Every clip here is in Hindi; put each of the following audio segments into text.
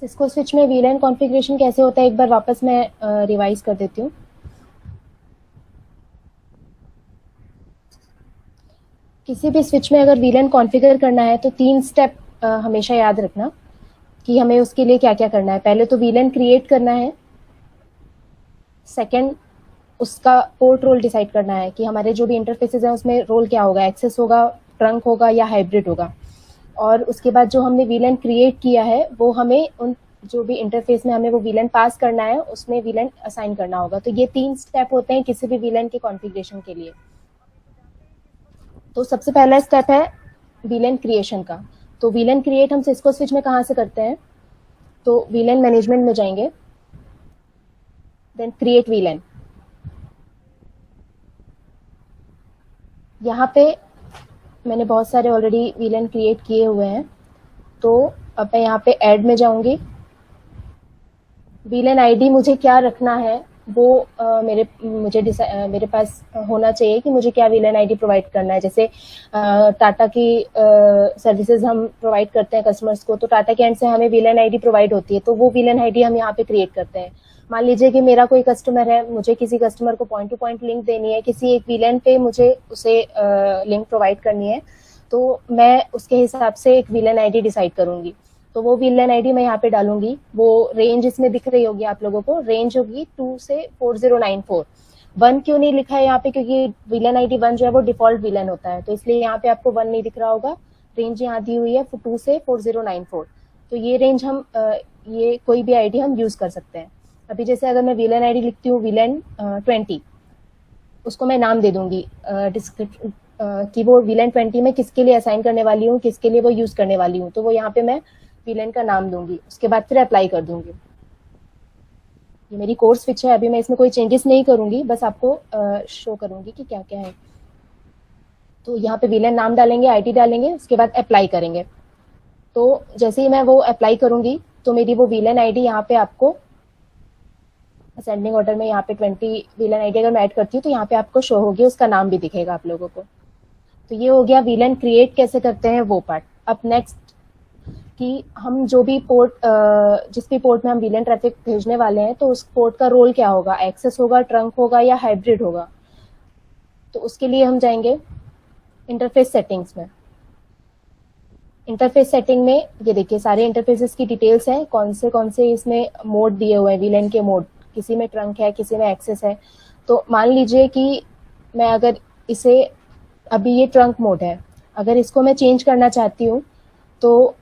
सिस्को स्विच में वीलैन कॉन्फ़िगरेशन कैसे होता है, एक बार वापस मैं रिवाइज़ कर देती हूँ। किसी भी स्विच में अगर वीलैन कॉन्फ़िगर करना है तो 3 स्टेप हमेशा याद रखना कि हमें उसके लिए क्या-क्या करना है। पहले तो वीलैन क्रिएट करना है, सेकंड उसका पोर्ट रोल डिसाइड करना है कि हमारे जो भी इंटरफेसेस हैं उसमें रोल क्या होगा, एक्सेस होगा, ट्रंक होगा या हाइब्रिड होगा। और उसके बाद जो हमने वीलैन क्रिएट किया है वो हमें उन जो भी इंटरफेस में हमें वो वीलैन पास करना है उसमें वीलैन असाइन करना होगा। तो ये 3 स्टेप होते हैं किसी भी वीलैन के कॉन्फ़िगरेशन के लिए। तो सबसे पहला स्टेप है वीलैन क्रिएशन का। तो वीलैन क्रिएट हम सिस्को स्विच में कहाँ से करते हैं? तो वीलैन मैनेजमेंट में जाएंगे, देन क्रिएट वीलैन। यहाँ पे मैंने बहुत सारे ऑलरेडी वीलैन क्रिएट किए हुए हैं, तो अब मैं यहाँ पे ऐड में जाऊंगी। वीलैन आईडी मुझे क्या रखना है वो मेरे पास होना चाहिए कि मुझे क्या वीलैन आईडी प्रोवाइड करना है। जैसे टाटा की सर्विसेज हम प्रोवाइड करते हैं कस्टमर्स को, तो टाटा के एंड से हमें वीलैन आईडी प्रोवाइड होती है, तो वो वीलैन आईडी हम यहाँ पे क्रिएट करते हैं। मान लीजिए कि मेरा कोई कस्टमर है, मुझे किसी कस्टमर को पॉइंट टू पॉइंट लिंक देनी है, किसी एक वीलैन पे मुझे उसे लिंक प्रोवाइड करनी है, तो मैं उसके हिसाब से एक वीलैन आईडी डिसाइड करूंगी। तो वो वीलैन आईडी मैं यहाँ पे डालूंगी। वो रेंज इसमें दिख रही होगी आप लोगों को, रेंज होगी 2 से 4094। 1 क्यों नहीं लिखा है यहाँ पे, क्योंकि वीलैन आईडी 1 जो है वो डिफॉल्ट वीलैन होता है, तो इसलिए यहाँ पे आपको 1 नहीं दिख रहा होगा। रेंज यहाँ दी हुई है 2 से 4094। तो ये रेंज हम ये कोई भी आईडी हम यूज कर सकते हैं। अभी जैसे अगर मैं वीलैन आईडी लिखती हूँ वीलैन 20, उसको मैं नाम दे दूंगी कि वो वीलैन 20 में किसके लिए असाइन करने वाली हूँ, किसके लिए वो यूज करने वाली हूँ, तो वो यहाँ पे मैं वीलैन का नाम दूंगी। उसके बाद फिर अप्लाई कर दूंगी। ये मेरी कोर्स स्विच है, अभी मैं इसमें कोई चेंजेस नहीं करूंगी, बस आपको शो करूंगी कि क्या क्या है। तो यहाँ पे वीलैन नाम डालेंगे, आईडी डालेंगे, उसके बाद अप्लाई करेंगे। तो जैसे ही मैं वो अप्लाई करूंगी तो मेरी वो वीलैन आईडी यहाँ पे आपको असेंडिंग ऑर्डर में यहाँ पे 20 वीलैन आईडी अगर मैं ऐड करती हूँ तो यहाँ पे आपको शो होगी, उसका नाम भी दिखेगा आप लोगों को। तो ये हो गया वीलैन क्रिएट कैसे करते हैं वो पार्ट। अब नेक्स्ट कि हम जो भी पोर्ट जिस भी पोर्ट में हम वीलैन ट्रैफिक भेजने वाले हैं तो उस पोर्ट का रोल क्या होगा, एक्सेस होगा, ट्रंक होगा या हाइब्रिड होगा। तो उसके लिए हम जाएंगे इंटरफेस सेटिंग्स में। इंटरफेस सेटिंग में ये देखिए सारे इंटरफेसेस की डिटेल्स हैं, कौन से इसमें मोड दिए हुए हैं, वीलैन के मोड, किसी में ट्रंक है, किसी में एक्सेस है। तो मान लीजिए कि मैं अगर इसे, अभी ये ट्रंक मोड है, अगर इसको मैं चेंज करना चाहती हूँ तो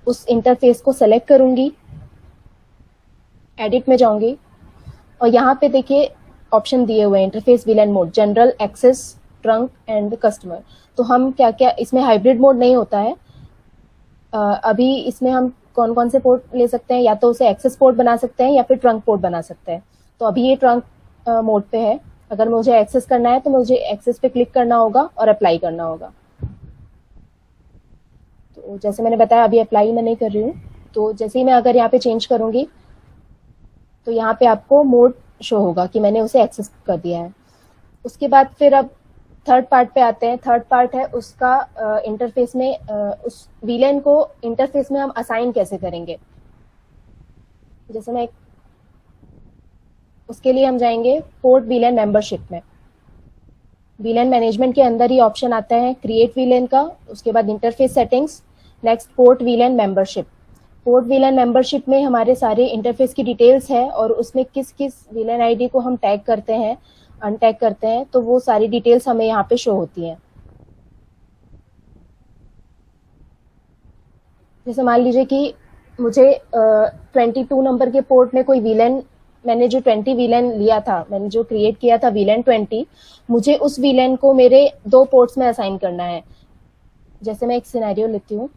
उस इंटरफेस को सेलेक्ट करूंगी, एडिट में जाऊंगी और यहाँ पे देखिए ऑप्शन दिए हुए हैं interface VLAN mode, general, access, trunk and customer. तो हम क्या क्या, इसमें हाइब्रिड मोड नहीं होता है। अभी इसमें हम कौन कौन से पोर्ट ले सकते हैं, या तो उसे एक्सेस पोर्ट बना सकते हैं या फिर ट्रंक पोर्ट बना सकते हैं। तो अभी ये ट्रंक मोड पे है, अगर मुझे एक्सेस करना है तो मुझे एक्सेस पे क्लिक करना होगा और अप्लाई करना होगा। तो जैसे मैंने बताया अभी अप्लाई मैं नहीं कर रही हूँ, तो जैसे ही मैं अगर यहाँ पे चेंज करूंगी तो यहाँ पे आपको मोड शो होगा कि मैंने उसे एक्सेस कर दिया है। उसके बाद फिर अब थर्ड पार्ट पे आते हैं। थर्ड पार्ट है उसका इंटरफेस में उस वीलैन को इंटरफेस में हम असाइन कैसे करेंगे। जैसे मैं उसके लिए हम जाएंगे पोर्ट वीलैन मेंबरशिप में। वीलैन मैनेजमेंट के अंदर ही ऑप्शन आता है क्रिएट वीलैन का, उसके बाद interface settings, next port वीलैन membership. Port वीलैन membership में हमारे सारे इंटरफेस की डिटेल्स है और उसमें किस किस वीलैन आईडी को हम टैग करते हैं, अनटैग करते हैं, तो वो सारी डिटेल्स हमें यहाँ पे शो होती हैं। जैसे मान लीजिए कि मुझे 22 नंबर के पोर्ट में कोई वीलैन, मैंने जो 20 वीलैन लिया था, मैंने जो क्रिएट किया था वीलैन 20, मुझे उस वीलैन को मेरे 2 पोर्ट्स में असाइन करना है। जैसे मैं एक सिनेरियो लेती हूँ।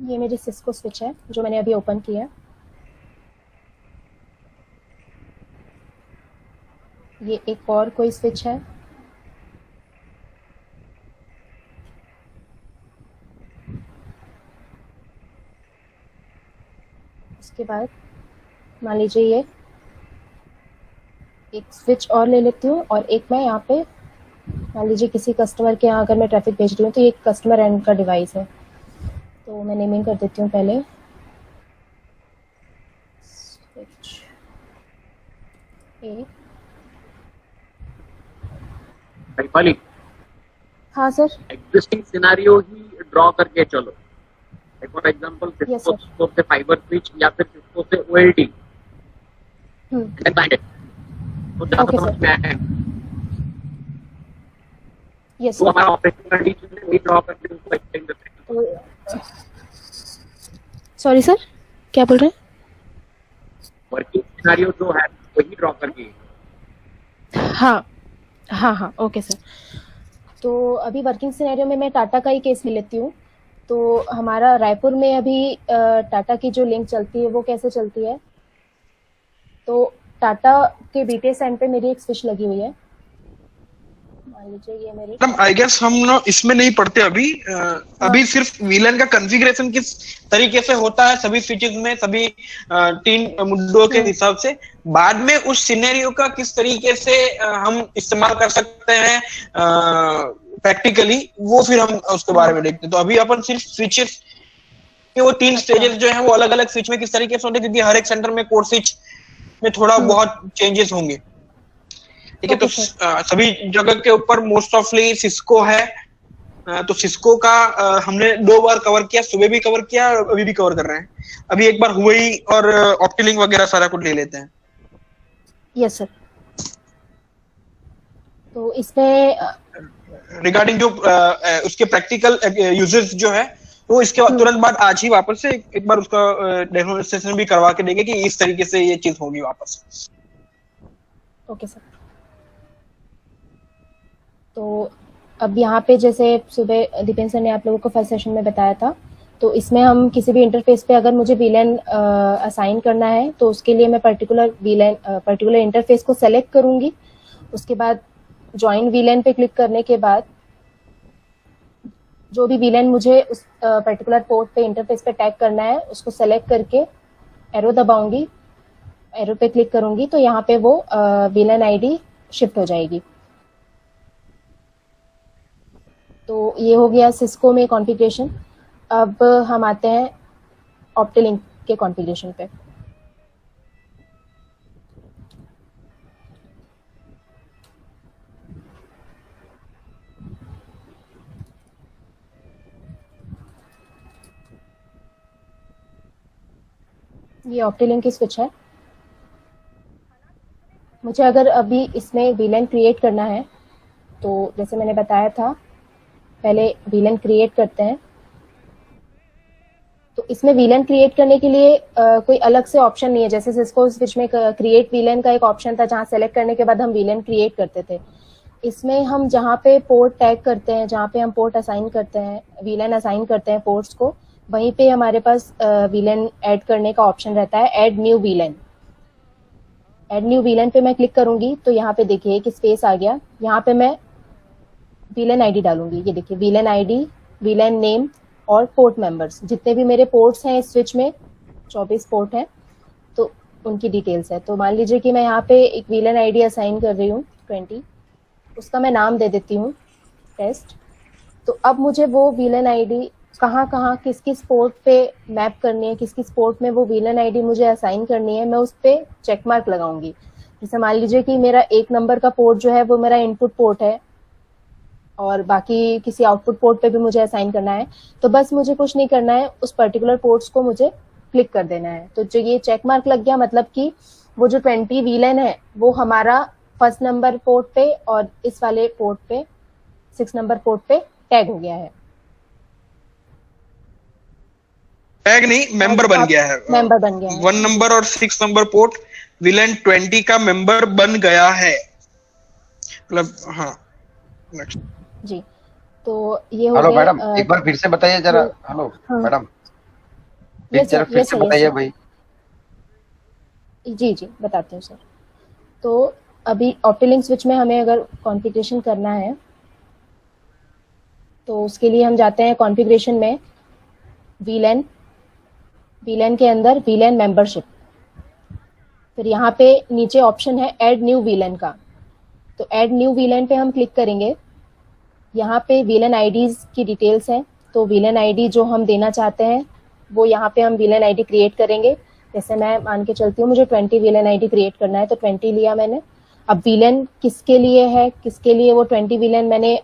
ये मेरी सिस्को स्विच है जो मैंने अभी ओपन किया है। ये एक और कोई स्विच है। उसके बाद मान लीजिए ये एक स्विच और ले लेती हूँ, और एक मैं यहाँ पे मान लीजिए किसी कस्टमर के यहाँ अगर मैं ट्रैफिक भेज रही हूँ तो ये कस्टमर एंड का डिवाइस है, तो मैं नेमिंग कर देती हूँ पहले स्विच ए। दीपाली, हाँ सर। एग्जिस्टिंग सिनेरियो ही ड्रॉ करके चलो। फॉर एग्जांपल Yes, सिस्को से फाइबर स्विच या फिर सिस्को से ओएलटी तो जहाँ Okay, समझ sir. में आया है यस तो सर। हमारा ऑपरेशन कंडीशन वही ड्रॉ करके उसको एक्सटेंड करते हैं। सॉरी सर, क्या बोल रहे हैं? वर्किंग सिनेरियो जो है वही ड्रॉ करके। हाँ हाँ हाँ, ओके सर। तो अभी वर्किंग सिनेरियो में मैं टाटा का ही केस ले लेती हूँ। तो हमारा रायपुर में अभी टाटा की जो लिंक चलती है वो कैसे चलती है, तो टाटा के बीटीएस एंड पे मेरी एक स्विच लगी हुई है, मान लीजिए ये मेरी। मैडम आई गेस हम ना इसमें नहीं पढ़ते अभी। अभी सिर्फ वीलन का कॉन्फ़िगरेशन किस तरीके से होता है सभी स्विचेस में, सभी 3 मुद्दों के हिसाब से। बाद में उस सिनेरियो का किस तरीके से हम इस्तेमाल कर सकते हैं प्रैक्टिकली, वो फिर हम उसके बारे में देखते हैं। तो अभी अपन सिर्फ स्विचेस के वो 3 स्टेजेस जो है वो अलग अलग स्विच में किस तरीके से होते हैं, क्योंकि हर एक सेंटर में कोर स्विच में थोड़ा बहुत चेंजेस होंगे। ठीक है, तो सभी जगह के ऊपर मोस्ट ऑफली सिस्को है। तो सिस्को का हमने 2 बार कवर किया, सुबह भी कवर किया और अभी भी कवर कर रहे हैं। अभी एक बार हुई और ऑप्टिलिंक वगैरह सारा कुछ ले लेते हैं। Yes sir. तो इसमें रिगार्डिंग जो उसके प्रैक्टिकल यूजेस जो है वो इसके तुरंत बाद आज ही वापस से एक बार उसका डेमोन्स्ट्रेशन भी करवा के देंगे कि इस तरीके से ये चीज होगी वापस। Okay sir. तो अब यहाँ पे जैसे सुबह दीपेन सर ने आप लोगों को फर्स्ट सेशन में बताया था, तो इसमें हम किसी भी इंटरफेस पे अगर मुझे वीलैन असाइन करना है तो उसके लिए मैं पर्टिकुलर इंटरफेस को सेलेक्ट करूंगी। उसके बाद ज्वाइन वीलैन पे क्लिक करने के बाद जो भी वीलैन मुझे उस पर्टिकुलर पोर्ट पे इंटरफेस पे टैग करना है उसको सेलेक्ट करके एरो दबाऊंगी, एरो पे क्लिक करूंगी तो यहाँ पे वो वीलैन आईडी शिफ्ट हो जाएगी। तो ये हो गया सिस्को में कॉन्फ़िगरेशन। अब हम आते हैं ऑप्टिलिंक के कॉन्फ़िगरेशन पे। ये ऑप्टिलिंक की स्विच है। मुझे अगर अभी इसमें वीलैन क्रिएट करना है तो जैसे मैंने बताया था पहले वीलैन क्रिएट करते हैं। तो इसमें वीलैन क्रिएट करने के लिए कोई अलग से ऑप्शन नहीं है। जैसे सिस्को स्विच में क्रिएट वीलैन का एक ऑप्शन था जहां सेलेक्ट करने के बाद हम वीलैन क्रिएट करते थे। इसमें हम जहां पे पोर्ट टैग करते हैं, जहां पे हम पोर्ट असाइन करते हैं, वीलैन असाइन करते हैं पोर्ट्स को, वहीं पे हमारे पास वीलैन ऐड करने का ऑप्शन रहता है, ऐड न्यू वीलैन। ऐड न्यू वीलैन पे मैं क्लिक करूंगी तो यहाँ पे देखिए एक स्पेस आ गया। यहाँ पे मैं वीलैन आईडी डालूंगी। ये देखिए वीलैन आईडी, वीलैन नेम और पोर्ट मेंबर्स, जितने भी मेरे पोर्ट्स हैं इस स्विच में 24 पोर्ट हैं तो उनकी डिटेल्स है। तो मान लीजिए कि मैं यहाँ पे एक वीलैन आईडी असाइन कर रही हूँ 20, उसका मैं नाम दे देती हूँ टेस्ट। तो अब मुझे वो वीलैन आईडी कहाँ कहाँ किस किस पोर्ट पे मैप करनी है, किस किस पोर्ट में वो वीलैन आईडी मुझे असाइन करनी है, मैं उस पर चेक मार्क लगाऊंगी। जैसे मान लीजिए कि मेरा 1 नंबर का पोर्ट जो है वो मेरा इनपुट पोर्ट है और बाकी किसी आउटपुट पोर्ट पे भी मुझे असाइन करना है, तो बस मुझे कुछ नहीं करना है, उस पर्टिकुलर पोर्ट्स को मुझे क्लिक कर देना है। तो जो ये चेक मार्क लग गया मतलब कि वो जो 20 वीलैन है वो हमारा 1st नंबर पोर्ट पे और इस वाले पोर्ट पे 6 नंबर पोर्ट पे टैग हो गया है। टैग नहीं, मेंबर बन गया है। मेंबर बन गया है। 1 नंबर और 6 नंबर पोर्ट वीलैन 20 का मेंबर बन गया है मतलब। हाँ नेक्स्ट जी। तो ये हो हेलो गया। मैडम, एक बार फिर से बताइए जरा। हेलो मैडम, एक जरा फिर से बताइए भाई। जी जी बताती हूँ सर। तो अभी ऑप्टिलिंक स्विच में हमें अगर कॉन्फ़िगरेशन करना है तो उसके लिए हम जाते हैं कॉन्फ़िगरेशन में, वीलैन, VLAN के अंदर VLAN मेंबरशिप, फिर यहाँ पे नीचे ऑप्शन है ऐड न्यू VLAN का, तो ऐड न्यू VLAN पे हम क्लिक करेंगे। यहाँ पे VLAN IDs की डिटेल्स हैं, तो VLAN ID जो हम देना चाहते हैं वो यहाँ पे हम VLAN ID क्रिएट करेंगे। जैसे मैं मान के चलती हूँ मुझे 20 VLAN ID क्रिएट करना है, तो 20 लिया मैंने। अब VLAN किसके लिए है, किसके लिए वो 20 VLAN मैंने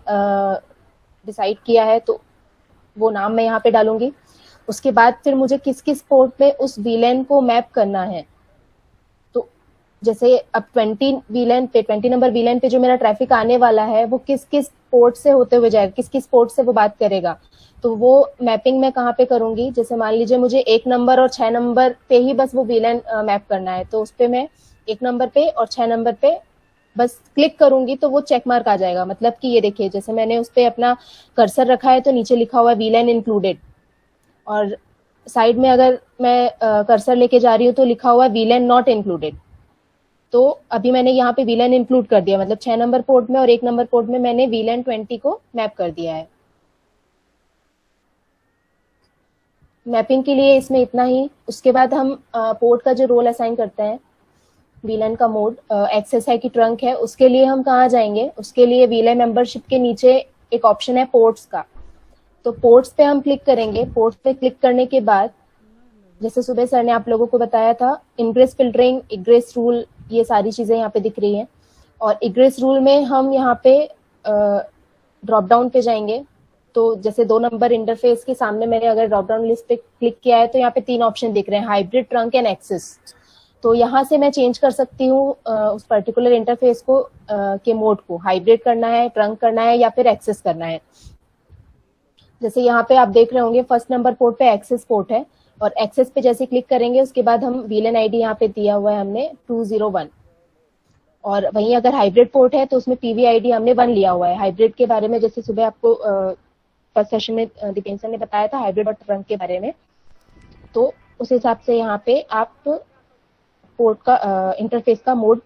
डिसाइड किया है, तो वो नाम मैं यहाँ पे डालूंगी। उसके बाद फिर मुझे किस किस पोर्ट पे उस VLAN को मैप करना है, तो जैसे अब 20 VLAN पे, 20 नंबर VLAN पे जो मेरा ट्रैफिक आने वाला है वो किस किस पोर्ट से होते हुए जाएगा, किस किस पोर्ट से वो बात करेगा, तो वो मैपिंग मैं कहाँ पे करूंगी। जैसे मान लीजिए मुझे 1 नंबर और 6 नंबर पे ही बस वो VLAN मैप करना है, तो उस पे मैं 1 नंबर पे और 6 नंबर पे बस क्लिक करूंगी तो वो चेक मार्क आ जाएगा। मतलब कि ये देखिए जैसे मैंने उस पे अपना कर्सर रखा है तो नीचे लिखा हुआ है VLAN इंक्लूडेड, और साइड में अगर मैं कर्सर लेके जा रही हूँ तो लिखा हुआ है VLAN नॉट इंक्लूडेड। तो अभी मैंने यहाँ पे VLAN इंक्लूड कर दिया, मतलब 6 नंबर पोर्ट में और 1 नंबर पोर्ट में मैंने VLAN 20 को मैप कर दिया है। मैपिंग के लिए इसमें इतना ही। उसके बाद हम पोर्ट का जो रोल असाइन करते हैं, VLAN का मोड एक्सेस है कि ट्रंक है, उसके लिए हम कहाँ जाएंगे, उसके लिए VLAN मेंबरशिप के नीचे एक ऑप्शन है पोर्ट्स का, तो पोर्ट्स पे हम क्लिक करेंगे। पोर्ट्स पे क्लिक करने के बाद जैसे सुबह सर ने आप लोगों को बताया था, इनग्रेस फिल्टरिंग, इग्रेस रूल, ये सारी चीजें यहाँ पे दिख रही हैं। और इग्रेस रूल में हम यहाँ पे ड्रॉप डाउन पे जाएंगे, तो जैसे 2 नंबर इंटरफेस के सामने मैंने अगर ड्रॉप डाउन लिस्ट पे क्लिक किया है तो यहाँ पे 3 ऑप्शन दिख रहे हैं, हाइब्रिड, ट्रंक एंड एक्सेस। तो यहाँ से मैं चेंज कर सकती हूँ उस पर्टिकुलर इंटरफेस को के मोड को, हाइब्रिड करना है, ट्रंक करना है या फिर एक्सेस करना है। जैसे यहाँ पे आप देख रहे होंगे फर्स्ट नंबर पोर्ट पे एक्सेस पोर्ट है, और एक्सेस पे जैसे क्लिक करेंगे उसके बाद हम VLAN ID यहाँ पे दिया हुआ है हमने 201, और वहीं अगर हाइब्रिड पोर्ट है तो उसमें PV ID हमने 1 लिया हुआ है। हाइब्रिड के बारे में जैसे सुबह आपको फर्स्ट सेशन में दीपेंद्र सर ने बताया था हाइब्रिड और ट्रंक के बारे में, तो उस हिसाब से यहाँ पे आप पोर्ट का इंटरफेस का मोड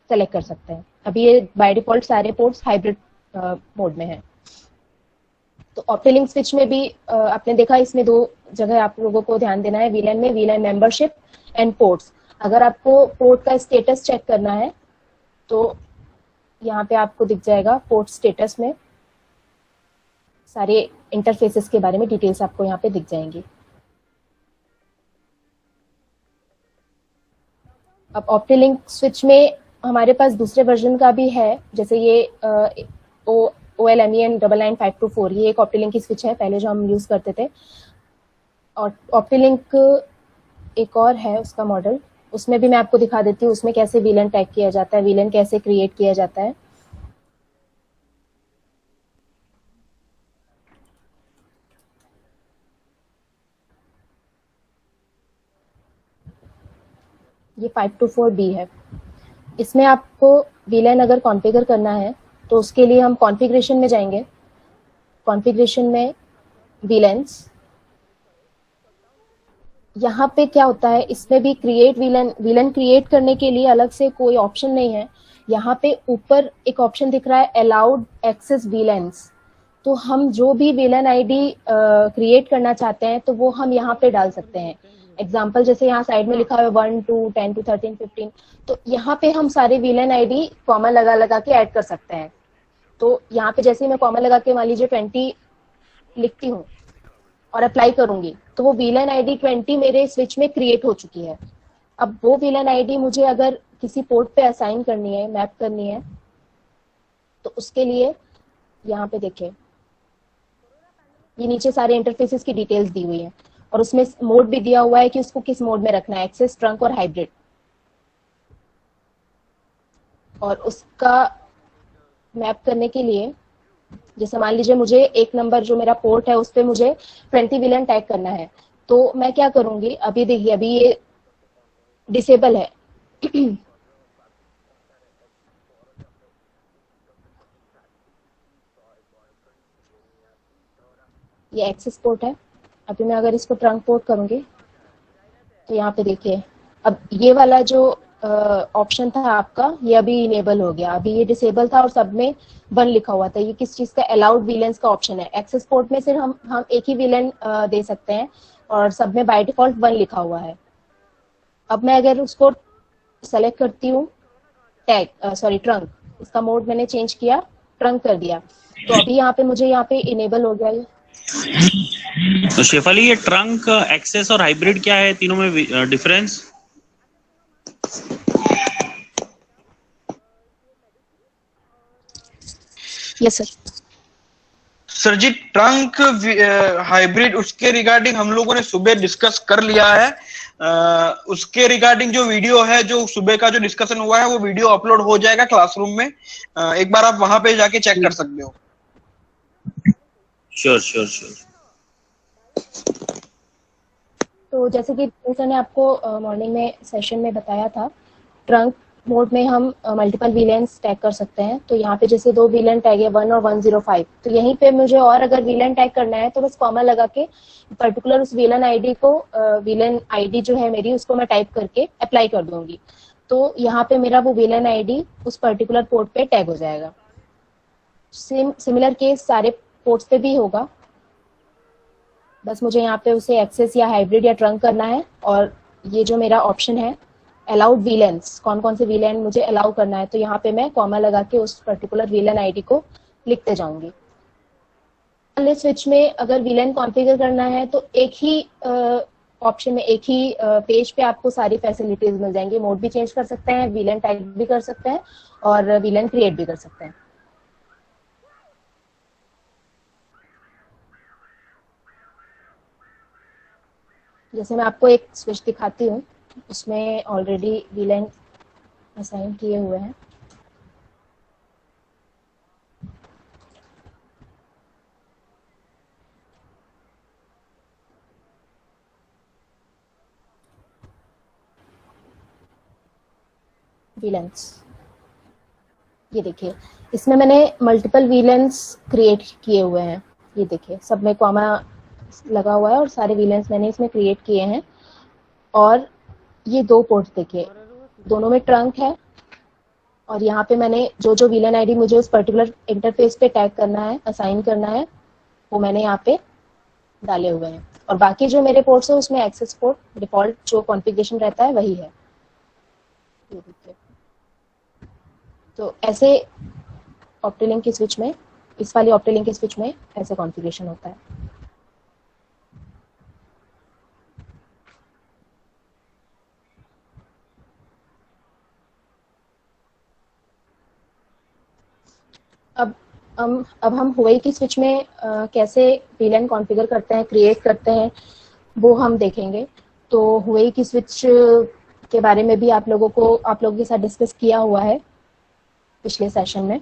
सेलेक्ट कर सकते हैं। अभी ये बाय डिफॉल्ट सारे पोर्ट्स हाइब्रिड मोड में है। तो ऑप्टेलिंक स्विच में भी आपने देखा इसमें 2 जगह आप लोगों को ध्यान देना है, VLAN में VLAN मेंबरशिप एंड पोर्ट्स। अगर आपको पोर्ट का स्टेटस चेक करना है तो यहाँ पे आपको दिख जाएगा पोर्ट स्टेटस में सारे इंटरफेसेस के बारे में डिटेल्स आपको यहाँ पे दिख जाएंगी। अब ऑप्टेलिंक स्विच में हमारे पास दूसरे वर्जन का भी है, जैसे ये OLMEN 99524, ये एक ऑप्टेलिंक की स्विच है पहले जो हम यूज करते थे। और ऑप्टेलिंक एक और है उसका मॉडल, उसमें भी मैं आपको दिखा देती हूँ उसमें कैसे VLAN टैग किया जाता है, VLAN कैसे क्रिएट किया जाता है। ये 524B है। इसमें आपको VLAN अगर कॉन्फ़िगर करना है तो उसके लिए हम कॉन्फ़िगरेशन में जाएंगे, कॉन्फ़िगरेशन में VLANs। यहाँ पे क्या होता है, इसमें भी क्रिएट VLAN क्रिएट करने के लिए अलग से कोई ऑप्शन नहीं है। यहाँ पे ऊपर एक ऑप्शन दिख रहा है अलाउड एक्सेस VLANs, तो हम जो भी VLAN ID क्रिएट करना चाहते हैं तो वो हम यहाँ पे डाल सकते हैं। एग्जाम्पल जैसे यहाँ साइड में लिखा है 1 2 10 to 13 15, तो यहाँ पे हम सारे VLAN ID कॉमा लगा के ऐड कर सकते हैं। तो यहाँ पे जैसे मैं कॉमा लगा के मान लीजिए 20 लिखती हूँ और अप्लाई करूंगी तो वो VLAN ID 20 मेरे स्विच में क्रिएट हो चुकी है। अब वो VLAN ID मुझे अगर किसी पोर्ट पे असाइन करनी है, मैप करनी है, तो उसके लिए यहाँ पे देखिए ये नीचे सारे इंटरफेसेस की डिटेल्स दी हुई है और उसमें मोड भी दिया हुआ है कि उसको किस मोड में रखना है, एक्सेस, ट्रंक और हाइब्रिड। और उसका मैप करने के लिए जैसे मान लीजिए मुझे 1 नंबर जो मेरा पोर्ट है उस पे मुझे 20 VLAN टैग करना है, तो मैं क्या करूंगी, अभी देखिए अभी ये डिसेबल है ये एक्सेस पोर्ट है। अभी मैं अगर इसको ट्रंक पोर्ट करूंगी तो यहाँ पे देखिए अब ये वाला जो ऑप्शन था आपका ये अभी इनेबल हो गया, अभी ये डिसेबल था और सब में 1 लिखा हुआ था। ये किस चीज का, अलाउड VLANs का ऑप्शन है। एक्सेस पोर्ट में सिर्फ हम एक ही VLAN दे सकते हैं और सब में बाय डिफॉल्ट 1 लिखा हुआ है। अब मैं अगर उसको सेलेक्ट करती हूँ ट्रंक, इसका मोड मैंने चेंज किया, ट्रंक कर दिया, तो अभी यहाँ पे मुझे यहाँ पे इनेबल हो गया ये। तो शेफाली, ये ट्रंक, एक्सेस और हाइब्रिड क्या है, तीनों में डिफरेंस? Yes sir. सर जी, ट्रंक हाइब्रिड उसके रिगार्डिंग हम लोगों ने सुबह डिस्कस कर लिया है। उसके रिगार्डिंग जो वीडियो है, जो सुबह का जो डिस्कशन हुआ है, वो वीडियो अपलोड हो जाएगा क्लासरूम में। एक बार आप वहां पे जाके चेक कर सकते हो। Sure sure sure. तो जैसे कि सर ने आपको मॉर्निंग में सेशन में बताया था, ट्रंक मोड में हम मल्टीपल वीलेंस टैग कर सकते हैं। तो यहाँ पे जैसे 2 वीलेन टैग है, 1 और 105, तो यहीं पे मुझे और अगर वीलेन टैग करना है तो बस कॉमा लगा के पर्टिकुलर उस वीलेन आईडी को, वीलेन आईडी जो है मेरी, उसको मैं टाइप करके अप्लाई कर दूंगी। तो यहाँ पे मेरा वो वीलेन आईडी उस पर्टिकुलर पोर्ट पे टैग हो जाएगा। सिमिलर केस सारे पोर्ट्स पे भी होगा, बस मुझे यहाँ पे उसे एक्सेस या हाइब्रिड या ट्रंक करना है। और ये जो मेरा ऑप्शन है अलाउड वीलेंस, कौन कौन से वीलेन मुझे अलाउ करना है, तो यहाँ पे मैं कॉमा लगा के उस पर्टिकुलर वीलेन आईडी को लिखते जाऊंगी। स्विच में अगर वीलेन कॉन्फ़िगर करना है तो एक ही ऑप्शन में, एक ही पेज पे आपको सारी फैसिलिटीज मिल जाएंगी। मोड भी चेंज कर सकते हैं, वीलेन टाइप भी कर सकते हैं और वीलेन क्रिएट भी कर सकते हैं। जैसे मैं आपको एक स्विच दिखाती हूँ, उसमें ऑलरेडी वीलेन असाइन किए हुए हैं। वीलेंस, ये देखिए, इसमें मैंने मल्टीपल वीलेंस क्रिएट किए हुए हैं। ये देखिए, सब में कॉमा लगा हुआ है और सारे वीलेंस मैंने इसमें क्रिएट किए हैं। और ये 2 पोर्ट्स देखिए, दोनों में ट्रंक है और यहाँ पे मैंने जो जो वीलेन आईडी मुझे उस पर्टिकुलर इंटरफेस पे टैग करना है, असाइन करना है, वो मैंने यहाँ पे डाले हुए हैं। और बाकी जो मेरे पोर्ट्स है उसमें एक्सेस पोर्ट डिफॉल्ट जो कॉन्फ़िगरेशन रहता है वही है। ये देखिए, तो ऐसे ऑप्टिलिंक की स्विच में, इस वाली ऑप्टिलिंक की स्विच में ऐसे कॉन्फ़िगरेशन होता है। अब हम हुआई की स्विच में कैसे वीलेन कॉन्फ़िगर करते हैं, क्रिएट करते हैं, वो हम देखेंगे। तो हुआई की स्विच के बारे में भी आप लोगों के साथ डिस्कस किया हुआ है पिछले सेशन में।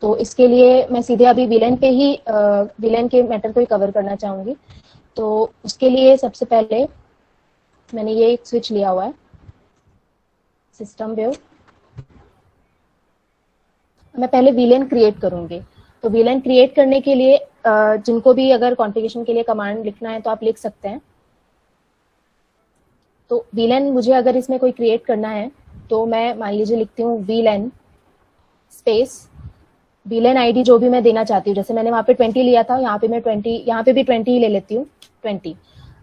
तो इसके लिए मैं सीधे अभी वीलेन पे ही वीलेन के मैटर को ही कवर करना चाहूंगी। तो उसके लिए सबसे पहले मैंने ये एक स्विच लिया हुआ है, सिस्टम वेव। मैं पहले वीलेन क्रिएट करूंगी। तो वीलेन क्रिएट करने के लिए जिनको भी अगर कॉन्फ़िगरेशन के लिए कमांड लिखना है तो आप लिख सकते हैं। तो वीलेन मुझे अगर इसमें कोई क्रिएट करना है तो मैं मान लीजिए लिखती हूँ वीलेन स्पेस वीलेन आईडी जो भी मैं देना चाहती हूँ। जैसे मैंने वहां पे 20 लिया था, यहाँ पे मैं 20, यहाँ पे भी 20 ही ले लेती हूँ, 20।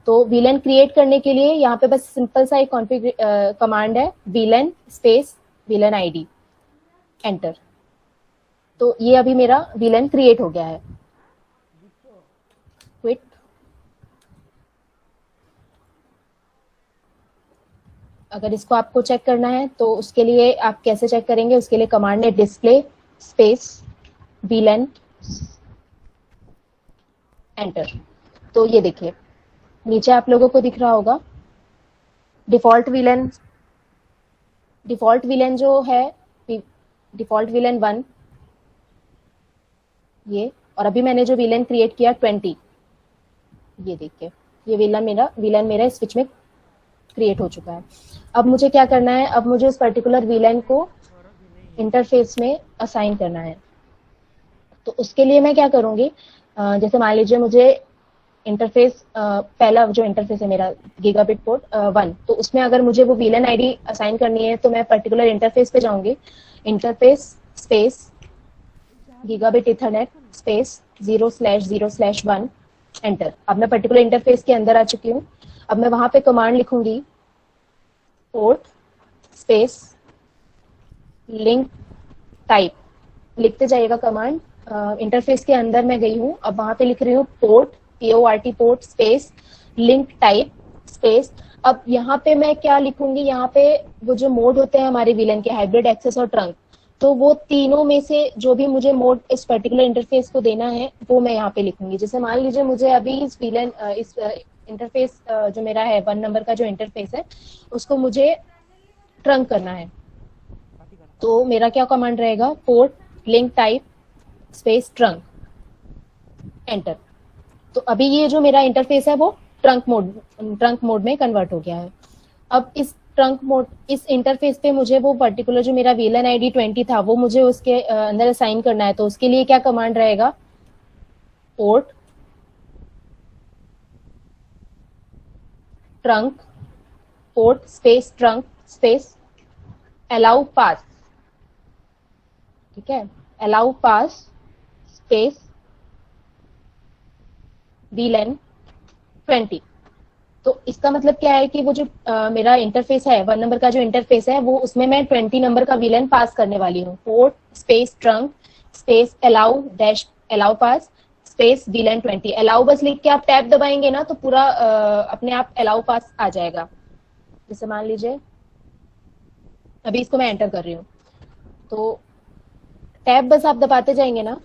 तो वीलेन क्रिएट करने के लिए यहाँ पे बस सिंपल सा एक कमांड है, VLAN space VLAN ID, enter. तो ये अभी मेरा वीलेन क्रिएट हो गया है। क्विट। अगर इसको आपको चेक करना है तो उसके लिए आप कैसे चेक करेंगे, उसके लिए कमांड है डिस्प्ले स्पेस वीलेन, एंटर। तो ये देखिए, नीचे आप लोगों को दिख रहा होगा डिफॉल्ट वीलेन जो है, डिफॉल्ट वीलेन 1 ये, और अभी मैंने जो वीलेन क्रिएट किया 20, ये देखिए, ये वीलेन मेरा स्विच में क्रिएट हो चुका है। अब मुझे क्या करना है, अब मुझे उस पर्टिकुलर वीलेन को इंटरफेस में असाइन करना है। तो उसके लिए मैं क्या करूंगी, जैसे मान लीजिए मुझे इंटरफेस पहला जो इंटरफेस है मेरा गीगाबिट पोर्ट 1, तो उसमें अगर मुझे वो वीलेन आईडी असाइन करनी है तो मैं पर्टिकुलर इंटरफेस पे जाऊंगी, interface space gigabit Ethernet space 0/0/1 enter. अब मैं पर्टिकुलर इंटरफेस के अंदर आ चुकी हूँ। अब मैं वहां पे कमांड लिखूंगी पोर्ट स्पेस लिंक टाइप, लिखते जाइएगा कमांड। इंटरफेस के अंदर मैं गई हूँ, अब वहां पे लिख रही हूँ port PORT port space link type space. अब यहाँ पे मैं क्या लिखूंगी, यहाँ पे वो जो मोड होते हैं हमारे वीलन के, हाइब्रिड, एक्सेस और ट्रंक, तो वो तीनों में से जो भी मुझे मोड इस पर्टिकुलर इंटरफेस को देना है वो मैं यहाँ पे लिखूंगी। जैसे मान लीजिए मुझे अभी इस वीलन इस इंटरफेस जो मेरा है 1 नंबर का जो इंटरफेस है उसको मुझे ट्रंक करना है, तो मेरा क्या कमांड रहेगा, port link type space trunk, enter. तो अभी ये जो मेरा इंटरफेस है वो ट्रंक मोड में कन्वर्ट हो गया है। अब इस ट्रंक मोड, इस इंटरफेस पे मुझे वो पर्टिकुलर जो मेरा VLAN ID 20 था वो मुझे उसके अंदर असाइन करना है, तो उसके लिए क्या कमांड रहेगा, port trunk port space trunk space allow pass, ठीक है, अलाउ पास स्पेस VLAN 20। तो इसका मतलब क्या है कि वो जो मेरा इंटरफेस है 1 नंबर का जो इंटरफेस है वो उसमें मैं 20 नंबर का VLAN पास करने वाली हूँ। Port space trunk space allow pass space VLAN 20। Allow बस लिख के आप टैब दबाएंगे ना तो पूरा अपने आप अलाउ पास आ जाएगा। जैसे मान लीजिए अभी इसको मैं एंटर कर रही हूँ, तो टैब बस आप दबाते जाएंगे ना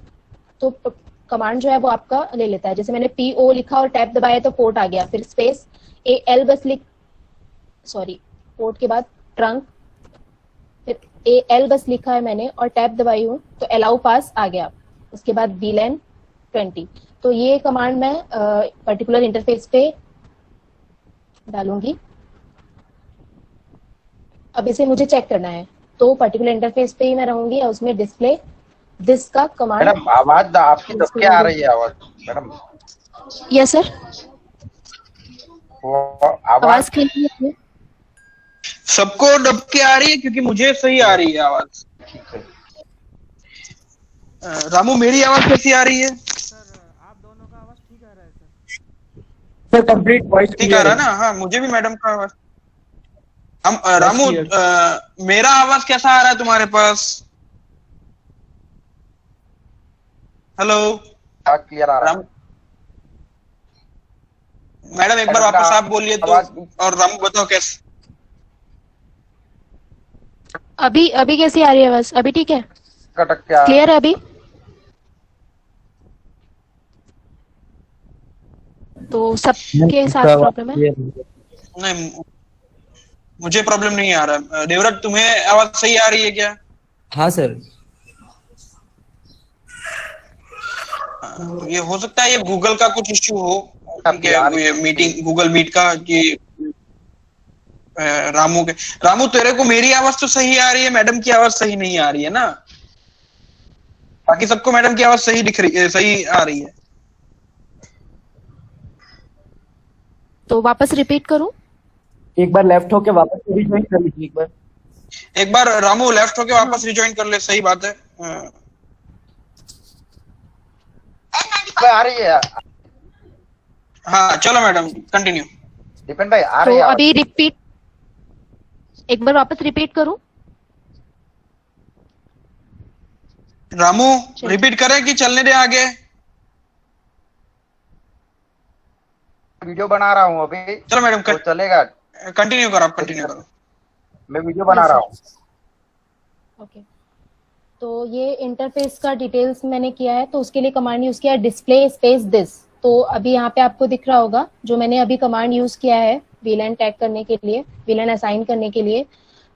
तो कमांड जो है वो आपका ले लेता है। जैसे मैंने PO लिखा और टैब दबाया तो पोर्ट आ गया, फिर स्पेस AL बस पोर्ट के बाद ट्रंक, फिर AL बस लिखा है मैंने और टैब दबाई हूँ तो अलाउ पास आ गया, उसके बाद VLAN 20। तो ये कमांड मैं पर्टिकुलर इंटरफेस पे डालूंगी। अब इसे मुझे चेक करना है तो पर्टिकुलर इंटरफेस पे ही मैं रहूंगी और उसमें डिस्प्ले दिस का कमांड। मैडम आवाज आपकी दब के आ रही है आवाज मैडम। यस सर, वो आवाज आवाज क्लियर है? सबको दब के आ रही है क्योंकि मुझे सही आ रही है आवाज। ठीक है। रामू मेरी आवाज कैसी आ रही है? सर कंप्लीट वॉइस ठीक आ रहा है ना? हाँ मुझे भी मैडम का आवाज। हम रामू मेरा आवाज कैसा आ रहा है तुम्हारे पास? हेलो क्लियर आ रहा है। मैडम एक बार वापस आप बोलिए तो, और रामू बताओ कैसे। अभी कैसी आ रही है आवाज? अभी ठीक है, कटक के आ क्लियर है अभी? तो सबके साथ प्रॉब्लम है? नहीं मुझे प्रॉब्लम नहीं आ रहा। देवराज तुम्हें आवाज सही आ रही है क्या? हाँ सर। ये हो सकता है ये गूगल का कुछ इश्यू हो, ये मीटिंग गूगल मीट का कि रामू तेरे को मेरी आवाज तो सही आ रही है, मैडम की आवाज सही नहीं आ रही है ना? बाकी सबको मैडम की आवाज सही दिख रही है, सही आ रही है। तो वापस रिपीट करूं? एक बार लेफ्ट होके वापस रिज्वाइन कर लीजिए एक बार रामू लेफ्ट होके वापस रिज्वाइन कर ले, सही बात है। आ रही है। हाँ चलो मैडम कंटिन्यू। दीपेन भाई आ तो रही है। अभी रिपीट, एक बार वापस रिपीट करूं? रामू रिपीट करे कि चलने दे आगे? वीडियो बना रहा हूँ अभी। चलो मैडम तो चलेगा। कंटिन्यू करो, आप कंटिन्यू करो। मैं वीडियो बना रहा हूँ। ओके, तो ये इंटरफेस का डिटेल्स मैंने किया है, तो उसके लिए कमांड यूज किया है डिस्प्ले स्पेस दिस। तो अभी यहाँ पे आपको दिख रहा होगा जो मैंने अभी कमांड यूज किया है VLAN टैग करने के लिए, VLAN असाइन करने के लिए,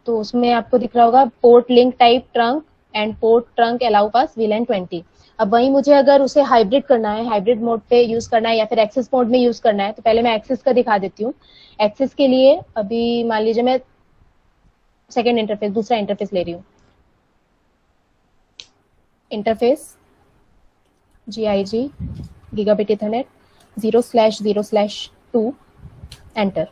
तो उसमें आपको दिख रहा होगा port link type trunk and port trunk allow pass VLAN 20। अब वहीं मुझे अगर उसे हाइब्रिड करना है, हाइब्रिड मोड पे यूज करना है या फिर एक्सेस मोड में यूज करना है, तो पहले मैं एक्सेस का दिखा देती हूँ। एक्सेस के लिए अभी मान लीजिए मैं सेकेंड इंटरफेस, दूसरा इंटरफेस ले रही हूँ। Interface GIG gigabit Ethernet 0/0/2 enter.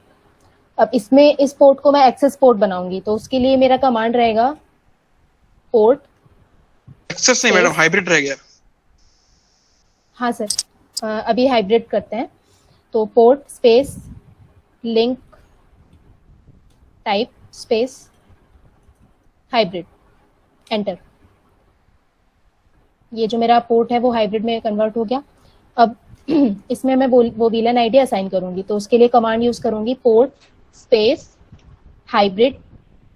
अब इसमें इस पोर्ट को मैं एक्सेस पोर्ट बनाऊंगी, तो उसके लिए मेरा कमांड रहेगा पोर्ट एक्सेस नहीं मैडम, हाइब्रिड रह गया। हाँ सर, अभी हाइब्रिड करते हैं, तो port space link type space hybrid, enter. ये जो मेरा पोर्ट है वो हाइब्रिड में कन्वर्ट हो गया। अब इसमें मैं वो वीलन आईडी असाइन करूंगी, तो उसके लिए कमांड यूज करूंगी पोर्ट स्पेस हाइब्रिड।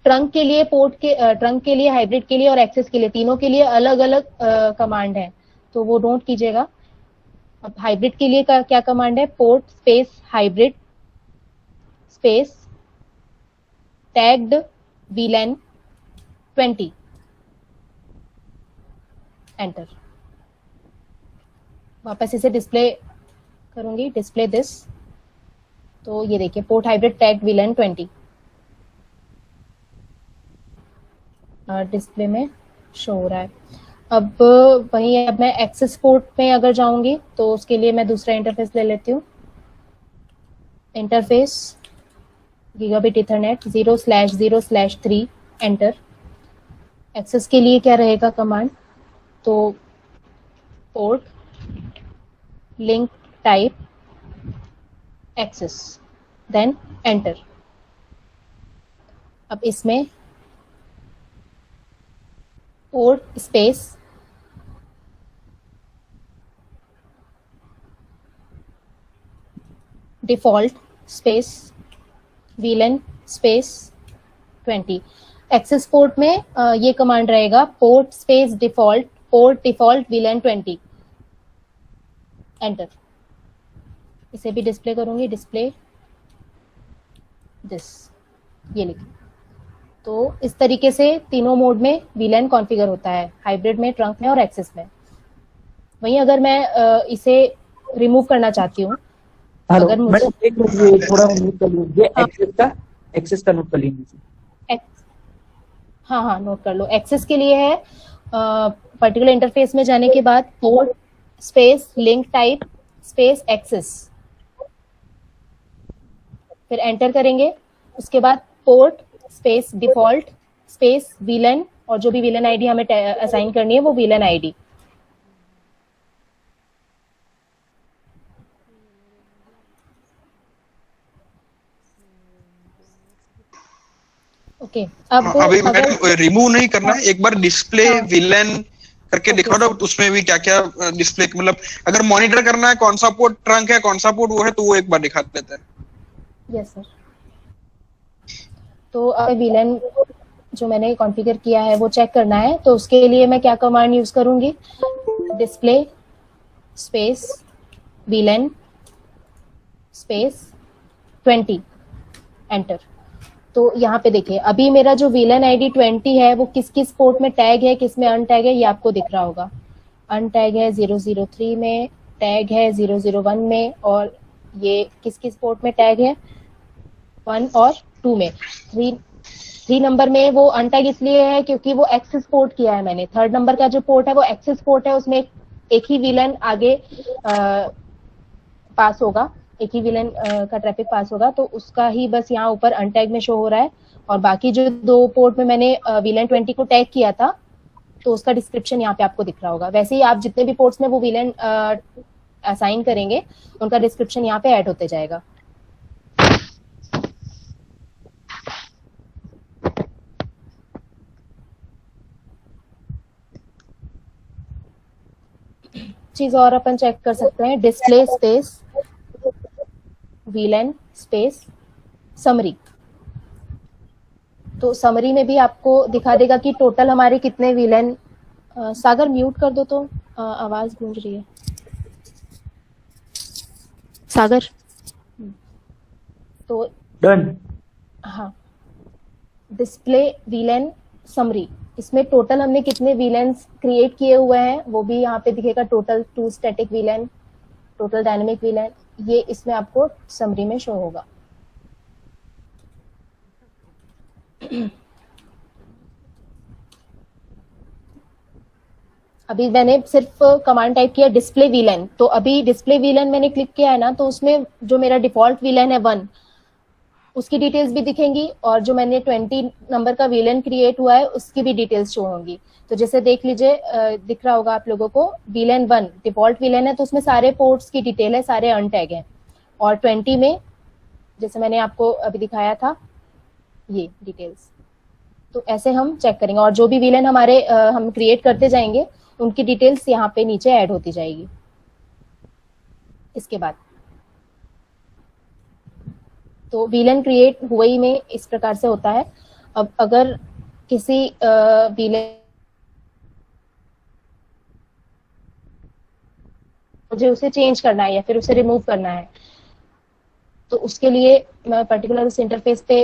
ट्रंक के लिए ट्रंक के लिए, हाइब्रिड के लिए और एक्सेस के लिए, तीनों के लिए अलग अलग कमांड है, तो वो नोट कीजिएगा। अब हाइब्रिड के लिए क्या कमांड है, port space hybrid space tagged VLAN 20, enter. वापस इसे डिस्प्ले करूंगी, डिस्प्ले दिस, तो ये देखिए port hybrid tag VLAN 20 display में शो हो रहा है। अब वहीं अब मैं एक्सेस पोर्ट में अगर जाऊंगी तो उसके लिए मैं दूसरा इंटरफेस ले लेती हूँ। Interface gigabit ethernet 0/0/3, enter. Access के लिए क्या रहेगा कमांड, तो port link type access, then enter. अब इसमें port space default space VLAN space 20। Access port में ये कमांड रहेगा, port space default VLAN 20, enter. इसे भी डिस्प्ले करूंगी, डिस्प्ले दिस, ये लिखिए। तो इस तरीके से तीनों मोड में वीलन कॉन्फ़िगर होता है, हाइब्रिड में, ट्रंक में और एक्सेस में। वहीं अगर मैं इसे रिमूव करना चाहती हूँ, हेलो अगर मुझे मैडम, एक मिनट ये थोड़ा नोट कर लीजिए, एक्सेस का नोट कर लीजिए। हाँ नोट कर लो। एक्सेस के लिए है पर्टिकुलर इंटरफेस में जाने के बाद port space link type space access, फिर एंटर करेंगे। उसके बाद port space default space VLAN, और जो भी वीलन आईडी हमें असाइन करनी है वो वीलन आईडी। ओके, अब अभी अगर मैडम रिमूव नहीं करना है, एक बार डिस्प्ले विलन करके दिखा दो, उसमें भी क्या क्या डिस्प्ले, मतलब अगर मॉनिटर करना है कौन सा पोर्ट ट्रंक है, कौन सा पोर्ट वो है, तो वो एक बार दिखा देता है। Yes sir. तो अब विलन जो मैंने कॉन्फ़िगर किया है वो चेक करना है, तो उसके लिए मैं क्या कमांड यूज करूंगी, display space villain space 20, enter. तो यहाँ पे देखिए अभी मेरा जो विलन आईडी 20 है वो किस किस पोर्ट में टैग है, किस में अनटैग है, ये आपको दिख रहा होगा। अनटैग है 003 में, टैग है 001 में, और ये किस किस पोर्ट में टैग है, 1 और 2 में। 3 नंबर में वो अनटैग इसलिए है क्योंकि वो एक्सेस पोर्ट किया है मैंने। 3rd नंबर का जो पोर्ट है वो एक्सेस पोर्ट है, उसमें एक ही विलन आगे पास होगा, एक ही विलन का ट्रैफिक पास होगा, तो उसका ही बस यहाँ ऊपर अनटैग में शो हो रहा है। और बाकी जो 2 पोर्ट में मैंने विलन 20 को टैग किया था, तो उसका डिस्क्रिप्शन यहाँ पे आपको दिख रहा होगा। वैसे ही आप जितने भी पोर्ट्स में वो विलन असाइन करेंगे उनका डिस्क्रिप्शन यहाँ पे ऐड होते जाएगा। चीज और अपन चेक कर सकते हैं, display space VLAN space summary. तो समरी में भी आपको दिखा देगा कि टोटल हमारे कितने विलन। सागर म्यूट कर दो, तो आवाज गूंज रही है सागर। तो डन। हाँ, डिस्प्ले विलन समरी, इसमें टोटल हमने कितने विलेन्स क्रिएट किए हुए हैं वो भी यहाँ पे दिखेगा। Total 2 static villain, total dynamic villain, ये इसमें आपको समरी में शो होगा। अभी मैंने सिर्फ कमांड टाइप किया डिस्प्ले विलेन, तो अभी डिस्प्ले विलेन मैंने क्लिक किया है ना, तो उसमें जो मेरा डिफॉल्ट विलेन है 1, उसकी डिटेल्स भी दिखेंगी और जो मैंने 20 नंबर का वीलन क्रिएट हुआ है उसकी भी डिटेल्स शो होंगी। तो जैसे देख लीजिए, दिख रहा होगा आप लोगों को, वीलन 1 डिफॉल्ट वीलन है तो उसमें सारे पोर्ट्स की डिटेल है, सारे अनटैग हैं। और 20 में जैसे मैंने आपको अभी दिखाया था ये डिटेल्स। तो ऐसे हम चेक करेंगे और जो भी वीलन हमारे हम क्रिएट करते जाएंगे उनकी डिटेल्स यहाँ पे नीचे ऐड होती जाएगी। इसके बाद तो वीलन क्रिएट हुई में इस प्रकार से होता है। अब अगर किसी वीलन मुझे उसे चेंज करना है या फिर उसे रिमूव करना है तो उसके लिए मैं पर्टिकुलर उस इंटरफेस पे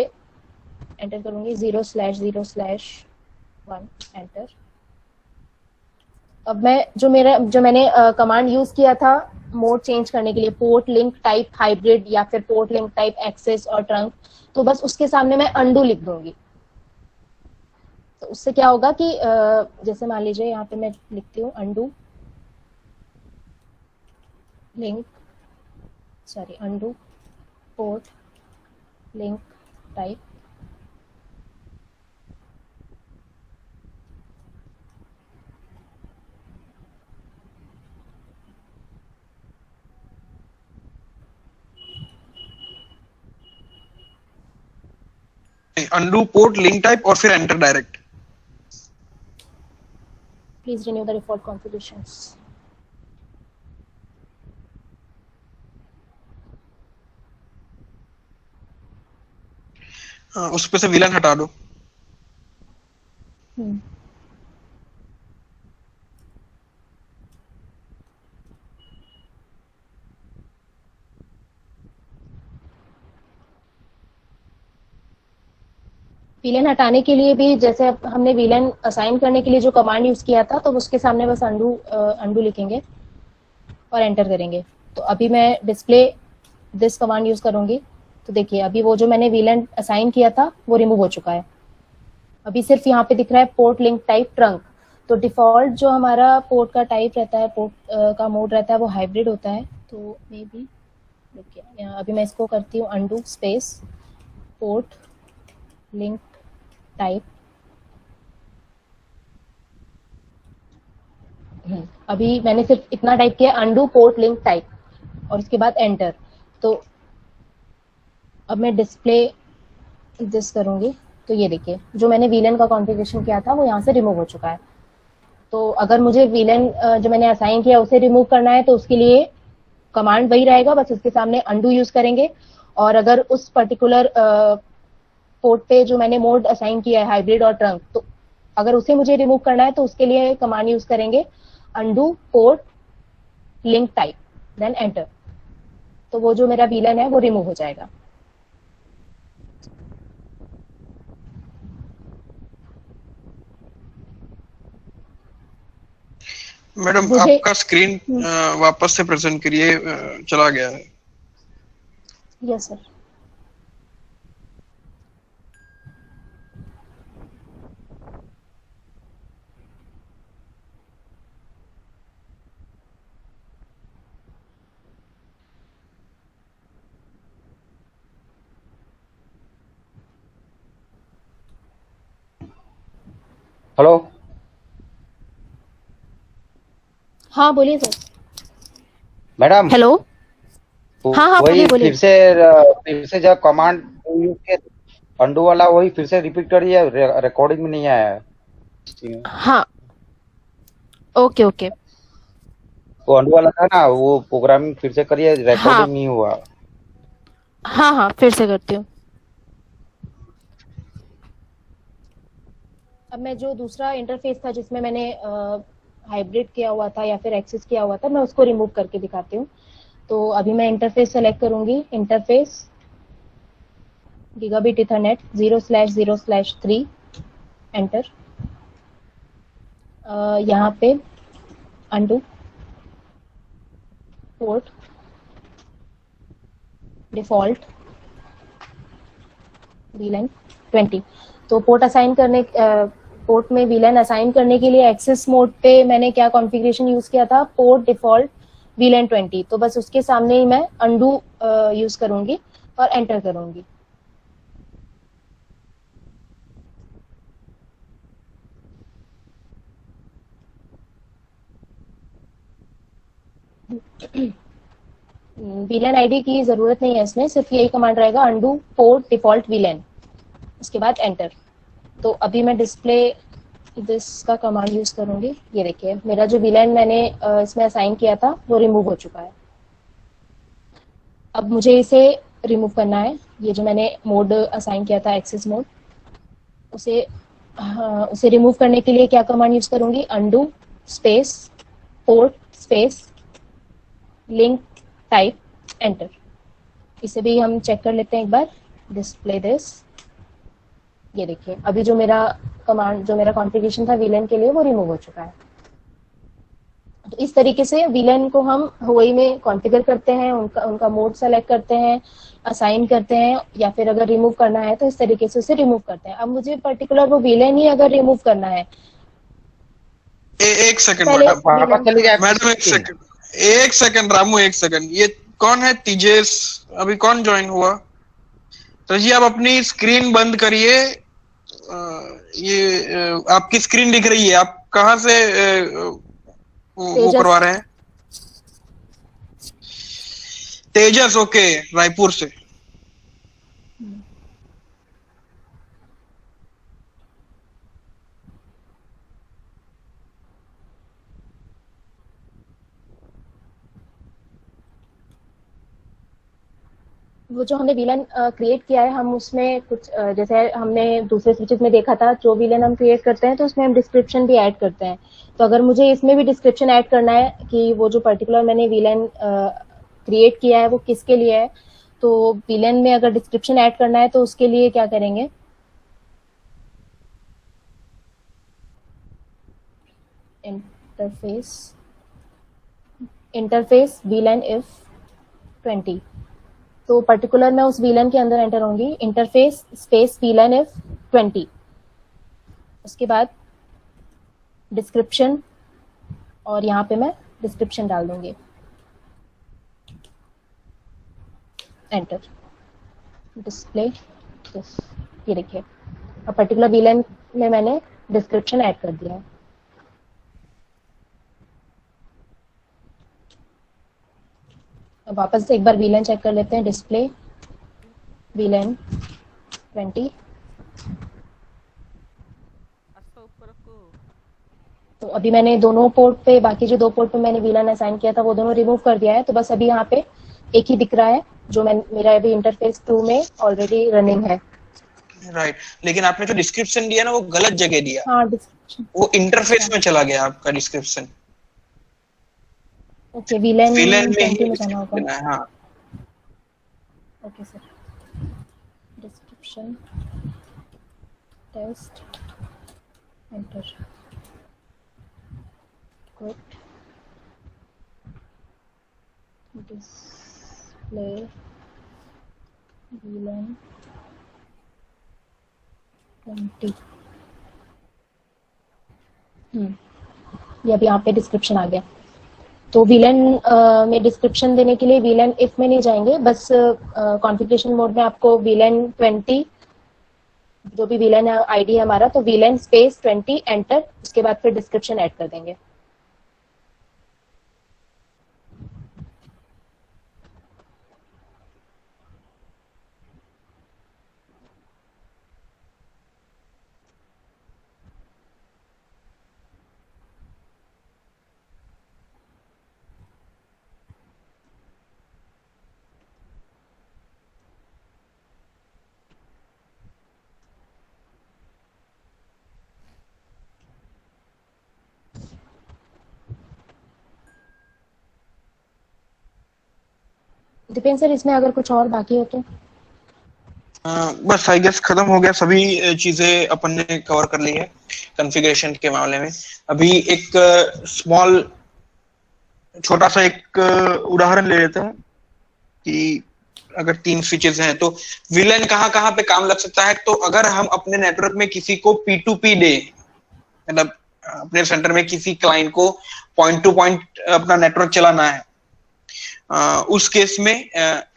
एंटर करूंगी 0/0/1 एंटर। अब मैं जो मैंने कमांड यूज किया था मोड चेंज करने के लिए, पोर्ट लिंक टाइप हाइब्रिड या फिर पोर्ट लिंक टाइप एक्सेस और ट्रंक, तो बस उसके सामने मैं अंडू लिख दूंगी। तो उससे क्या होगा कि जैसे मान लीजिए यहाँ पे मैं लिखती हूँ undo link undo port link type undo port link type और फिर enter direct. Please renew the default configurations. उस पे से विलन हटा दो। विलन हटाने के लिए भी जैसे हमने विलन असाइन करने के लिए जो कमांड यूज किया था तो उसके सामने बस अंडू लिखेंगे और एंटर करेंगे। तो अभी मैं डिस्प्ले दिस कमांड यूज करूंगी तो देखिए अभी वो जो मैंने विलन असाइन किया था वो रिमूव हो चुका है। अभी सिर्फ यहाँ पे दिख रहा है पोर्ट लिंक टाइप ट्रंक। तो डिफॉल्ट जो हमारा पोर्ट का टाइप रहता है, पोर्ट का मोड रहता है, वो हाइब्रिड होता है। तो मे बी देखिए अभी मैं इसको करती हूँ undo space port link type. अभी मैंने सिर्फ इतना टाइप किया अंडू पोर्ट लिंक टाइप और उसके बाद एंटर। तो अब मैं डिस्प्ले दिस करूंगी तो ये देखिए जो मैंने वीलन का कॉन्फ़िगरेशन किया था वो यहाँ से रिमूव हो चुका है। तो अगर मुझे वीलन जो मैंने असाइन किया उसे रिमूव करना है तो उसके लिए कमांड वही रहेगा, बस उसके सामने अंडू यूज करेंगे। और अगर उस पर्टिकुलर पोर्ट पे जो मैंने मोड असाइन किया है हाइब्रिड और ट्रंक, तो अगर उसे मुझे रिमूव करना है तो उसके लिए कमांड यूज करेंगे undo port link type then enter. तो वो जो मेरा वीलन है वो रिमूव हो जाएगा। मैडम आपका स्क्रीन वापस से प्रेजेंट करिए, चला गया है। Yes sir. हेलो हाँ बोलिए सर। मैडम। हेलो। हाँ हाँ वही बोलिए। फिर से जब कमांड यूज किया अंडू वाला वही फिर से रिपीट करिए, रिकॉर्डिंग में नहीं आया है। हाँ ओके ओके। वो अंडू वाला था ना, वो प्रोग्रामिंग फिर से करिए, रिकॉर्डिंग नहीं हुआ। हाँ हाँ फिर से करती हूँ। अब मैं जो दूसरा इंटरफेस था जिसमें मैंने हाइब्रिड किया हुआ था या फिर एक्सेस किया हुआ था, मैं उसको रिमूव करके दिखाती हूँ। तो अभी मैं इंटरफेस सेलेक्ट करूंगी, इंटरफेस गीगाबिट इथरनेट 0/0/3 एंटर। यहाँ पे अंडू पोर्ट डिफॉल्ट वीलन 20। तो पोर्ट असाइन करने पोर्ट में वीलन असाइन करने के लिए एक्सेस मोड पे मैंने क्या कॉन्फ़िगरेशन यूज किया था, पोर्ट डिफॉल्ट वीलन 20। तो बस उसके सामने ही मैं अंडू यूज करूंगी और एंटर करूंगी। वीलन आईडी की जरूरत नहीं है इसमें, सिर्फ यही कमांड रहेगा अंडू पोर्ट डिफॉल्ट वीलन, उसके बाद एंटर। तो अभी मैं डिस्प्ले दिस का कमांड यूज करूंगी। ये देखिए मेरा जो वीलन मैंने इसमें असाइन किया था वो रिमूव हो चुका है। अब मुझे इसे रिमूव करना है। ये जो मैंने मोड असाइन किया था एक्सेस मोड, उसे रिमूव करने के लिए क्या कमांड यूज करूंगी, undo space port space link type enter. इसे भी हम चेक कर लेते हैं एक बार, डिस्प्ले दिस। ये देखिए अभी जो मेरा कमांड, जो मेरा कॉन्फ़िगरेशन था वीलन के लिए, वो रिमूव हो चुका है। तो इस तरीके से वीलन को हम हुई में कॉन्फ़िगर करते हैं, उनका मोड सेलेक्ट करते हैं, असाइन करते हैं, या फिर अगर रिमूव करना है तो इस तरीके से उसे रिमूव करते हैं। अब मुझे पर्टिकुलर वो वीलन ही अगर रिमूव करना है, एक सेकंड पहले मैडम, वापस चले जाए मैडम एक सेकंड रामू, एक सेकंड। ये कौन है तेजस, अभी कौन ज्वाइन हुआ? तो जी आप अपनी स्क्रीन बंद करिए। आपकी स्क्रीन दिख रही है, आप कहाँ से वो करवा रहे हैं? तेजस, ओके, रायपुर से। वो जो हमने विलन क्रिएट किया है, हम उसमें कुछ जैसे हमने दूसरे स्विचेस में देखा था, जो विलन हम क्रिएट करते हैं तो उसमें हम डिस्क्रिप्शन भी ऐड करते हैं। तो अगर मुझे इसमें भी डिस्क्रिप्शन ऐड करना है कि वो जो पर्टिकुलर मैंने विलन क्रिएट किया है वो किसके लिए है, तो विलन में अगर डिस्क्रिप्शन ऐड करना है तो उसके लिए क्या करेंगे, इंटरफेस विलन इफ 20। तो पर्टिकुलर मैं उस वीलन के अंदर एंटर होंगी, इंटरफेस स्पेस वीलन इफ 20, उसके बाद डिस्क्रिप्शन, और यहाँ पे मैं डिस्क्रिप्शन डाल दूंगी, एंटर, डिस्प्ले दिस। ये देखिए अब पर्टिकुलर वीलन में मैंने डिस्क्रिप्शन ऐड कर दिया है। अब वापस से एक बार वीलन चेक कर लेते हैं, डिस्प्ले वीलन 20। तो अभी मैंने दोनों पोर्ट पे, बाकी जो दो पोर्ट पे मैंने वीलन असाइन किया था वो दोनों रिमूव कर दिया है। तो बस अभी यहाँ पे एक ही दिख रहा है जो मेरा अभी इंटरफेस 2 में ऑलरेडी रनिंग है। राइट, लेकिन आपने जो डिस्क्रिप्शन दिया ना वो गलत जगह दिया। हाँ, डिस्क्रिप्शन वो इंटरफेस में चला गया आपका डिस्क्रिप्शन। ओके, वीलन विलन में 20 ही में जाना होगा। description है, हाँ। Okay sir, description test enter, quit, display VLAN 20। ये अभी यहाँ पे डिस्क्रिप्शन आ गया। तो वीलन में डिस्क्रिप्शन देने के लिए वीलन इफ में नहीं जाएंगे, बस कॉन्फ़िगरेशन मोड में आपको वीलन 20, जो भी वीलन आईडी है हमारा, तो वीलन स्पेस 20 एंटर, उसके बाद फिर डिस्क्रिप्शन ऐड कर देंगे। दीपेन सर, इसमें अगर कुछ और बाकी हो तो? बस आई गेस खत्म हो गया, सभी चीजें अपन ने कवर कर ली है कॉन्फ़िगरेशन के मामले में। अभी एक स्मॉल छोटा सा एक उदाहरण ले लेते हैं कि अगर 3 स्विचेस हैं तो विलन कहाँ कहाँ पे काम लग सकता है। तो अगर हम अपने नेटवर्क में किसी को P2P दे, मतलब अपने सेंटर में किसी क्लाइंट को पॉइंट टू पॉइंट अपना नेटवर्क चलाना है, उस केस में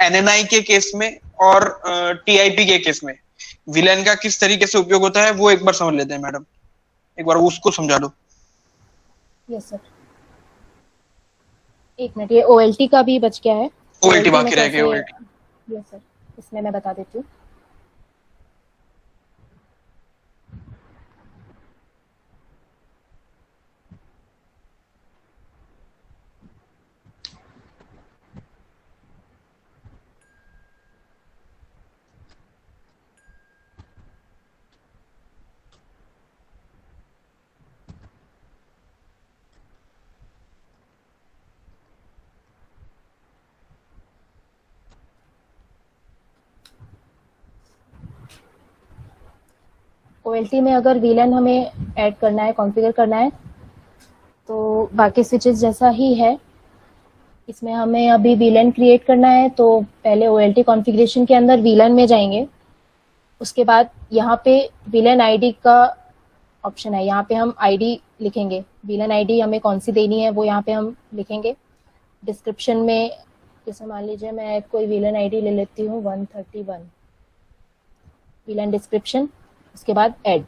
NNI के केस में और TIP के केस में विलन का किस तरीके से उपयोग होता है वो एक बार समझ लेते हैं। मैडम एक बार उसको समझा दो। Yes sir. एक मिनट, ये OLT का भी बच गया है। OLT OLT में बाकी रह गया, कैसे- OLT। यस सर, इसमें मैं बता देती हूँ। OLT में अगर VLAN हमें ऐड करना है, कॉन्फ़िगर करना है, तो बाकी स्विचेस जैसा ही है। इसमें हमें अभी VLAN क्रिएट करना है, तो पहले OLT कॉन्फ़िगरेशन के अंदर VLAN में जाएंगे। उसके बाद यहाँ पे VLAN ID का ऑप्शन है, यहाँ पे हम ID लिखेंगे। VLAN ID हमें कौन सी देनी है वो यहाँ पे हम लिखेंगे। डिस्क्रिप्शन में जैसे मान लीजिए मैं कोई VLAN ID ले लेती हूँ 131, VLAN डिस्क्रिप्शन, उसके बाद ऐड।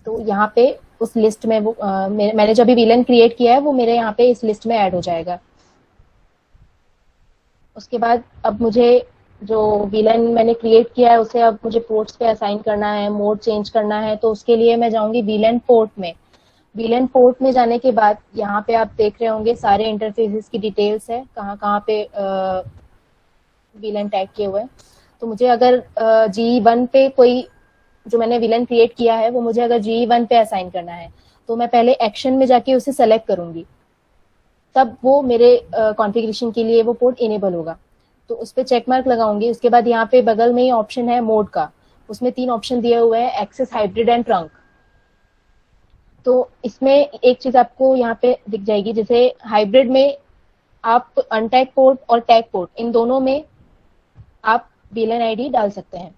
तो यहाँ पे उस लिस्ट में वो मैंने जब भी VLAN क्रिएट किया है वो मेरे यहाँ पे इस लिस्ट में ऐड हो जाएगा। उसके बाद अब मुझे जो VLAN मैंने क्रिएट किया है उसे अब मुझे पोर्ट्स पे असाइन करना है, मोड चेंज करना है, तो उसके लिए मैं जाऊंगी VLAN पोर्ट में। VLAN पोर्ट में जाने के बाद यहाँ पे आप देख रहे होंगे सारे इंटरफेसेस की डिटेल्स है, कहाँ कहाँ पे VLAN टैग किए हुए हैं। तो मुझे अगर GE1 पे कोई जो मैंने VLAN क्रिएट किया है वो मुझे अगर GE1 पे असाइन करना है, तो मैं पहले एक्शन में जाके उसे सेलेक्ट करूंगी, तब वो मेरे कॉन्फ़िगरेशन के लिए वो पोर्ट इनेबल होगा। तो उस पर चेक मार्क लगाऊंगी। उसके बाद यहाँ पे बगल में ही ऑप्शन है मोड का, उसमें 3 ऑप्शन दिए हुए हैं, एक्सेस, हाइब्रिड एंड ट्रंक। तो इसमें एक चीज आपको यहाँ पे दिख जाएगी, जैसे हाइब्रिड में आप अनटैग पोर्ट और टैग पोर्ट इन दोनों में आप VLAN ID डाल सकते हैं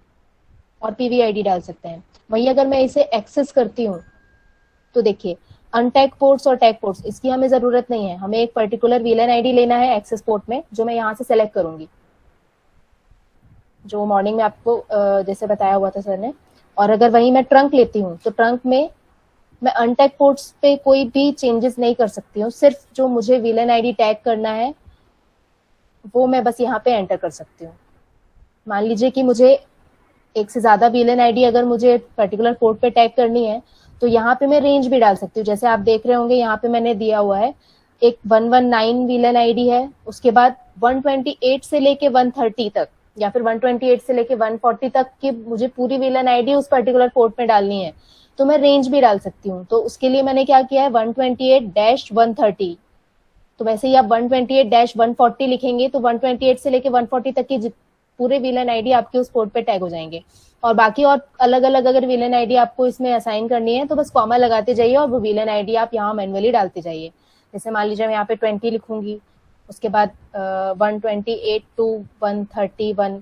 और PV ID डाल सकते हैं। वहीं अगर मैं इसे एक्सेस करती हूँ तो देखिए अनटैग पोर्ट्स और टैग पोर्ट्स इसकी हमें जरूरत नहीं है, हमें एक पर्टिकुलर VLAN ID लेना है एक्सेस पोर्ट में, जो मैं यहाँ से सेलेक्ट करूंगी, जो मॉर्निंग में आपको जैसे बताया हुआ था सर ने। और अगर वहीं मैं ट्रंक लेती हूँ तो ट्रंक में मैं अनटैग पोर्ट्स पे कोई भी चेंजेस नहीं कर सकती हूँ, सिर्फ जो मुझे VLAN ID टैग करना है वो मैं बस यहाँ पे एंटर कर सकती हूँ। मान लीजिए कि मुझे एक से ज्यादा VLAN ID अगर मुझे पर्टिकुलर पोर्ट पे टैग करनी है, तो यहाँ पे मैं रेंज भी डाल सकती हूँ। जैसे आप देख रहे होंगे यहाँ पे मैंने दिया हुआ है एक 119 VLAN ID है, उसके बाद 128 से लेके 130 तक, या फिर 128 से लेके 140 तक की मुझे पूरी VLAN ID उस पर्टिकुलर पोर्ट में डालनी है, तो मैं रेंज भी डाल सकती हूँ। तो उसके लिए मैंने क्या किया है 128-130, तो वैसे ही आप 128-140 लिखेंगे तो 128 से लेके 140 तक की पूरे VLAN ID आपके उस पोर्ट पे टैग हो जाएंगे। और बाकी और अलग अलग अगर VLAN ID आपको इसमें असाइन करनी है तो बस कॉमा लगाते जाइए और वो VLAN ID आप यहाँ मैन्युअली डालते जाइए। जैसे मान लीजिए मैं यहाँ पे 20 लिखूंगी, उसके बाद 128 to 131,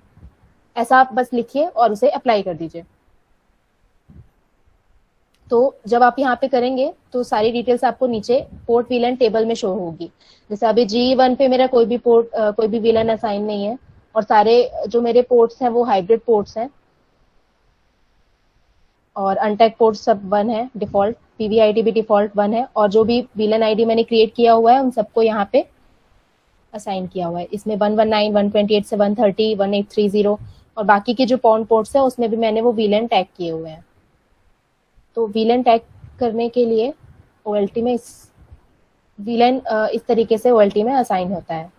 ऐसा आप बस लिखिए और उसे अप्लाई कर दीजिए। तो जब आप यहाँ पे करेंगे तो सारी डिटेल्स आपको नीचे पोर्ट VLAN टेबल में शो होगी। जैसे अभी GE1 पे मेरा कोई भी पोर्ट कोई भी VLAN असाइन नहीं है, और सारे जो मेरे पोर्ट्स हैं वो हाइब्रिड पोर्ट्स हैं, और अनटैग पोर्ट सब 1 है डिफॉल्ट, PV ID भी डिफॉल्ट 1 है, और जो भी VLAN ID मैंने क्रिएट किया हुआ है उन सबको यहाँ पे असाइन किया हुआ है। इसमें 119, 128 से 130, 1830 और बाकी के जो पॉन पोर्ट्स है उसमें भी मैंने वो VLAN टैग किए हुए हैं। तो VLAN टैग करने के लिए OLT में VLAN इस तरीके से OLT में असाइन होता है।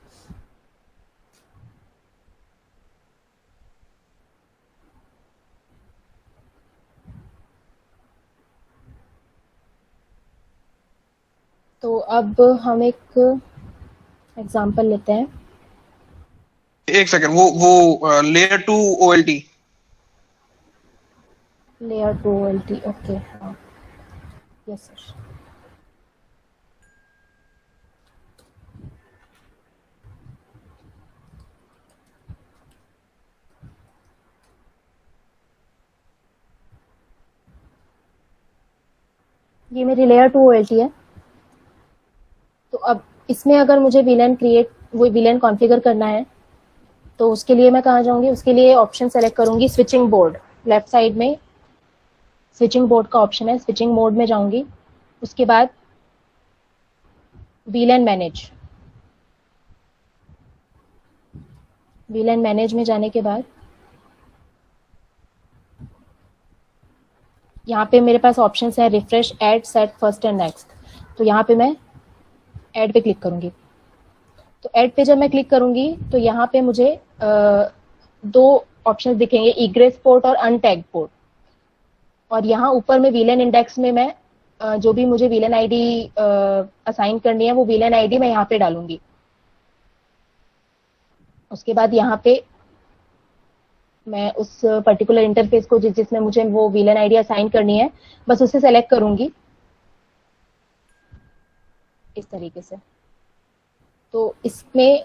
तो अब हम एक एग्जांपल लेते हैं। एक सेकंड, वो layer 2 OLT। Layer 2 OLT, okay, हाँ, यस सर। ये मेरी लेयर 2 OLT है। तो अब इसमें अगर मुझे VLAN कॉन्फ़िगर करना है तो उसके लिए मैं कहाँ जाऊंगी, उसके लिए ऑप्शन सेलेक्ट करूंगी स्विचिंग बोर्ड, लेफ्ट साइड में स्विचिंग बोर्ड का ऑप्शन है, स्विचिंग मोड में जाऊंगी। उसके बाद वीलन मैनेज, वीलन मैनेज में जाने के बाद यहाँ पे मेरे पास ऑप्शंस है refresh, add, set, first and next. तो यहाँ पे मैं ऐड पे क्लिक करूंगी। तो ऐड पे जब मैं क्लिक करूंगी तो यहाँ पे मुझे दो ऑप्शंस दिखेंगे, इग्रेस पोर्ट और अनटैग्ड पोर्ट। और यहाँ ऊपर में वीलन इंडेक्स में मैं जो भी मुझे वीलन आईडी असाइन करनी है वो वीलन आईडी मैं यहाँ पे डालूंगी। उसके बाद यहाँ पे मैं उस पर्टिकुलर इंटरफेस को जिसमें मुझे वो वीलन आईडी असाइन करनी है बस उसे सेलेक्ट करूंगी इस तरीके से। तो इसमें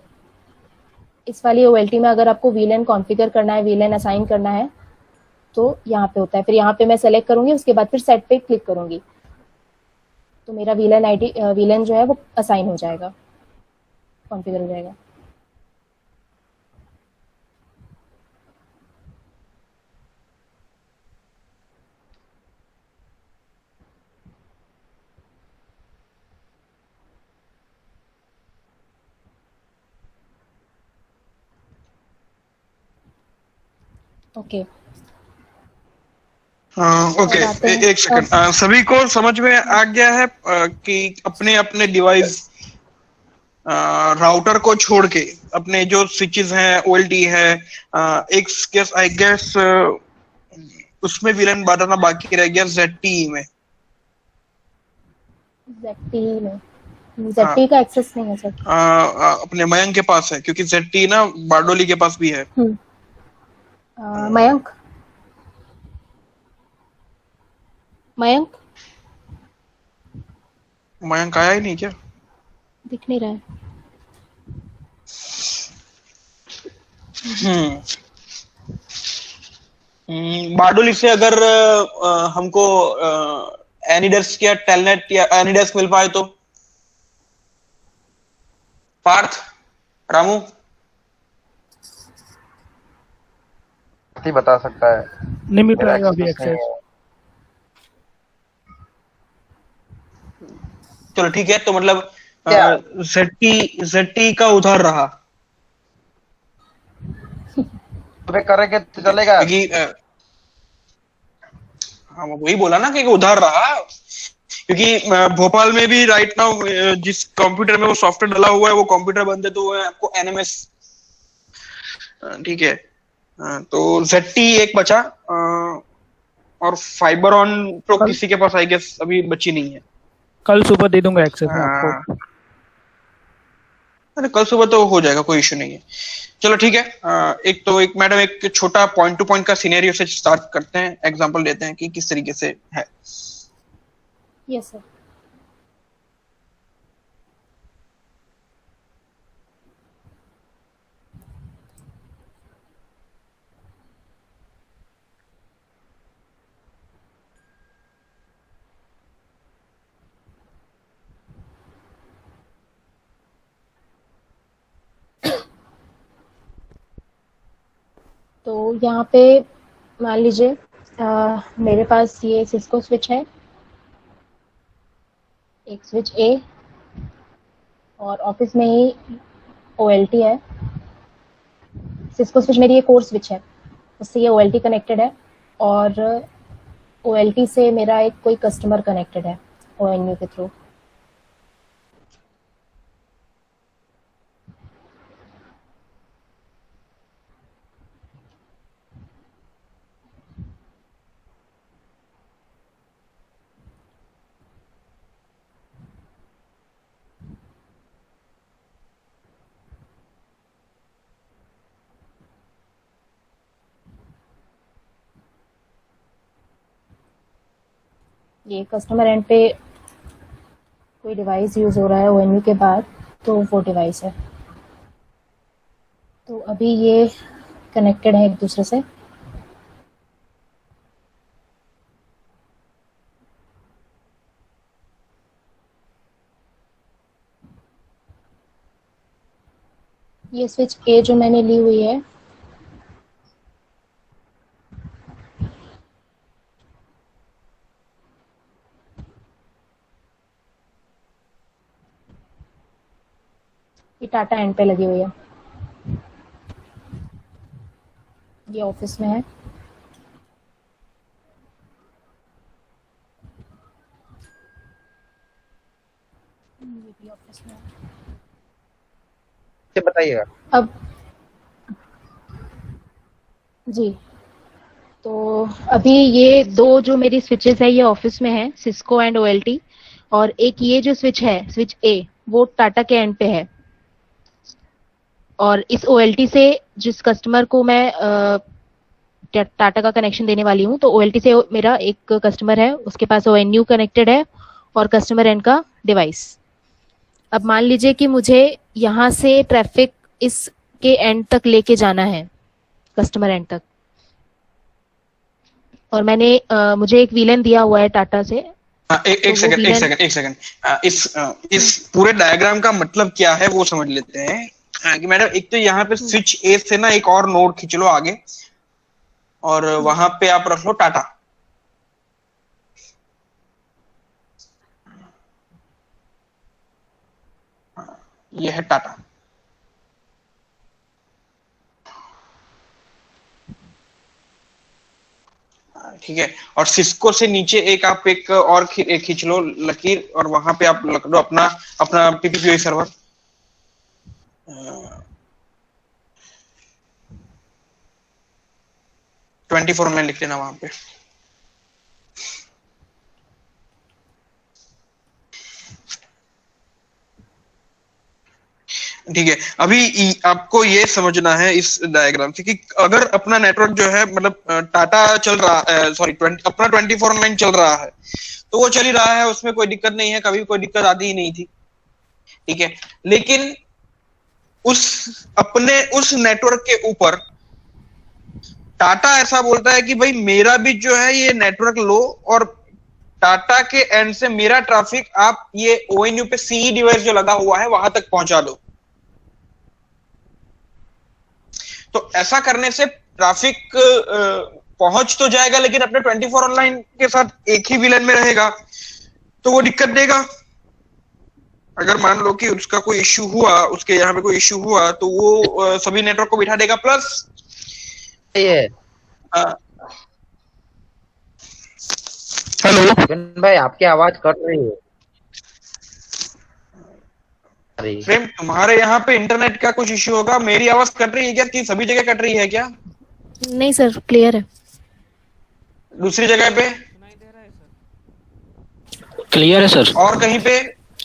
इस वाली ओएलटी में अगर आपको वीलन कॉन्फ़िगर करना है, वीलन असाइन करना है तो यहाँ पे होता है। फिर यहाँ पे मैं सेलेक्ट करूंगी, उसके बाद फिर सेट पे क्लिक करूंगी तो मेरा वीलन आईडी वीलन जो है वो असाइन हो जाएगा, कॉन्फ़िगर हो जाएगा। ओके ओके, अब आते हैं एक सेकंड। सभी को समझ में आ गया है कि अपने अपने डिवाइस राउटर को छोड़ के अपने जो स्विचेस हैं, ओएलटी है, एक गेस आई गेस उसमें विलन बनाना बाकी रह गया ZTE में। ZTE में, ZTE का एक्सेस नहीं है सर। अपने मयंक के पास है क्योंकि ZTE ना बारडोली के पास भी है। मयंक, मयंक मयंक आया ही नहीं क्या? दिख नहीं रहा है। बारडोली से अगर हमको एनीडेस्क या टेलनेट या एनीडेस्क मिल पाए तो पार्थ, रामू ही बता सकता है। नहीं मिल मेरा पाएगा अभी access नहीं एक्सेस। है। चलो ठीक है, तो मतलब क्या? ZTE का उधार रहा तुम्हें करेंगे तो चलेगा। क्योंकि हाँ वही बोला ना कि उधार रहा क्योंकि भोपाल में भी राइट नाउ जिस कंप्यूटर में वो सॉफ्टवेयर डला हुआ है वो कंप्यूटर बनते तो वो है आपको NMS। ठीक है, तो ZTE एक बचा और फाइबर ऑन तो किसी के पास आई गेस अभी बची नहीं है। कल सुबह दे दूंगा एक्सेस मैं आपको। अरे कल सुबह तो हो जाएगा, कोई इशू नहीं है। चलो ठीक है, एक मैडम एक छोटा पॉइंट टू पॉइंट का सिनेरियो से स्टार्ट करते हैं, एग्जांपल लेते हैं कि किस तरीके से है। Yes sir. तो यहाँ पे मान लीजिए मेरे पास ये सिस्को स्विच है, एक स्विच A और ऑफिस में ही OLT है। सिस्को स्विच मेरी ये कोर स्विच है, उससे ये OLT कनेक्टेड है और OLT से मेरा एक कोई कस्टमर कनेक्टेड है ONU के थ्रू। ये कस्टमर एंड पे कोई डिवाइस यूज हो रहा है ONU के बाद, तो वो डिवाइस है। तो अभी ये कनेक्टेड है एक दूसरे से। ये स्विच A जो मैंने ली हुई है टाटा एंड पे लगी हुई है, ये ऑफिस में है। ये भी ऑफिस में है। बताइएगा। अब जी, तो अभी ये दो जो मेरी स्विचेस है ये ऑफिस में है, सिस्को एंड ओएलटी, और एक ये जो स्विच है, स्विच ए, वो टाटा के एंड पे है। और इस ओएलटी से जिस कस्टमर को मैं टाटा का कनेक्शन देने वाली हूँ, तो ओएलटी से मेरा एक कस्टमर है, उसके पास ओएनयू कनेक्टेड है और कस्टमर एंड का डिवाइस। अब मान लीजिए कि मुझे यहाँ से ट्रैफिक इसके एंड तक लेके जाना है, कस्टमर एंड तक, और मैंने मुझे एक वीलन दिया हुआ है टाटा से। एक सेकंड इस पूरे डायग्राम का मतलब क्या है वो समझ लेते हैं। कि मैडम एक तो यहाँ पे स्विच ए से ना एक और नोड खींच लो आगे, और वहां पे आप रख लो टाटा। ये है टाटा। ठीक है, और सिस्को से नीचे एक आप एक और खींच लो लकीर, और वहां पे आप रख लो अपना अपना पीपीपी सर्वर। 24 में लिख लेना वहां पे। ठीक है, अभी आपको ये समझना है इस डायग्राम से कि अगर अपना नेटवर्क जो है मतलब टाटा चल रहा है, सॉरी अपना 24/9 चल रहा है, तो वो चल ही रहा है, उसमें कोई दिक्कत नहीं है, कभी कोई दिक्कत आती ही नहीं थी। ठीक है, लेकिन उस नेटवर्क के ऊपर टाटा ऐसा बोलता है कि भाई मेरा भी जो है ये नेटवर्क लो, और टाटा के एंड से मेरा ट्रैफिक आप ये ओएनयू पे सीई डिवाइस जो लगा हुआ है वहां तक पहुंचा दो। तो ऐसा करने से ट्रैफिक पहुंच तो जाएगा, लेकिन अपने 24/9 के साथ एक ही विलन में रहेगा, तो वो दिक्कत देगा। अगर मान लो कि उसका कोई इश्यू हुआ, उसके यहाँ पे कोई इश्यू हुआ, तो वो सभी नेटवर्क को बिठा देगा। प्लस हेलो भाई, आपकी आवाज कट रही है। प्रेम, तुम्हारे यहाँ पे इंटरनेट का कुछ इश्यू होगा। मेरी आवाज कट रही है क्या? कि सभी जगह कट रही है क्या? नहीं सर, क्लियर है। दूसरी जगह पे क्लियर है सर। और कहीं पे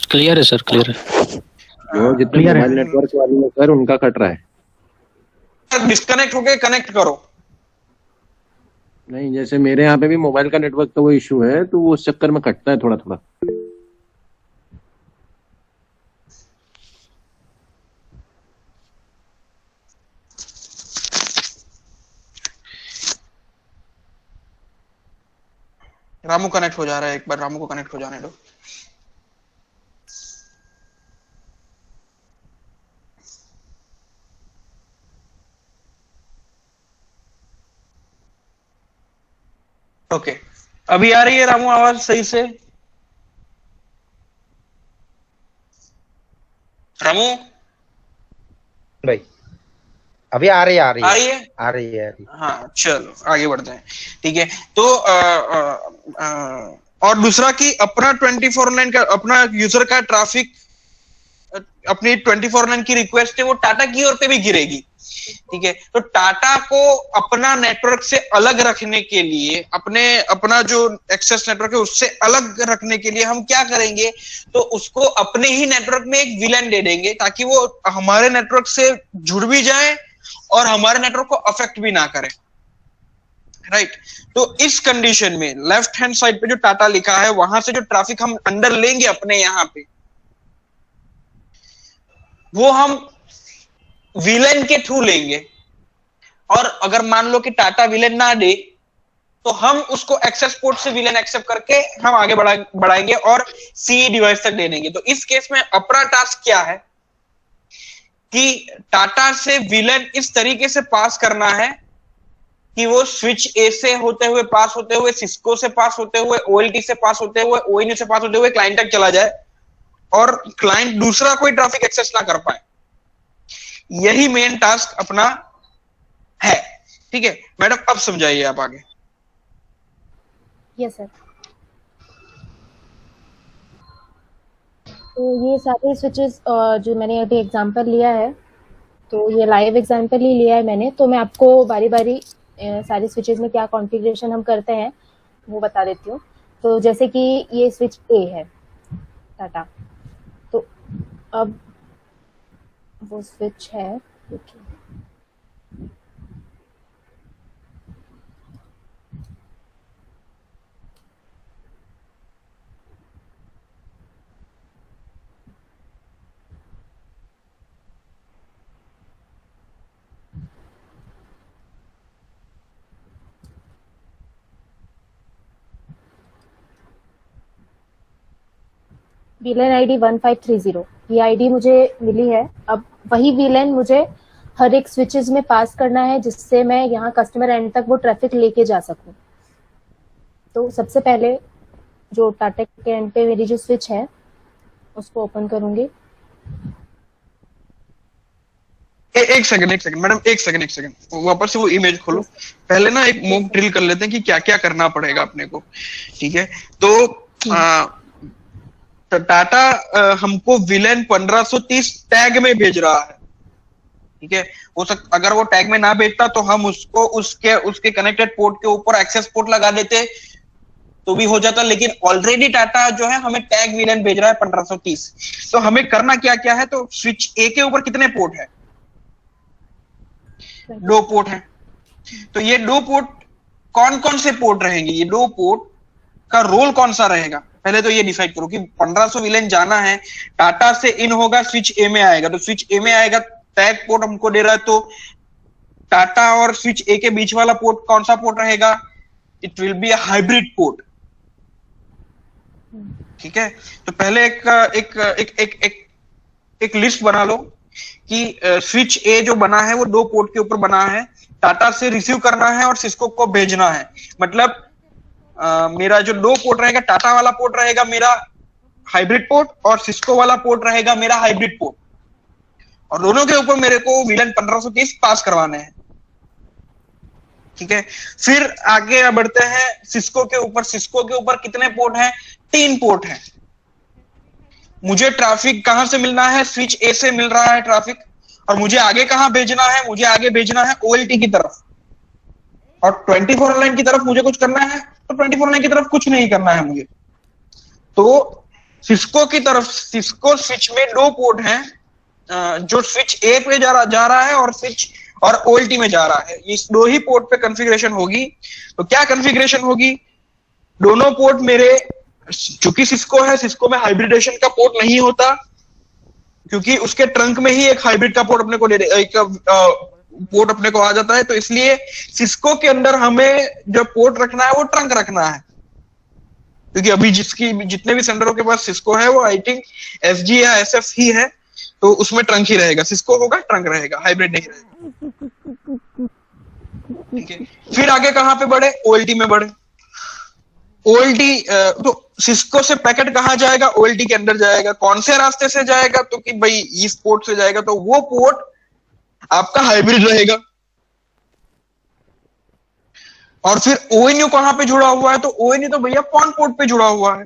क्लियर है सर, क्लियर है। जो जितने मोबाइल नेटवर्क वाले हैं सर, उनका कट रहा है। डिस्कनेक्ट होके कनेक्ट करो। नहीं, जैसे मेरे यहाँ पे भी मोबाइल का नेटवर्क का वो इशू है, तो वो उस चक्कर में कटता है थोड़ा थोड़ा। रामू कनेक्ट हो जा रहा है, एक बार रामू को कनेक्ट हो जाने दो। ओके, अभी आ रही है रामू आवाज सही से? रामू भाई अभी आ रही है। हाँ, चलो आगे बढ़ते हैं। ठीक है, तो और दूसरा कि अपना 24/9 का अपना यूजर का ट्रैफिक, अपनी 24/9 की रिक्वेस्ट है वो टाटा की ओर पे भी गिरेगी। ठीक है, तो टाटा को अपना नेटवर्क से अलग रखने के लिए, अपना जो एक्सेस नेटवर्क है उससे अलग रखने के लिए हम क्या करेंगे, तो उसको अपने ही नेटवर्क में एक विलन दे देंगे, ताकि वो हमारे नेटवर्क से जुड़ भी जाए और हमारे नेटवर्क को अफेक्ट भी ना करे। राइट, तो इस कंडीशन में लेफ्ट हैंड साइड पे जो टाटा लिखा है, वहां से जो ट्रैफिक हम अंदर लेंगे अपने यहां पे, वो हम विलेन के थ्रू लेंगे। और अगर मान लो कि टाटा विलेन ना दे, तो हम उसको एक्सेस पोर्ट से विलेन एक्सेप्ट करके हम आगे बढ़ाएंगे और सीई डिवाइस तक दे देंगे। तो इस केस में अपना टास्क क्या है कि टाटा से विलेन इस तरीके से पास करना है कि वो स्विच ए से होते हुए पास होते हुए, सिस्को से पास होते हुए, ओएलटी से पास होते हुए, ओएनयू से पास होते हुए क्लाइंट तक चला जाए, और क्लाइंट दूसरा कोई ट्रैफिक एक्सेस ना कर पाए। यही मेन टास्क अपना है। ठीक है मैडम, अब समझाइए आप आगे। Yes sir. तो ये सारे स्विचेस जो मैंने अभी एग्जांपल लिया है, तो ये लाइव एग्जांपल ही लिया है मैंने, तो मैं आपको बारी बारी सारे स्विचेस में क्या कॉन्फ़िगरेशन हम करते हैं वो बता देती हूँ। तो जैसे कि ये स्विच ए है टाटा, तो अब वो स्विच है, देखिए वीलन आईडी 1530, ये आईडी मुझे मिली है। अब वही वीलन मुझे हर एक स्विचेस में पास करना है जिससे मैं यहाँ कस्टमर एंड तक वो ट्रैफिक लेके जा सकूं। तो सबसे पहले जो टाटा के एंड पे मेरी जो स्विच है उसको ओपन करूंगी। एक सेकंड मैडम, एक सेकंड वापस से वो इमेज खोलो। पहले ना एक मॉक ड्रिल कर लेते हैं कि क्या क्या करना पड़ेगा अपने को। ठीक है, तो टाटा हमको विलेन 1530 टैग में भेज रहा है। ठीक है, अगर वो टैग में ना भेजता तो हम उसको उसके कनेक्टेड पोर्ट के ऊपर एक्सेस पोर्ट लगा देते तो भी हो जाता, लेकिन ऑलरेडी टाटा जो है हमें टैग विलेन भेज रहा है 1530। तो हमें करना क्या क्या है, तो स्विच ए के ऊपर कितने पोर्ट है? 2 पोर्ट है। तो ये 2 पोर्ट कौन कौन से पोर्ट रहेंगे, ये 2 पोर्ट का रोल कौन सा रहेगा, पहले तो ये डिसाइड करो कि 1500 विलेन जाना है, टाटा से इन होगा, स्विच ए में आएगा। तो स्विच ए में आएगा, टैग पोर्ट हमको दे रहा है, तो टाटा और स्विच ए के बीच वाला पोर्ट कौन सा पोर्ट रहेगा? It will be a hybrid port. ठीक है, तो पहले एक लिस्ट बना लो कि स्विच ए जो बना है वो 2 पोर्ट के ऊपर बना है, टाटा से रिसीव करना है और सिस्को को भेजना है। मतलब मेरा जो 2 पोर्ट रहेगा, टाटा वाला पोर्ट रहेगा मेरा हाइब्रिड पोर्ट और सिस्को वाला पोर्ट रहेगा मेरा हाइब्रिड पोर्ट, और दोनों के ऊपर मेरे को विलन 1530 पास करवाने हैं। ठीक है, फिर आगे बढ़ते हैं सिस्को के ऊपर। सिस्को के ऊपर कितने पोर्ट हैं? 3 पोर्ट हैं। मुझे ट्रैफिक कहां से मिलना है? स्विच ए से मिल रहा है ट्रैफिक, और मुझे आगे कहां भेजना है? मुझे आगे भेजना है ओएलटी की तरफ, और 24 लाइन की तरफ मुझे कुछ करना है, तो 24 लाइन की तरफ कुछ नहीं करना है मुझे। तो सिस्को की तरफ, सिस्को स्विच में 2 पोर्ट हैं, जो स्विच ए पे जा रहा है और ओएलटी में जा रहा है। इस 2 ही पोर्ट पे कॉन्फ़िगरेशन होगी। तो क्या कॉन्फ़िगरेशन होगी? दोनों पोर्ट मेरे, चूंकि सिस्को है, सिस्को में हाइब्रिडेशन का पोर्ट नहीं होता, क्योंकि उसके ट्रंक में ही एक हाइब्रिड का पोर्ट अपने को पोर्ट अपने को आ जाता है। तो इसलिए सिस्को के अंदर हमें जो पोर्ट रखना है वो ट्रंक रखना है, क्योंकि अभी जितने भी सेंटरों के पास सिस्को है वो आई थिंक एसजी या एसएफ ही है, तो उसमें ट्रंक ही रहेगा। सिस्को होगा, ट्रंक रहेगा, हाइब्रिड नहीं रहेगा। ठीक है, फिर आगे कहां पे बढ़े? ओएलटी में बढ़े। ओएलटी, तो सिस्को से पैकेट कहां जाएगा? ओएलटी के अंदर जाएगा। कौन से रास्ते से जाएगा? तो कि भाई इस पोर्ट से जाएगा, तो वो पोर्ट आपका हाइब्रिड रहेगा। और फिर ओएनयू कहां पे जुड़ा हुआ है? तो ओएनयू तो भैया पॉन पोर्ट पे जुड़ा हुआ है,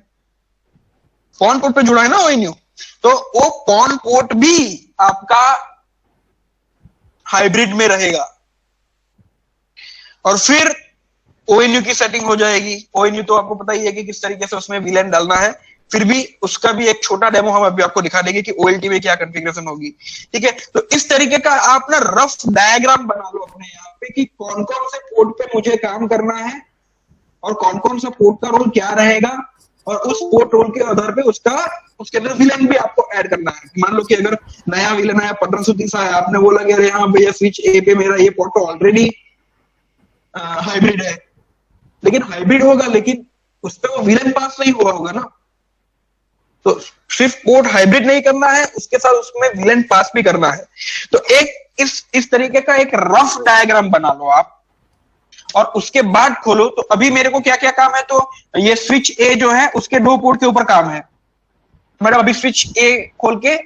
पॉन पोर्ट पे जुड़ा है ना ओएनयू, तो वो पॉन पोर्ट भी आपका हाइब्रिड में रहेगा। और फिर ओएनयू की सेटिंग हो जाएगी। ओएनयू तो आपको पता ही है कि किस तरीके से उसमें विलेन डालना है, फिर भी उसका भी एक छोटा डेमो हम अभी आपको दिखा देंगे कि ओएलटी में क्या कॉन्फ़िगरेशन होगी। ठीक है, तो इस तरीके का आप ना रफ डायग्राम बना लो अपने यहाँ पे कि कौन कौन से पोर्ट पे मुझे काम करना है और कौन कौन सा पोर्ट का रोल क्या रहेगा, और उस पोर्ट रोल के आधार पे उसके अंदर विलेन भी आपको ऐड करना है। मान लो कि अगर नया विलेन आया 1530 आया, आपने बोला कि अरे हाँ भैया स्विच ए पे मेरा ये पोर्ट तो ऑलरेडी हाइब्रिड है, लेकिन हाइब्रिड होगा लेकिन उस पर वो विलेन पास नहीं हुआ होगा ना, तो सिर्फ पोर्ट हाइब्रिड नहीं करना है, उसके साथ उसमें विलेन पास भी करना है। तो एक इस तरीके का एक रफ डायग्राम बना लो आप, और उसके बाद खोलो। तो अभी मेरे को क्या क्या काम है, तो ये स्विच ए जो है उसके 2 पोर्ट के ऊपर काम है। मैडम अभी स्विच ए खोल के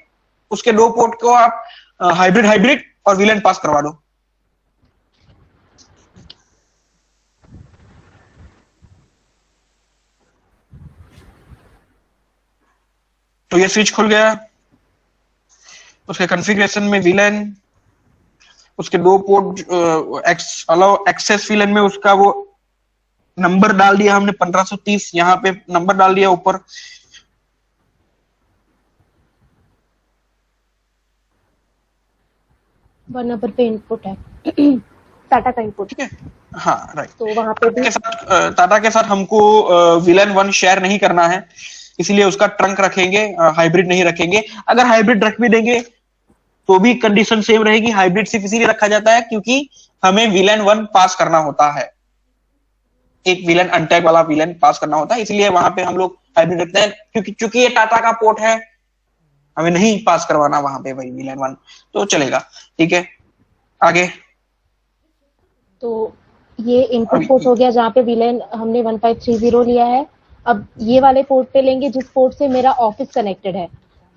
उसके 2 पोर्ट को आप हाइब्रिड हाइब्रिड और वीलन पास करवा दो। तो ये स्विच खुल गया, उसके कॉन्फ़िगरेशन में वीलन, उसके दो पोर्ट अलाउ एक्सेस वीलन में उसका वो नंबर डाल दिया हमने 1530, यहाँ पे नंबर डाल दिया ऊपर। वन नंबर पे इनपुट है टाटा का इनपुट। ठीक है, हाँ राइट। तो वहां पे भी टाटा के साथ हमको विलन 1 शेयर नहीं करना है, इसीलिए उसका ट्रंक रखेंगे, हाइब्रिड नहीं रखेंगे। अगर हाइब्रिड रख भी देंगे तो भी कंडीशन सेम रहेगी। हाइब्रिड सिर्फ इसीलिए रखा जाता है क्योंकि हमें विलन 1 पास करना होता है, एक विलन अनटैग वाला विलन पास करना होता है, इसलिए वहां पे हम लोग हाइब्रिड रखते हैं। क्योंकि ये टाटा का पोर्ट है, हमें नहीं पास करवाना वहां पे वही विलन 1, तो चलेगा। ठीक है, आगे। तो ये इनपुट पोर्ट हो गया जहाँ पे वीलन हमने 1530 लिया है। अब ये वाले पोर्ट पे लेंगे जिस पोर्ट से मेरा ऑफिस कनेक्टेड है।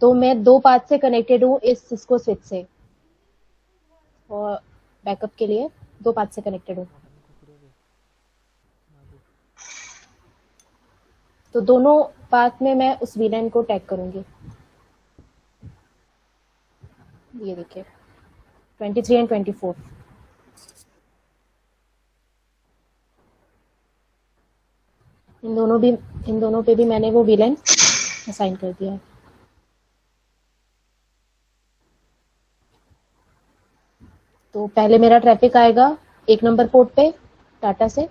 तो मैं 2 पाथ से कनेक्टेड हूँ इस सिस्को स्विच से, और बैकअप के लिए 2 पाथ से कनेक्टेड हूँ। तो दोनों पाथ में मैं उस वीलन को टैग करूंगी। ये देखिए 23 एंड 24। इन दोनों पे भी मैंने वो वीलन असाइन कर दिया है। तो पहले मेरा ट्रैफिक आएगा 1 नंबर पोर्ट पे टाटा से,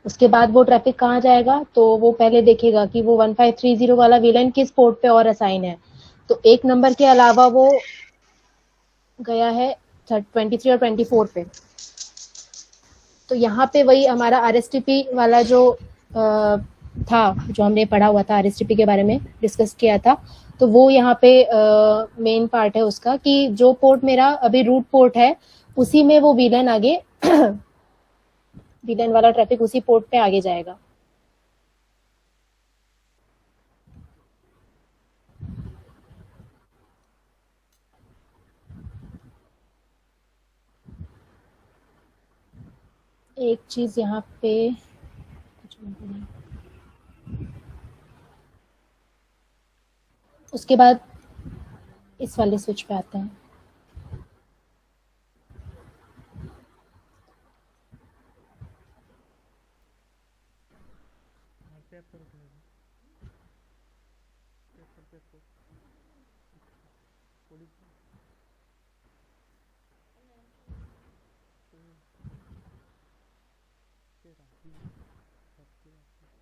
उसके बाद वो ट्रैफिक कहाँ जाएगा, तो वो पहले देखेगा कि वो 1530 वाला वीलन किस पोर्ट पे और असाइन है। तो 1 नंबर के अलावा वो गया है 23 और 24 पे। तो यहाँ पे वही हमारा RSTP वाला जो था, जो हमने पढ़ा हुआ था, RSTP के बारे में डिस्कस किया था, तो वो यहाँ पे मेन पार्ट है उसका कि जो पोर्ट मेरा अभी रूट पोर्ट है उसी में वो वीलन आगे वीलन वाला ट्रैफिक उसी पोर्ट पे आगे जाएगा। एक चीज यहाँ पे उसके बाद इस वाले स्विच पे आते हैं।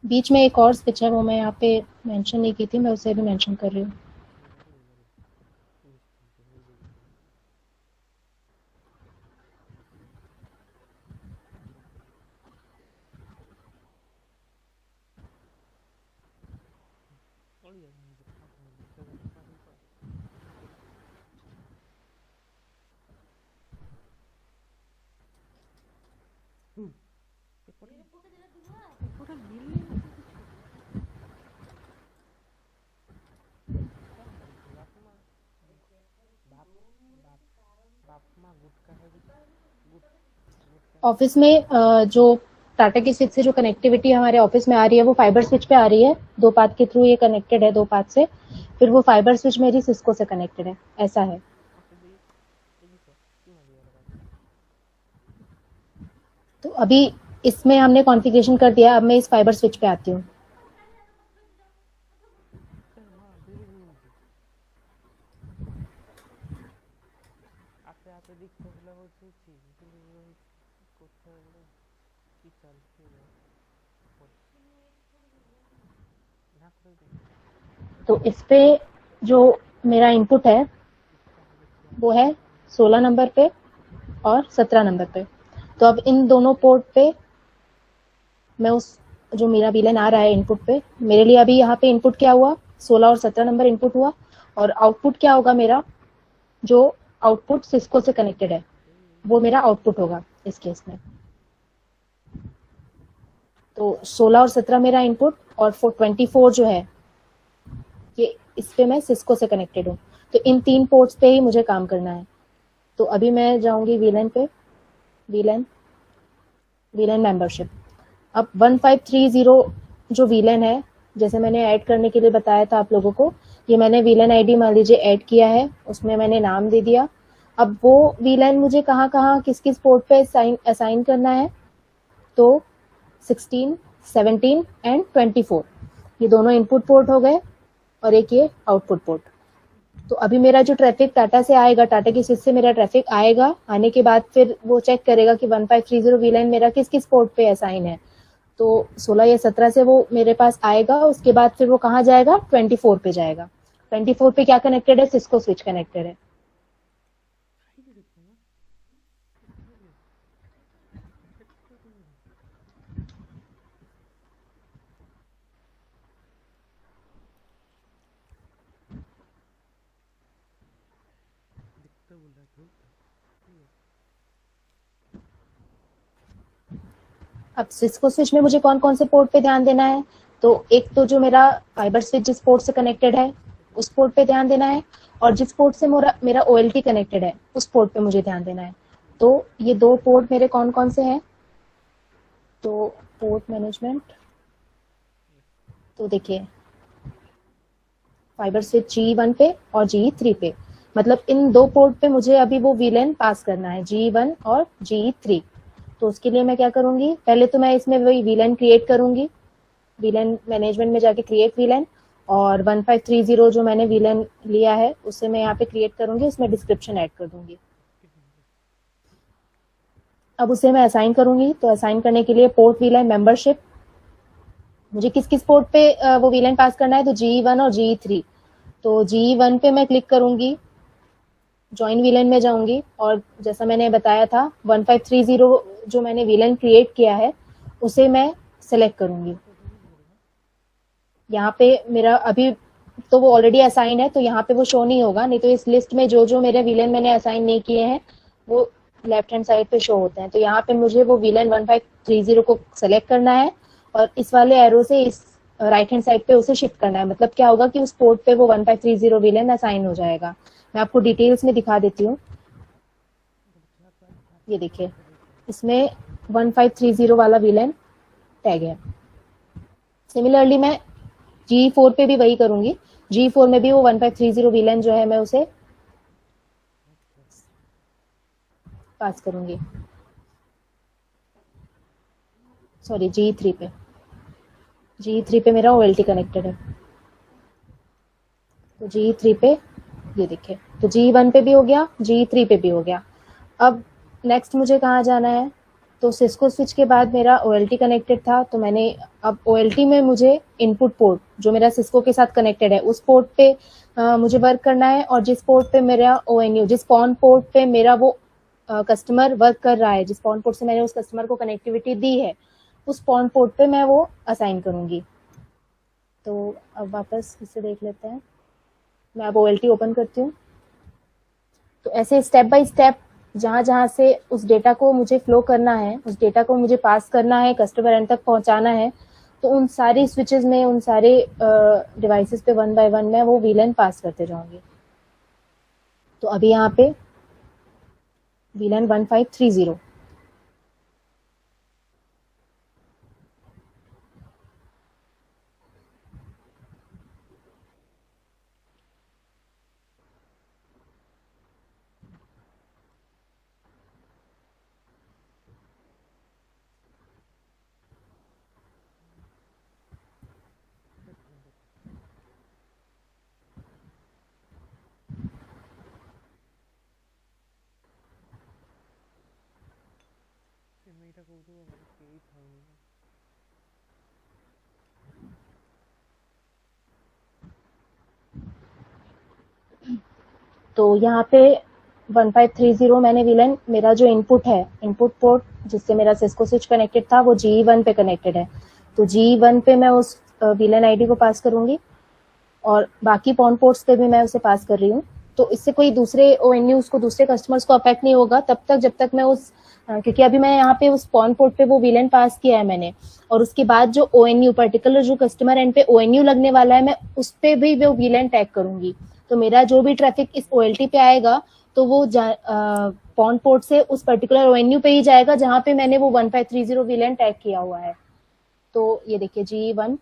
बीच में एक और स्विच है, वो मैं यहाँ पे मेंशन नहीं की थी, मैं उसे भी मेंशन कर रही हूँ। ऑफिस में जो टाटा की स्विच से जो कनेक्टिविटी हमारे ऑफिस में आ रही है वो फाइबर स्विच पे आ रही है। 2 पाथ के थ्रू ये कनेक्टेड है 2 पाथ से, फिर वो फाइबर स्विच मेरी सिस्को से कनेक्टेड है, ऐसा है। तो अभी इसमें हमने कॉन्फ़िगरेशन कर दिया, अब मैं इस फाइबर स्विच पे आती हूँ। तो इस पे जो मेरा इनपुट है वो है 16 नंबर पे और 17 नंबर पे। तो अब इन दोनों पोर्ट पे मैं उस जो मेरा वीलन आ रहा है इनपुट पे, मेरे लिए अभी यहाँ पे इनपुट क्या हुआ, 16 और 17 नंबर इनपुट हुआ, और आउटपुट क्या होगा मेरा, जो आउटपुट सिस्को से कनेक्टेड है वो मेरा आउटपुट होगा इस केस में। तो 16 और 17 मेरा इनपुट, और 24 जो है ये इस पे मैं सिस्को से कनेक्टेड हूँ। तो इन 3 पोर्ट्स पे ही मुझे काम करना है। तो अभी मैं जाऊंगी वीलन पे, वीलन मेंबरशिप। अब 1530 जो वीलन है, जैसे मैंने ऐड करने के लिए बताया था आप लोगों को, ये मैंने वीलन आईडी मान लीजिए ऐड किया है, उसमें मैंने नाम दे दिया। अब वो वीलन मुझे कहाँ कहाँ किस किस पोर्ट पे असाइन करना है, तो 16, 17 एंड 24 ये दोनों इनपुट पोर्ट हो गए और एक ये आउटपुट पोर्ट। तो अभी मेरा जो ट्रैफिक टाटा से आएगा, टाटा की स्विच से मेरा ट्रैफिक आएगा, आने के बाद फिर वो चेक करेगा कि 1530 वीलन मेरा किस किस पोर्ट पे असाइन है। तो 16 या 17 से वो मेरे पास आएगा, उसके बाद फिर वो कहाँ जाएगा, 24 पे जाएगा। 24 पे क्या कनेक्टेड है, सिस्को स्विच कनेक्टेड है। अब सिस्को स्विच में मुझे कौन कौन से पोर्ट पे ध्यान देना है, तो एक तो जो मेरा फाइबर स्विच जिस पोर्ट से कनेक्टेड है उस पोर्ट पे ध्यान देना है, और जिस पोर्ट से मेरा OLT कनेक्टेड है उस पोर्ट पे मुझे ध्यान देना है। तो ये दो पोर्ट मेरे कौन कौन से हैं, तो पोर्ट मैनेजमेंट, तो देखिए फाइबर स्विच G1 पे और G3 पे, मतलब इन दो पोर्ट पे मुझे अभी वो वीलन पास करना है, G1 और G3। तो उसके लिए मैं क्या करूंगी, पहले तो मैं इसमें वही वीलन क्रिएट करूंगी, वीलन मैनेजमेंट में जाके क्रिएट वीलन, और 1530 जो मैंने वीलन लिया है उसे मैं यहाँ पे क्रिएट करूंगी, उसमें डिस्क्रिप्शन ऐड कर दूंगी। अब उसे मैं असाइन करूंगी, तो असाइन करने के लिए पोर्ट वीलन मेंबरशिप, मुझे किस किस पोर्ट पे वो वीलन पास करना है, तो G1 और G3। तो G1 पे मैं क्लिक करूंगी, ज्वाइन वीलन में जाऊंगी, और जैसा मैंने बताया था 1530 जो मैंने वीलन क्रिएट किया है उसे मैं सेलेक्ट करूंगी। यहाँ पे मेरा अभी तो वो ऑलरेडी असाइन है, तो यहाँ पे वो शो नहीं होगा, नहीं तो इस लिस्ट में जो जो मेरे वीलन मैंने असाइन नहीं किए हैं वो लेफ्ट हैंड साइड पे शो होते हैं। तो यहाँ पे मुझे वो वीलन 1530 को सेलेक्ट करना है, और इस वाले एरो से इस राइट हैंड साइड पे उसे शिफ्ट करना है। मतलब क्या होगा कि उस पोर्ट पे वो 1530 वीलन असाइन हो जाएगा। मैं आपको डिटेल्स में दिखा देती हूँ। ये देखिए, इसमें 1530 वाला वीलन टैग है। सिमिलरली मैं G4 पे भी वही करूंगी, G4 में भी वो 1530 वीलन जो है मैं उसे पास करूंगी, सॉरी G3 पे मेरा OLT कनेक्टेड है, तो G3 पे ये देखिए, तो G1 पे भी हो गया, G3 पे भी हो गया। अब नेक्स्ट मुझे कहाँ जाना है, तो सिस्को स्विच के बाद मेरा OLT कनेक्टेड था, तो मैंने अब OLT में मुझे इनपुट पोर्ट जो मेरा सिस्को के साथ कनेक्टेड है उस पोर्ट पे मुझे वर्क करना है, और जिस पोर्ट पे मेरा ONU, जिस पॉन पोर्ट पे मेरा वो कस्टमर वर्क कर रहा है, जिस पॉन पोर्ट से मैंने उस कस्टमर को कनेक्टिविटी दी है, उस पॉन पोर्ट पे मैं वो असाइन करूंगी। तो अब वापस इसे देख लेते हैं, मैं अब OLT ओपन करती हूँ। तो ऐसे स्टेप बाय स्टेप जहां जहां से उस डेटा को मुझे फ्लो करना है, उस डेटा को मुझे पास करना है, कस्टमर एंड तक पहुंचाना है, तो उन सारी स्विचेस में, उन सारे डिवाइसेस पे 1 बाय 1 मैं वो वीलन पास करते जाऊंगी। तो अभी यहाँ पे वीलन 1530, तो यहाँ पे 1530 मैंने वीलन, मेरा जो इनपुट है, इनपुट पोर्ट जिससे मेरा सिस्को स्विच कनेक्टेड था वो G1 पे कनेक्टेड है, तो G1 पे मैं उस वीलन आईडी को पास करूंगी, और बाकी पॉन पोर्ट्स पे भी मैं उसे पास कर रही हूँ। तो इससे कोई दूसरे ONUs को, दूसरे कस्टमर्स को अफेक्ट नहीं होगा तब तक जब तक मैं उस, क्योंकि अभी मैं यहाँ पे उस पॉन पोर्ट पे वो वीलन पास किया है मैंने, और उसके बाद जो ONU, पर्टिकुलर जो कस्टमर एंड पे ONU लगने वाला है, मैं उस पे भी वो वीलन टैग करूंगी। तो मेरा जो भी ट्रैफिक इस OLT पे आएगा तो वो पॉन पोर्ट से उस पर्टिकुलर ओएनयू पे ही जाएगा जहां पे मैंने वो 1530 वीलन टैग किया हुआ है। तो ये देखिए G1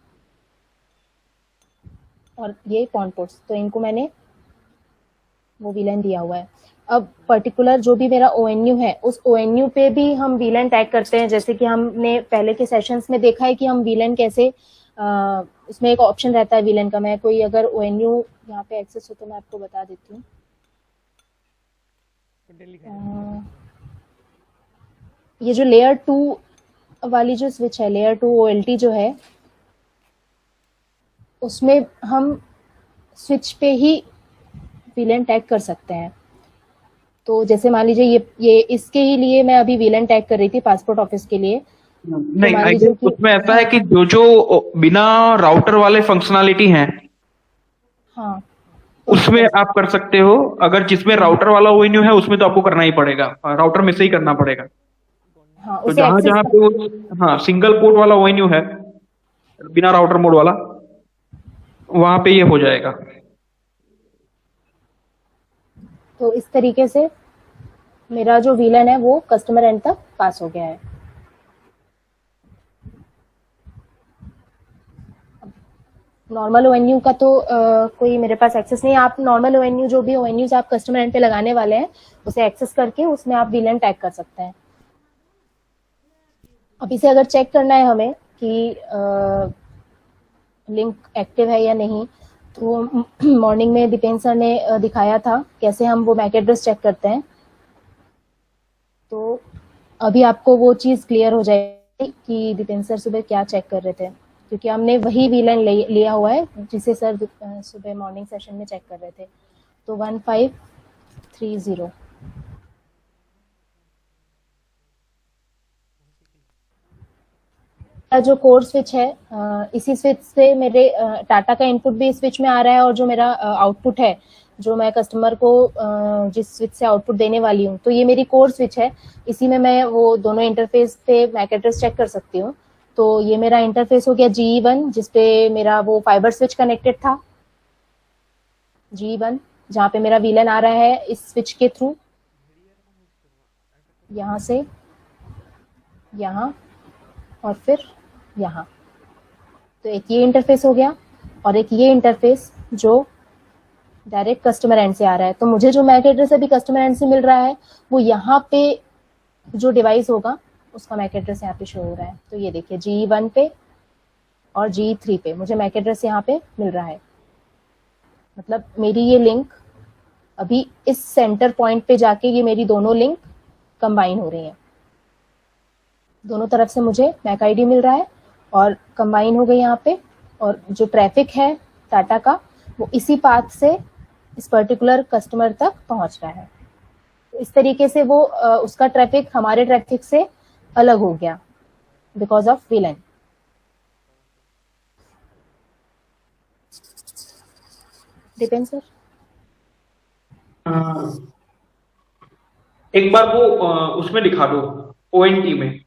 और ये पॉन पोर्ट्स, तो इनको मैंने वो वीलन दिया हुआ है। अब पर्टिकुलर जो भी मेरा ओएनयू है उस ओएनयू पे भी हम वीलन टैग करते हैं, जैसे कि हमने पहले के सेशंस में देखा है कि हम वीलन कैसे उसमें एक ऑप्शन रहता है वीलन का। मैं कोई अगर ओएनयू यहाँ पे एक्सेस हो तो मैं आपको बता देती हूँ। ये जो लेयर 2 वाली जो स्विच है, लेयर 2 OLT जो है, उसमें हम स्विच पे ही वीलन टैग कर सकते हैं। तो जैसे मान लीजिए ये इसके ही लिए मैं अभी वीलन टैग कर रही थी पासपोर्ट ऑफिस के लिए। नहीं, मान आई लीजिए गेस कि उसमें ऐसा है कि जो जो बिना राउटर वाले फंक्शनैलिटी हैं हाँ उसमें आप कर सकते हो। अगर जिसमें राउटर वाला ओएनयू है उसमें तो आपको करना ही पड़ेगा, राउटर में से ही करना पड़ेगा। हाँ तो उसे जहां एक्सेस जहां पे वो हाँ सिंगल पोर्ट वाला ओएनयू है बिना राउटर मोड वाला, वहां पे ये हो जाएगा। तो इस तरीके से मेरा जो वीलन है वो कस्टमर एंड तक पास हो गया है। नॉर्मल ओएनयू का तो कोई मेरे पास एक्सेस नहीं है। आप नॉर्मल ओएनयू जो भी ओएनयूज आप कस्टमर एंड पे लगाने वाले हैं उसे एक्सेस करके उसमें आप वीलन टैग कर सकते हैं। अब इसे अगर चेक करना है हमें कि लिंक एक्टिव है या नहीं, तो मॉर्निंग में दीपेन सर ने दिखाया था कैसे हम वो मैक एड्रेस चेक करते हैं। तो अभी आपको वो चीज़ क्लियर हो जाएगी कि दीपेन सर सुबह क्या चेक कर रहे थे, क्योंकि हमने वही वीलन लिया हुआ है जिसे सर सुबह मॉर्निंग सेशन में चेक कर रहे थे। तो 1530 जो कोर स्विच है, इसी स्विच से मेरे टाटा का इनपुट भी इस स्विच में आ रहा है, और जो मेरा आउटपुट है जो मैं कस्टमर को जिस स्विच से आउटपुट देने वाली हूँ, तो ये मेरी कोर स्विच है। इसी में मैं वो दोनों इंटरफेस पे मैक एड्रेस चेक कर सकती हूँ। तो ये मेरा इंटरफेस हो गया G1 जिसपे मेरा वो फाइबर स्विच कनेक्टेड था। G1 जहाँ पे मेरा वीलन आ रहा है इस स्विच के थ्रू, यहाँ से यहाँ और फिर यहाँ। तो एक ये इंटरफेस हो गया और एक ये इंटरफेस जो डायरेक्ट कस्टमर एंड से आ रहा है। तो मुझे जो मैक एड्रेस अभी कस्टमर एंड से मिल रहा है वो यहाँ पे जो डिवाइस होगा उसका मैक एड्रेस यहाँ पे शो हो रहा है। तो ये देखिए G1 पे और G3 पे मुझे मैक एड्रेस यहाँ पे मिल रहा है। मतलब मेरी ये लिंक अभी इस सेंटर पॉइंट पे जाके ये मेरी दोनों लिंक कंबाइन हो रही हैं। दोनों तरफ से मुझे मैक आईडी मिल रहा है और कंबाइन हो गई यहाँ पे, और जो ट्रैफिक है टाटा का वो इसी पाथ से इस पर्टिकुलर कस्टमर तक पहुंच रहा है। तो इस तरीके से वो उसका ट्रैफिक हमारे ट्रैफिक से अलग हो गया because of VLAN. Depend sir. एक बार वो उसमें दिखा दो ओएनटी में,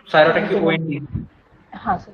सायरोटेक की ओएनटी। हाँ सर।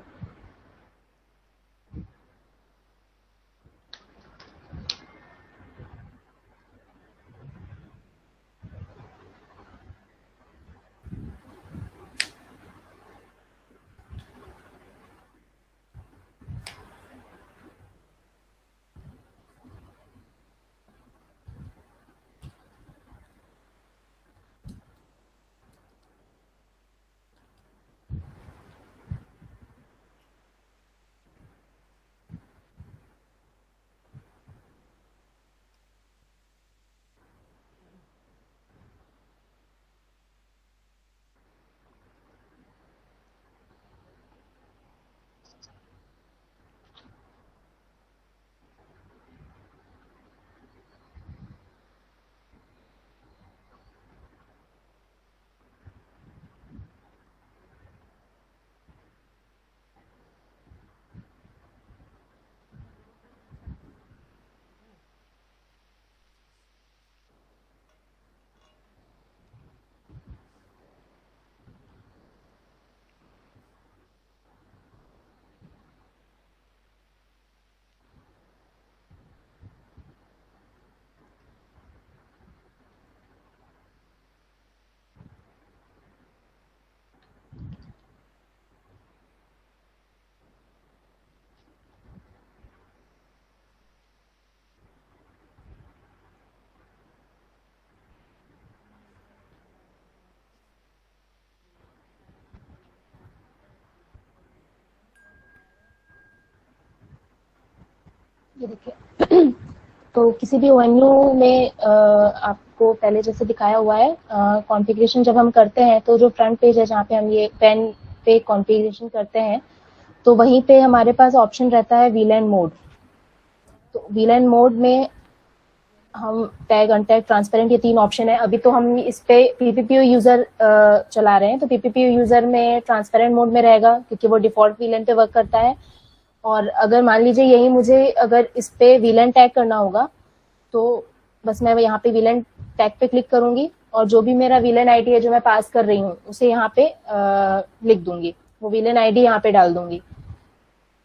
ये देखिए तो किसी भी ONU में आपको पहले जैसे दिखाया हुआ है कॉन्फ़िगरेशन जब हम करते हैं तो जो फ्रंट पेज है जहाँ पे हम ये पेन पे कॉन्फ़िगरेशन करते हैं तो वहीं पे हमारे पास ऑप्शन रहता है VLAN मोड। तो VLAN मोड में हम टैग, अनटैग, ट्रांसपेरेंट ये 3 ऑप्शन है। अभी तो हम इस पे PPPoE यूजर चला रहे हैं तो PPPoE यूजर में ट्रांसपेरेंट मोड में रहेगा क्योंकि वो डिफॉल्ट VLAN पे वर्क करता है। और अगर मान लीजिए यही मुझे अगर इस पे VLAN टैग करना होगा तो बस मैं यहाँ पे VLAN टैग पे क्लिक करूंगी और जो भी मेरा VLAN ID है जो मैं पास कर रही हूँ उसे यहाँ पे लिख दूंगी, वो VLAN ID यहाँ पे डाल दूंगी।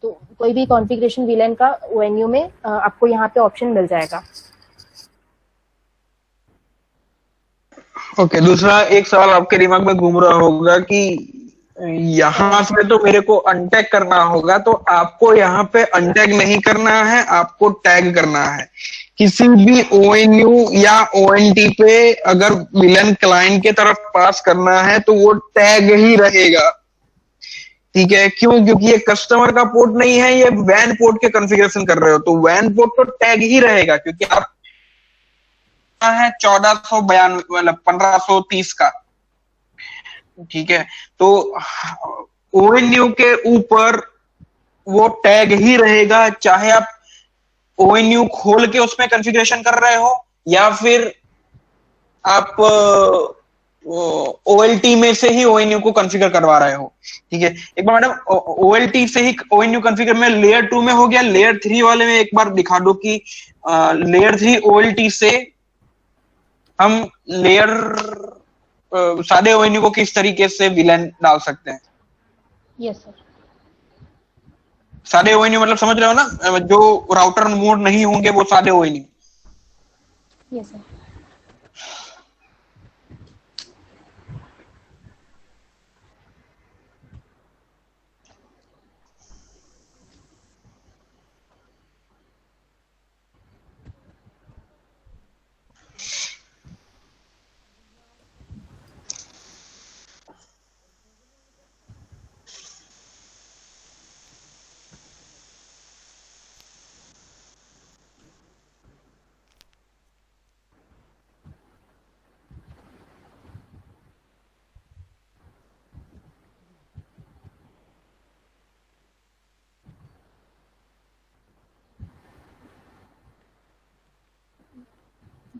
तो कोई भी कॉन्फ़िगरेशन VLAN का ONU में आपको यहाँ पे ऑप्शन मिल जाएगा। ओके, दूसरा एक सवाल आपके दिमाग में घूम रहा होगा कि यहाँ से तो मेरे को अनटैग करना होगा, तो आपको यहाँ पे अनटैग नहीं करना है, आपको टैग करना है। किसी भी ONU या ONT पे अगर VLAN क्लाइंट के तरफ पास करना है तो वो टैग ही रहेगा, ठीक है? क्यों? क्योंकि ये कस्टमर का पोर्ट नहीं है, ये WAN पोर्ट के कॉन्फ़िगरेशन कर रहे हो, तो WAN पोर्ट तो टैग ही रहेगा क्योंकि आप है 1492 मतलब 1530 का, ठीक है? तो ONU के ऊपर वो टैग ही रहेगा, चाहे आप ONU खोल के उसमें कॉन्फ़िगरेशन कर रहे हो या फिर आप OLT में से ही ONU को कॉन्फ़िगर करवा रहे हो, ठीक है? एक बार मैडम OLT से ही ONU कॉन्फ़िगर में लेयर 2 में हो गया, लेयर 3 वाले में एक बार दिखा दो कि लेयर 3 OLT से हम लेयर सादे ONU को किस तरीके से VLAN डाल सकते हैं। Yes sir. सादे ONU मतलब समझ रहे हो ना, जो राउटर मोड नहीं होंगे वो सादे ONU। Yes sir.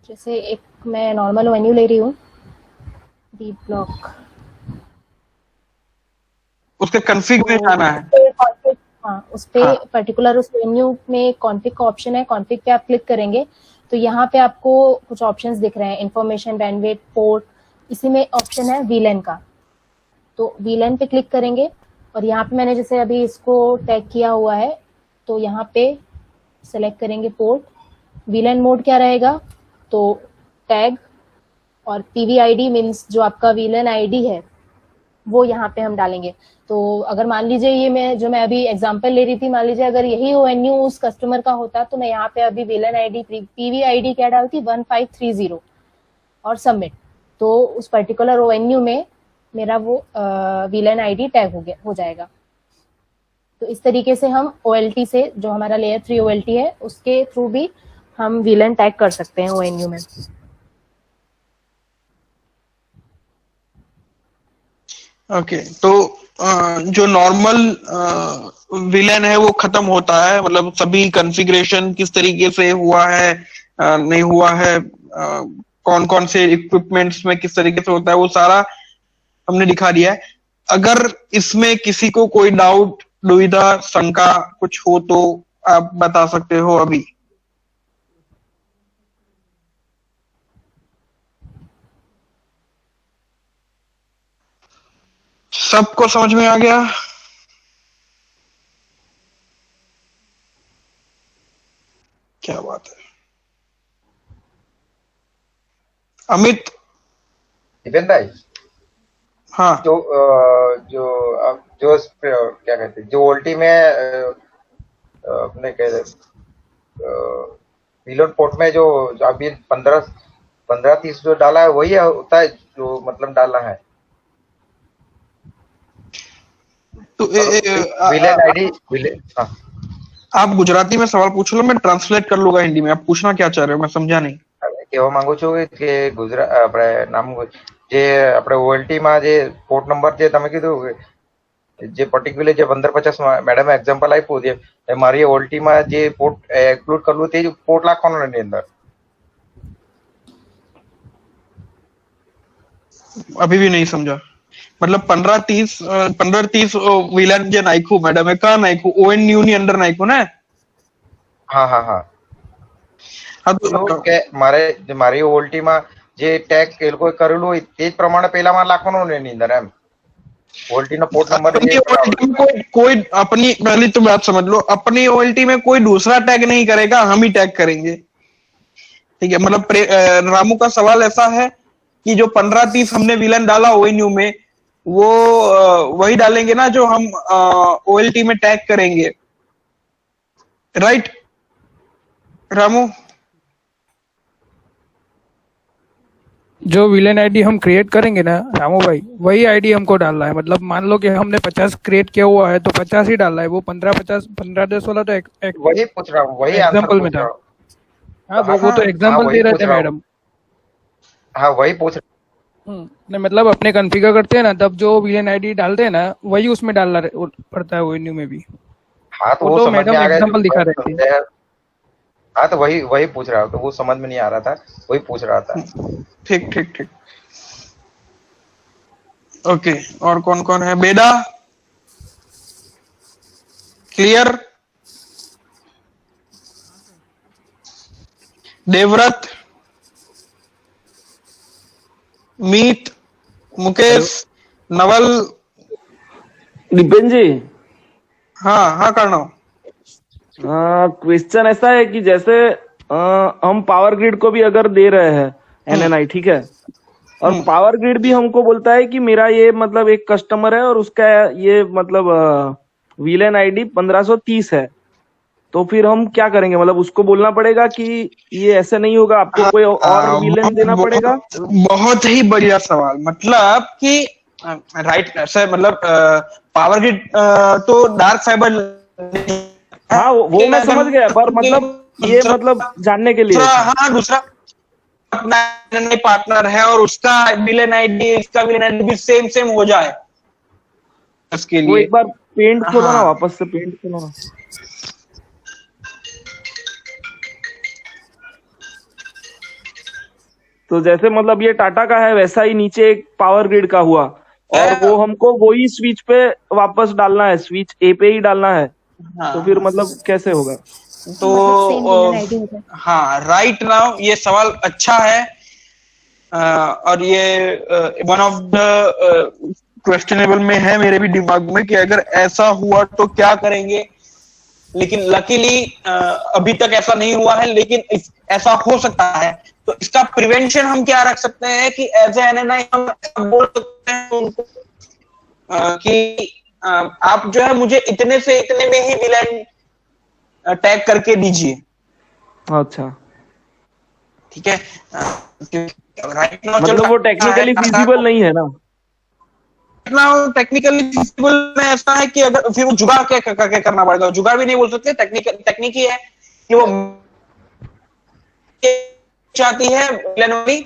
जैसे एक मैं नॉर्मल ONU ले रही हूँ, डी ब्लॉक, उसके कॉन्फ़िग में जाना है। हाँ, उस पे पर्टिकुलर उस ONU में कॉन्फ़िग का ऑप्शन है, कॉन्फ़िग पे आप क्लिक करेंगे तो यहाँ पे आपको कुछ ऑप्शंस दिख रहे हैं, इंफॉर्मेशन, बैंडविड्थ, पोर्ट, इसी में ऑप्शन है VLAN का। तो VLAN पे क्लिक करेंगे और यहाँ पे मैंने जैसे अभी इसको टैग किया हुआ है तो यहाँ पे सेलेक्ट करेंगे पोर्ट। VLAN मोड क्या रहेगा तो टैग, और PVID मीन्स जो आपका VLAN ID है वो यहाँ पे हम डालेंगे। तो अगर मान लीजिए ये मैं अभी एग्जांपल ले रही थी, मान लीजिए अगर यही ONU उस कस्टमर का होता तो मैं यहाँ पे अभी VLAN ID PVID क्या डालती 1530 और सबमिट, तो उस पर्टिकुलर ONU में मेरा वो VLAN ID टैग हो जाएगा। तो इस तरीके से हम OLT से, जो हमारा लेयर 3 OLT है उसके थ्रू भी हम VLAN टैग कर सकते हैं ONU में। ओके, तो जो नॉर्मल VLAN है वो खत्म होता है, मतलब सभी कॉन्फ़िगरेशन किस तरीके से हुआ है, नहीं हुआ है, कौन कौन से इक्विपमेंट्स में किस तरीके से होता है, वो सारा हमने दिखा दिया है। अगर इसमें किसी को कोई डाउट, दुविधा, शंका कुछ हो तो आप बता सकते हो अभी। सबको समझ में आ गया? क्या बात है। अमित। दीपेन भाई, हाँ, जो क्या कहते हैं, जो OLT में अपने VLAN पोर्ट में जो अभी 1530 जो डाला है वही होता है जो मतलब डालना है। तो VLAN ID, हाँ आप गुजराती में सवाल पूछ लो, मैं ट्रांसलेट कर लूंगा हिंदी में। आप पूछना क्या चाह रहे हो, मैं समझा नहीं। કહેવા માંગુ છું કે ગુજરાત આપણે નામ જે આપણે OLT માં જે પોર્ટ નંબર જે તમે કીધું જે પર્ટિક્યુલર જે 1550 મેડમે એક્ઝામ્પલ આપ્યું છે એ મારી OLT માં જે પોર્ટ એક્સક્લુડ કરવું તે જ પોર્ટ લખવાનું એની અંદર. अभी भी नहीं समझा। मतलब 15-30 विलन जे नाखू मैडम का नाखू ONU ની અંદર નાખ્યું ને? હા હા હા કે મારી OLT માં જે ટેગ એ લોકોએ કરેલું હોય તે જ પ્રમાણે પેલામાં લખવાનું ને એની અંદર એમ. OLT નો પોર્ટ नंबर कोई अपनी पहली तो बात समझ लो, अपनी OLT में कोई दूसरा टैग नहीं करेगा, हम ही टैग करेंगे। ठीक है, मतलब रामू का सवाल ऐसा है कि जो 15-30 हमने विलन डाला ONU में, वो वही डालेंगे ना जो हम OLT में टैग करेंगे, राइट रामू? जो विलेन आईडी हम क्रिएट करेंगे ना रामू भाई, वही आईडी हमको डालना है। मतलब मान लो कि हमने 50 क्रिएट किया हुआ है तो 50 ही डालना है। वो 15-10 वाला तो वही पूछ रहा हूँ, वही एग्जाम्पल में था। हाँ वो तो एग्जाम्पल दे रहे थे मैडम। हाँ वही पूछ नहीं मतलब अपने कॉन्फ़िगर करते हैं ना, तब जो विलेन आईडी डालते हैं ना वही उसमें डालना पड़ता है ONU में भी। हाँ तो वो मैडम एग्जाम्पल दिखा रहे थे। हाँ तो वही पूछ रहा हूँ, तो वो समझ में नहीं आ रहा था, वही पूछ रहा था। ठीक ठीक ठीक, ओके। और कौन कौन है? बेदा क्लियर? देवव्रत, मीत, मुकेश, नवल, दीपेन जी। हाँ हाँ करना। क्वेश्चन ऐसा है कि जैसे हम पावर ग्रिड को भी अगर दे रहे हैं NNI, ठीक है, और पावर ग्रिड भी हमको बोलता है कि मेरा ये मतलब एक कस्टमर है और उसका ये मतलब विलेन आईडी 1530 है, तो फिर हम क्या करेंगे? मतलब उसको बोलना पड़ेगा कि ये ऐसे नहीं होगा, आपको कोई और विलेन देना पड़ेगा? बहुत ही बढ़िया सवाल। मतलब कि राइट सर, मतलब पावर ग्रिड तो डार्क साइबर, हाँ वो मैं समझ गया, पर मतलब ये मतलब जानने के लिए। हाँ दूसरा अपना पार्टनर है और उसका विलेन आईडी, इसका विलेन आईडी भी सेम हो जाए, इसके लिए एक बार पेंट खोलो ना, वापस से पेंट खोलो ना। तो जैसे मतलब ये टाटा का है, वैसा ही नीचे एक पावर ग्रिड का हुआ, और वो हमको वही स्विच पे वापस डालना है, स्विच A पे ही डालना है। हाँ। तो फिर मतलब कैसे होगा? तो हाँ राइट नाउ ये सवाल अच्छा है, और ये वन ऑफ द क्वेश्चनेबल में है मेरे भी दिमाग में कि अगर ऐसा हुआ तो क्या करेंगे। लेकिन लकीली अभी तक ऐसा नहीं हुआ है, लेकिन ऐसा हो सकता है। तो इसका प्रिवेंशन हम क्या रख सकते हैं कि एज ए NNI हम बोल सकते हैं उनको कि आप जो है मुझे इतने से इतने में ही विलेन टैग करके दीजिए। अच्छा ठीक है, राइट नाउ मतलब वो टेक्निकली फिजिबल नहीं है ना? टेक्निकली फिजिबल में ऐसा है कि अगर फिर वो जुगाड़ करके करना पड़ेगा। जुगाड़ भी नहीं बोल सकते, टेक्निक ही है कि वो चाहती है विलेन वाली।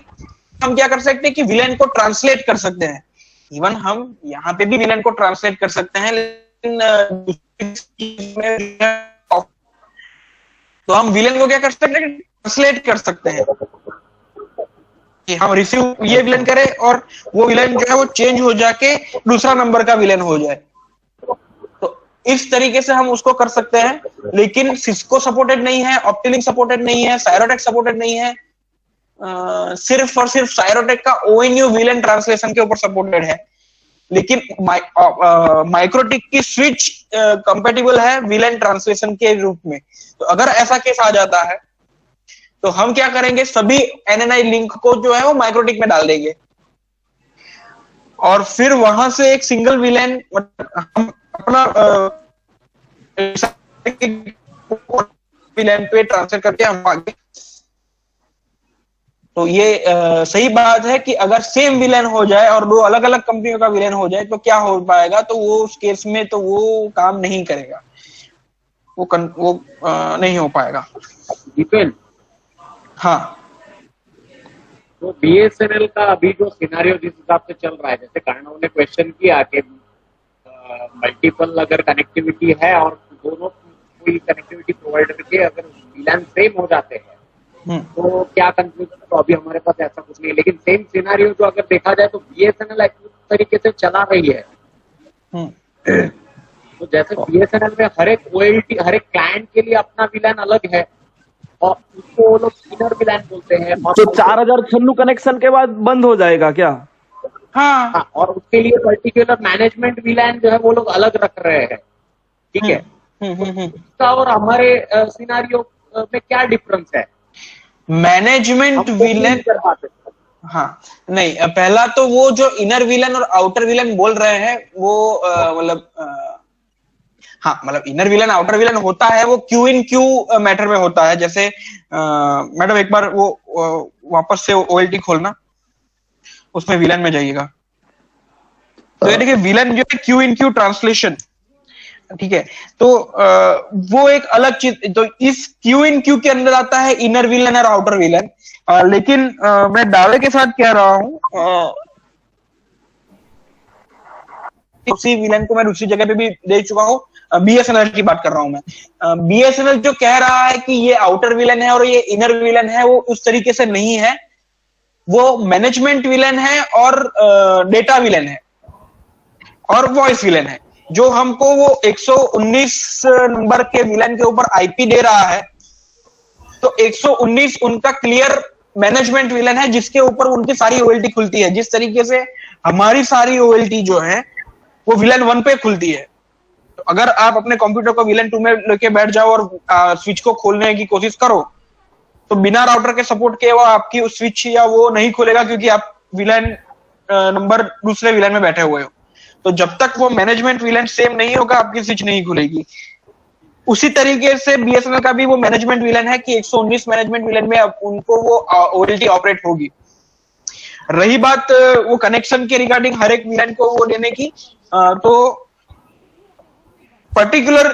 हम क्या कर सकते हैं कि विलेन को ट्रांसलेट कर सकते हैं। इवन हम यहाँ पे भी विलेन को ट्रांसलेट कर सकते हैं, लेकिन तो हम विलेन को क्या कर सकते हैं? ट्रांसलेट कर सकते हैं कि हम रिसीव ये विलेन करें और वो विलेन जो है वो चेंज हो जाके दूसरा नंबर का विलेन हो जाए। तो इस तरीके से हम उसको कर सकते हैं, लेकिन सिस्को सपोर्टेड नहीं है, ऑप्टिलिंक सपोर्टेड नहीं है, सायरोटेक सपोर्टेड नहीं है। सिर्फ और सिर्फ सायरोटेक का ONU विलेन ट्रांसलेशन के ऊपर सपोर्टेड है, लेकिन माइक्रोटिक की स्विच कंपेटिबल है विलेन ट्रांसलेशन के रूप में। तो अगर ऐसा केस आ जाता है तो हम क्या करेंगे? सभी NNI लिंक को जो है वो माइक्रोटिक में डाल देंगे, और फिर वहां से एक सिंगल विलेन हम अपना विलेन पे ट्रांसफर करके हम आगे। तो ये सही बात है कि अगर सेम विलेन हो जाए और दो अलग अलग कंपनियों का विलेन हो जाए तो क्या हो पाएगा? तो वो उस केस में तो वो काम नहीं करेगा, नहीं हो पाएगा। दीपेन, हाँ, तो बीएसएनएल का अभी जो सिनारियो जिस हिसाब से चल रहा है, जैसे कर्णव ने क्वेश्चन किया कि मल्टीपल अगर कनेक्टिविटी है और दोनों कोई कनेक्टिविटी प्रोवाइडर के अगर VLAN सेम हो जाते हैं तो क्या कंक्लूजन, तो अभी हमारे पास ऐसा कुछ नहीं है, लेकिन सेम सिनारियो जो अगर देखा जाए तो बीएसएनएल तरीके से चला रही है। तो जैसे बीएसएनएल में हर एक OLT, हर एक क्लाइंट के लिए अपना VLAN अलग है और उसको वो लोग इनर VLAN बोलते हैं। तो 4096 कनेक्शन के बाद बंद हो जाएगा क्या? हाँ, और उसके लिए पर्टिकुलर मैनेजमेंट VLAN जो है वो लोग अलग रख रहे हैं, ठीक है। उसका और हमारे सिनारियो में क्या डिफरेंस है? मैनेजमेंट VLAN, हाँ नहीं, पहला तो वो जो इनर VLAN और आउटर VLAN बोल रहे हैं वो मतलब हाँ, मतलब इनर VLAN आउटर VLAN होता है वो क्यू इन क्यू मैटर में होता है। जैसे मैडम एक बार वो वापस से OLT खोलना, उसमें VLAN में जाइएगा तो ये देखिए VLAN जो है क्यू इन क्यू ट्रांसलेशन, ठीक है। तो वो एक अलग चीज, तो इस क्यू इन क्यू के अंदर आता है इनर VLAN और आउटर VLAN। लेकिन मैं दावे के साथ कह रहा हूं, उसी VLAN को मैं दूसरी जगह पे भी दे चुका हूं, BSNL की बात कर रहा हूं मैं। BSNL जो कह रहा है कि ये आउटर VLAN है और ये इनर VLAN है, वो उस तरीके से नहीं है। वो मैनेजमेंट VLAN है और डेटा VLAN है और वॉइस VLAN है। जो हमको वो 119 नंबर के VLAN के ऊपर IP दे रहा है, तो 119 उनका क्लियर मैनेजमेंट VLAN है जिसके ऊपर उनकी सारी OLT खुलती है। जिस तरीके से हमारी सारी OLT जो है वो VLAN 1 पे खुलती है। तो अगर आप अपने कंप्यूटर को VLAN 2 में लेके बैठ जाओ और स्विच को खोलने की कोशिश करो तो बिना राउटर के सपोर्ट के वो आपकी उस स्विच या वो नहीं खुलेगा, क्योंकि आप VLAN नंबर दूसरे VLAN में बैठे हुए हो। तो जब तक वो मैनेजमेंट VLAN सेम नहीं होगा आपकी स्विच नहीं खुलेगी। उसी तरीके से BSNL का भी वो मैनेजमेंट VLAN है कि 119 मैनेजमेंट VLAN में अब उनको वो OLT ऑपरेट होगी। रही बात वो कनेक्शन के रिगार्डिंग हर एक VLAN को वो देने की, तो पर्टिकुलर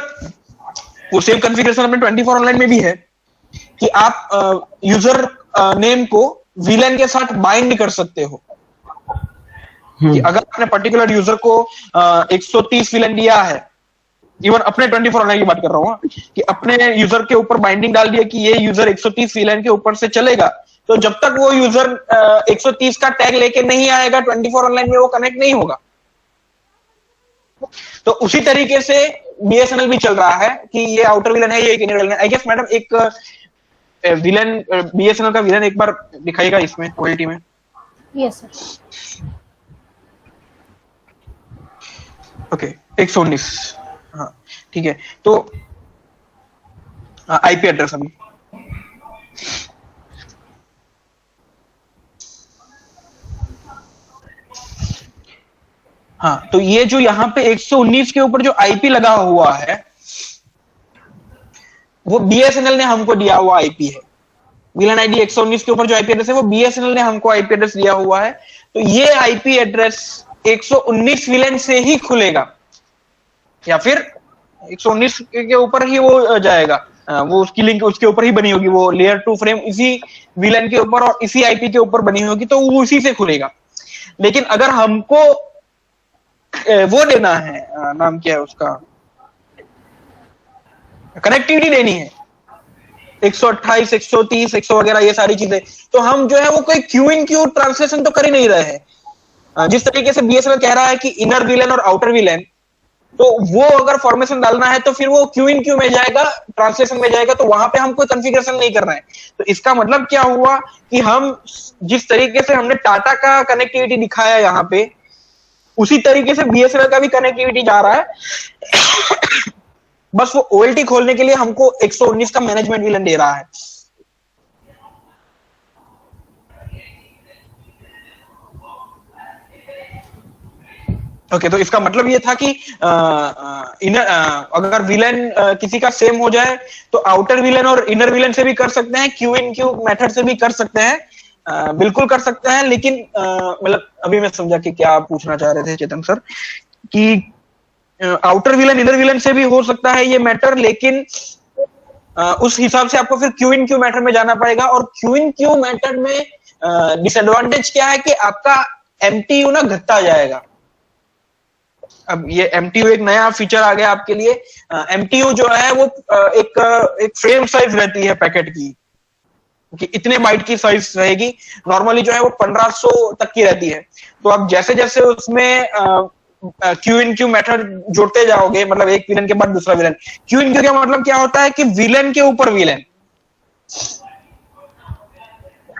वो सेम कॉन्फ़िगरेशन अपने 24 ऑनलाइन में भी है कि आप यूजर नेम को VLAN के साथ बाइंड कर सकते हो। कि अगर आपने पर्टिकुलर यूजर को 130 VLAN दिया है, इवन अपने 24 ऑनलाइन की बात कर रहा हूं, कि अपने यूजर के ऊपर बाइंडिंग डाल दिया कि ये यूजर 130 VLAN के ऊपर से चलेगा, तो जब तक वो यूजर 130 का टैग लेके नहीं आएगा 24 ऑनलाइन में वो कनेक्ट नहीं होगा। तो उसी तरीके से BSNL भी चल रहा है कि ये आउटर VLAN है, ये एक इनर VLAN है। आई गेस मैडम एक VLAN BSNL का VLAN एक बार दिखाइएगा इसमें OLT में। Yes sir. ओके 119, हाँ ठीक है। तो IP एड्रेस अभी हाँ, तो ये जो यहाँ पे 119 के ऊपर जो IP लगा हुआ है वो BSNL ने हमको दिया हुआ IP है। VLAN ID 119 के ऊपर जो IP एड्रेस है वो BSNL ने हमको IP एड्रेस दिया हुआ है। तो ये IP एड्रेस 119 VLAN से ही खुलेगा या फिर 119 के ऊपर ही वो जाएगा, वो उसकी लिंक उसके ऊपर ही बनी होगी, वो लेयर 2 फ्रेम इसी VLAN के ऊपर और इसी IP के ऊपर बनी होगी, तो वो उसी से खुलेगा। लेकिन अगर हमको वो देना है, नाम क्या है उसका, कनेक्टिविटी देनी है 128, 130, 100 वगैरह ये सारी चीजें, तो हम जो है वो कोई क्यू इन क्यू ट्रांसलेशन तो कर ही नहीं रहे हैं। जिस तरीके से BSNL कह रहा है कि इनर VLAN और आउटर VLAN, तो वो अगर फॉर्मेशन डालना है तो फिर वो क्यू इन क्यू में जाएगा, ट्रांसलेशन में जाएगा, तो वहां पे हम कोई कॉन्फ़िगरेशन नहीं कर रहे हैं। तो इसका मतलब क्या हुआ कि हम जिस तरीके से हमने टाटा का कनेक्टिविटी दिखाया यहाँ पे, उसी तरीके से BSNL का भी कनेक्टिविटी जा रहा है। बस वो OLT खोलने के लिए हमको 119 का मैनेजमेंट VLAN दे रहा है। ओके, तो इसका मतलब ये था कि अगर VLAN किसी का सेम हो जाए तो आउटर VLAN और इनर VLAN से भी कर सकते हैं, क्यू इन क्यू मेथड से भी कर सकते हैं, बिल्कुल कर सकते हैं। लेकिन मतलब अभी मैं समझा कि क्या आप पूछना चाह रहे थे चेतन सर, कि आउटर विलन इनर विलन से भी हो सकता है ये मैटर, लेकिन उस हिसाब से आपको फिर क्यू इन क्यू मैटर में जाना पड़ेगा। और क्यू इन क्यू मैटर में डिसएडवांटेज क्या है कि आपका एमटीयू ना घटता जाएगा। अब ये एमटीयू एक नया फीचर आ गया आपके लिए। एमटीयू जो है वो एक फ्रेम साइज रहती है पैकेट की, कि इतने बाइट की साइज रहेगी। नॉर्मली जो है वो 1500 तक की रहती है। तो आप जैसे जैसे उसमें क्यू इन क्यू मेथड जोड़ते जाओगे, मतलब एक विलन के बाद दूसरा विलन, क्यू इन क्यू का मतलब क्या होता है कि विलन के ऊपर विलन,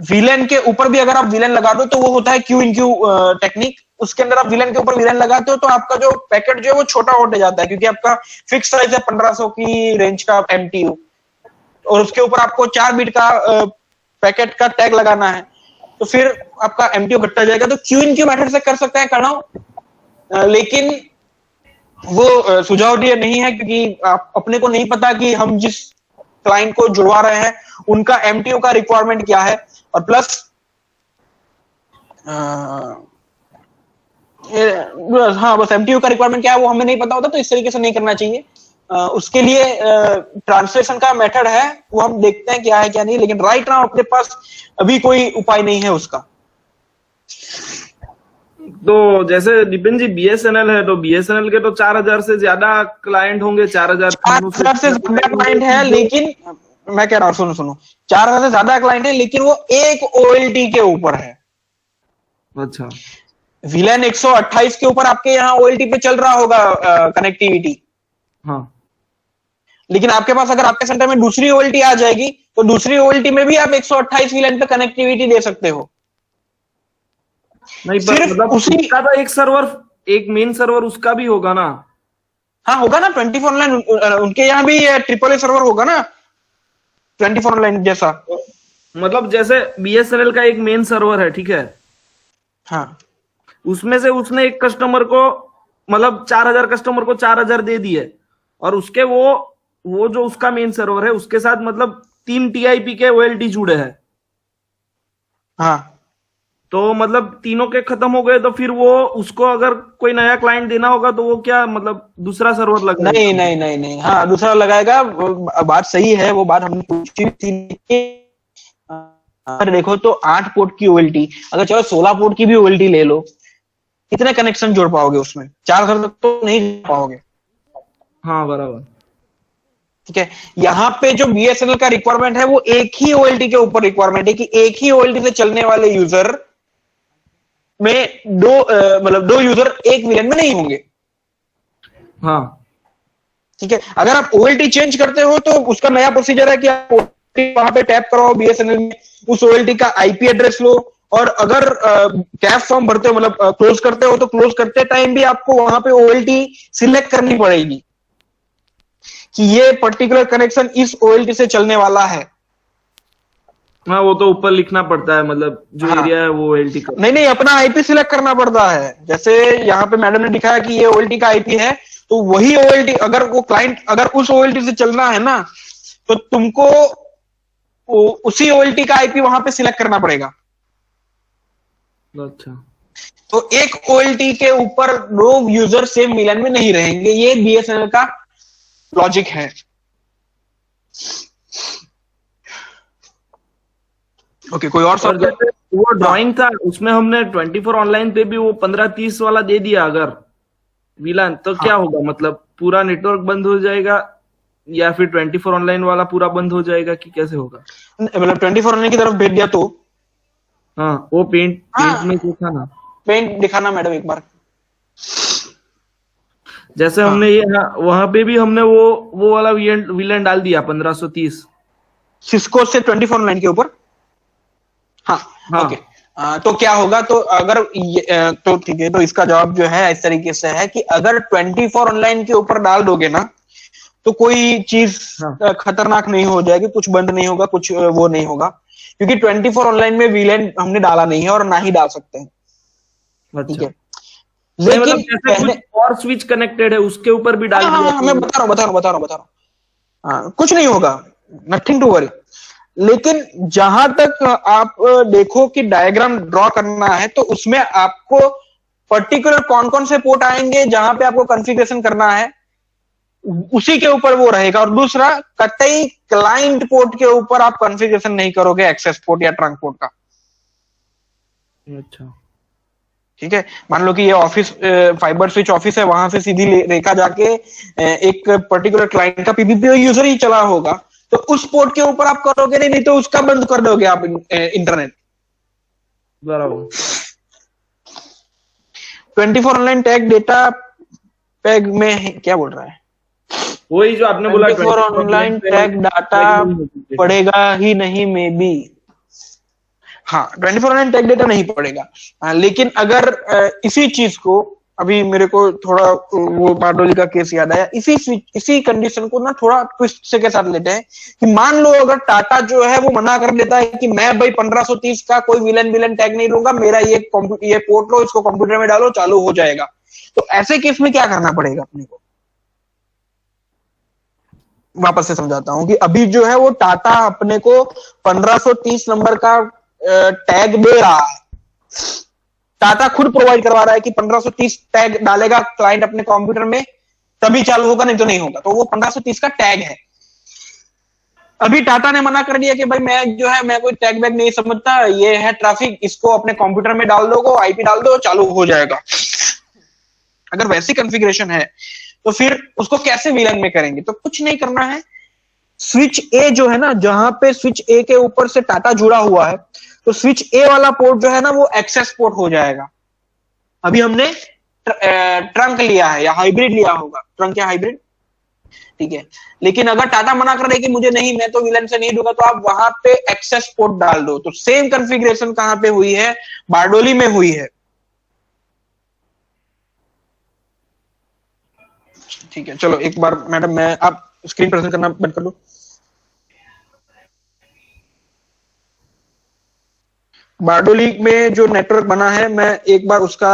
विलन के ऊपर भी अगर आप विलन लगा दो तो वो होता है क्यू इन क्यू टेक्निक। उसके अंदर आप विलन के ऊपर विलन लगाते हो तो आपका जो पैकेट जो है वो छोटा होते जाता है, क्योंकि आपका फिक्स साइज है 1500 की रेंज का एमटीयू, और उसके ऊपर आपको 4 बिट का पैकेट का टैग लगाना है, तो फिर आपका एमटीयू घटता जाएगा। तो क्यू इन क्यू मेथड से कर सकते हैं कर्णव, लेकिन वो सुझाव दिया नहीं है, क्योंकि आप अपने को नहीं पता कि हम जिस क्लाइंट को जुड़वा रहे हैं उनका एमटीयू का रिक्वायरमेंट क्या है। और प्लस हाँ, बस एमटीयू का रिक्वायरमेंट क्या है वो हमें नहीं पता होता, तो इस तरीके से नहीं करना चाहिए। उसके लिए ट्रांसलेशन का मेथड है, वो हम देखते हैं क्या है क्या नहीं, लेकिन राइट नाउ अपने पास अभी कोई उपाय नहीं है उसका। तो जैसे दीपेन जी बीएसएनएल है, तो बीएसएनएल के तो 4000 से ज्यादा क्लाइंट होंगे, 4000 से ज्यादा क्लाइंट है, लेकिन मैं कह रहा हूँ सुनो 4000 से ज्यादा क्लाइंट है, लेकिन वो एक ओएलटी के ऊपर है। अच्छा, विलन 128 के ऊपर आपके यहाँ ओएलटी पे चल रहा होगा कनेक्टिविटी। हाँ, लेकिन आपके पास अगर आपके सेंटर में दूसरी ओएलटी आ जाएगी तो दूसरी ओएलटी में भी आप 128 विलन पे कनेक्टिविटी दे सकते हो। नहीं, पर मतलब उसका तो एक सर्वर, एक मेन सर्वर उसका भी होगा ना? हाँ होगा ना, 24 ऑनलाइन उनके यहाँ भी ट्रिपल ए सर्वर होगा ना, 24 ऑनलाइन जैसा। मतलब जैसे बीएसएनएल का एक मेन सर्वर है, ठीक है, हाँ, उसमें से उसने एक कस्टमर को, मतलब 4000 कस्टमर को 4000 दे दिए, और उसके वो जो उसका मेन सर्वर है उसके साथ मतलब 3 टीआईपी के ओएलटी जुड़े हैं। हाँ, तो मतलब तीनों के खत्म हो गए, तो फिर वो उसको अगर कोई नया क्लाइंट देना होगा तो वो क्या मतलब दूसरा सर्वर लगाएगा? नहीं, हाँ दूसरा लगाएगा। बात सही है, वो बात हमने पूछी थी। अगर देखो तो 8 पोर्ट की ओएलटी, अगर चलो 16 पोर्ट की भी ओएलटी ले लो, कितने कनेक्शन जोड़ पाओगे उसमें? 4000 तक तो नहीं जोड़ पाओगे। हाँ बराबर, ठीक है। यहाँ पे जो बीएसएनएल का रिक्वायरमेंट है वो एक ही ओएलटी के ऊपर रिक्वायरमेंट है, कि एक ही ओएलटी से चलने वाले यूजर में दो यूजर एक विलन में नहीं होंगे। हाँ, ठीक है। अगर आप ओएलटी चेंज करते हो तो उसका नया प्रोसीजर है कि आप OLT वहां पे टैप करो बीएसएनएल में, उस ओएलटी का आईपी एड्रेस लो, और अगर कैप फॉर्म भरते हो, मतलब क्लोज करते हो, तो क्लोज करते टाइम भी आपको वहां पे ओएलटी सिलेक्ट करनी पड़ेगी कि ये पर्टिकुलर कनेक्शन इस ओएलटी से चलने वाला है। हाँ, वो तो ऊपर लिखना पड़ता है, मतलब जो एरिया है वो ओएलटी का। नहीं, अपना आईपी सिलेक्ट करना पड़ता है। जैसे यहाँ पे मैडम ने दिखाया कि ये ओएलटी का आईपी है, तो वही ओएलटी, अगर वो क्लाइंट अगर उस ओएलटी से चलना है ना, तो तुमको उसी ओएलटी का आईपी वहां पे सिलेक्ट करना पड़ेगा। अच्छा, तो एक ओएलटी के ऊपर 2 यूजर सेम मिलन में नहीं रहेंगे, ये बीएसएनएल का लॉजिक है। ओके, कोई और सवाल? वो ड्राइंग था उसमें हमने 24 ऑनलाइन पे भी वो 15-30 वाला दे दिया अगर विलन, तो क्या होगा? मतलब पूरा नेटवर्क बंद हो जाएगा, या फिर 24 ऑनलाइन वाला पूरा बंद हो जाएगा, कि कैसे होगा? मतलब 24 ऑनलाइन की तरफ भेज दिया तो? हाँ, वो पेंट में देखा ना, पेंट दिखाना मैडम एक बार। जैसे हमने ये वहां पे भी हमने वो वाला विलन डाल दिया 1530 सिस्को से 24 ऑनलाइन के ऊपर। हाँ, ओके। तो क्या होगा? तो अगर तो ठीक है, तो इसका जवाब जो है इस तरीके से है कि अगर 24 ऑनलाइन के ऊपर डाल दोगे ना, तो कोई चीज खतरनाक नहीं हो जाएगी, कुछ बंद नहीं होगा, कुछ वो नहीं होगा, क्योंकि 24 ऑनलाइन में वीलैन हमने डाला नहीं है और ना ही डाल सकते हैं। ठीक है, लेकिन पहले और स्विच कनेक्टेड है उसके ऊपर भी डाल दिया। मैं बता रहा हूँ, कुछ नहीं होगा, नथिंग टू वरी। लेकिन जहां तक आप देखो कि डायग्राम ड्रॉ करना है, तो उसमें आपको पर्टिकुलर कौन कौन से पोर्ट आएंगे जहां पे आपको कॉन्फ़िगरेशन करना है, उसी के ऊपर वो रहेगा। और दूसरा, कतई क्लाइंट पोर्ट के ऊपर आप कॉन्फ़िगरेशन नहीं करोगे एक्सेस पोर्ट या ट्रंक पोर्ट का। अच्छा, ठीक है, मान लो कि ये ऑफिस फाइबर स्विच ऑफिस है, वहां से सीधी रेखा जाके एक पर्टिकुलर क्लाइंट का पीपीपी यूजर ही चला होगा, तो उस पोर्ट के ऊपर आप करोगे नहीं तो उसका बंद कर दोगे आप इंटरनेट। बराबर। 24 ऑनलाइन टैग डेटा पैग में क्या बोल रहा है? वही जो आपने बोला 24 ऑनलाइन टैग डाटा पड़ेगा ही नहीं मे बी। हाँ, 24 ऑनलाइन टैग डेटा नहीं पड़ेगा। लेकिन अगर इसी चीज को, अभी मेरे को थोड़ा वो बारडोली का केस याद आया, इसी कंडीशन को ना थोड़ा ट्विस्ट से के साथ लेते हैं कि मान लो अगर टाटा जो है वो मना कर देता है कि मैं भाई 1530 का कोई विलन टैग नहीं लूंगा, मेरा ये पोर्ट लो, इसको कंप्यूटर में डालो, चालू हो जाएगा। तो ऐसे केस में क्या करना पड़ेगा अपने को? वापस से समझाता हूं कि अभी जो है वो टाटा अपने को 1530 नंबर का टैग दे रहा है, टाटा खुद प्रोवाइड करवा रहा है कि 1530 टैग डालेगा क्लाइंट अपने कंप्यूटर में तभी चालू होगा, नहीं तो नहीं होगा। तो वो 1530 का टैग है। अभी टाटा ने मना कर दिया कि भाई मैं कोई टैग बैग नहीं समझता, ये है ट्रैफिक, इसको अपने कंप्यूटर में डाल दो, आईपी डाल दो, चालू हो जाएगा। अगर वैसी कॉन्फ़िगरेशन है तो फिर उसको कैसे वीलन में करेंगे? तो कुछ नहीं करना है, स्विच ए जो है ना, जहां पे स्विच ए के ऊपर से टाटा जुड़ा हुआ है, तो स्विच ए वाला पोर्ट जो है ना वो एक्सेस पोर्ट हो जाएगा। अभी हमने ट्रंक लिया है या हाइब्रिड लिया होगा, ट्रंक या हाइब्रिड, ठीक है। लेकिन अगर टाटा मना कर रहे कि मुझे नहीं, मैं तो विलन से नहीं दूंगा, तो आप वहां पे एक्सेस पोर्ट डाल दो। तो सेम कॉन्फ़िगरेशन कहां पे हुई है? बारडोली में हुई है। ठीक है, चलो एक बार मैडम आप स्क्रीन प्रेजेंट करना बंद कर लो। बारडोली में जो नेटवर्क बना है, मैं एक बार उसका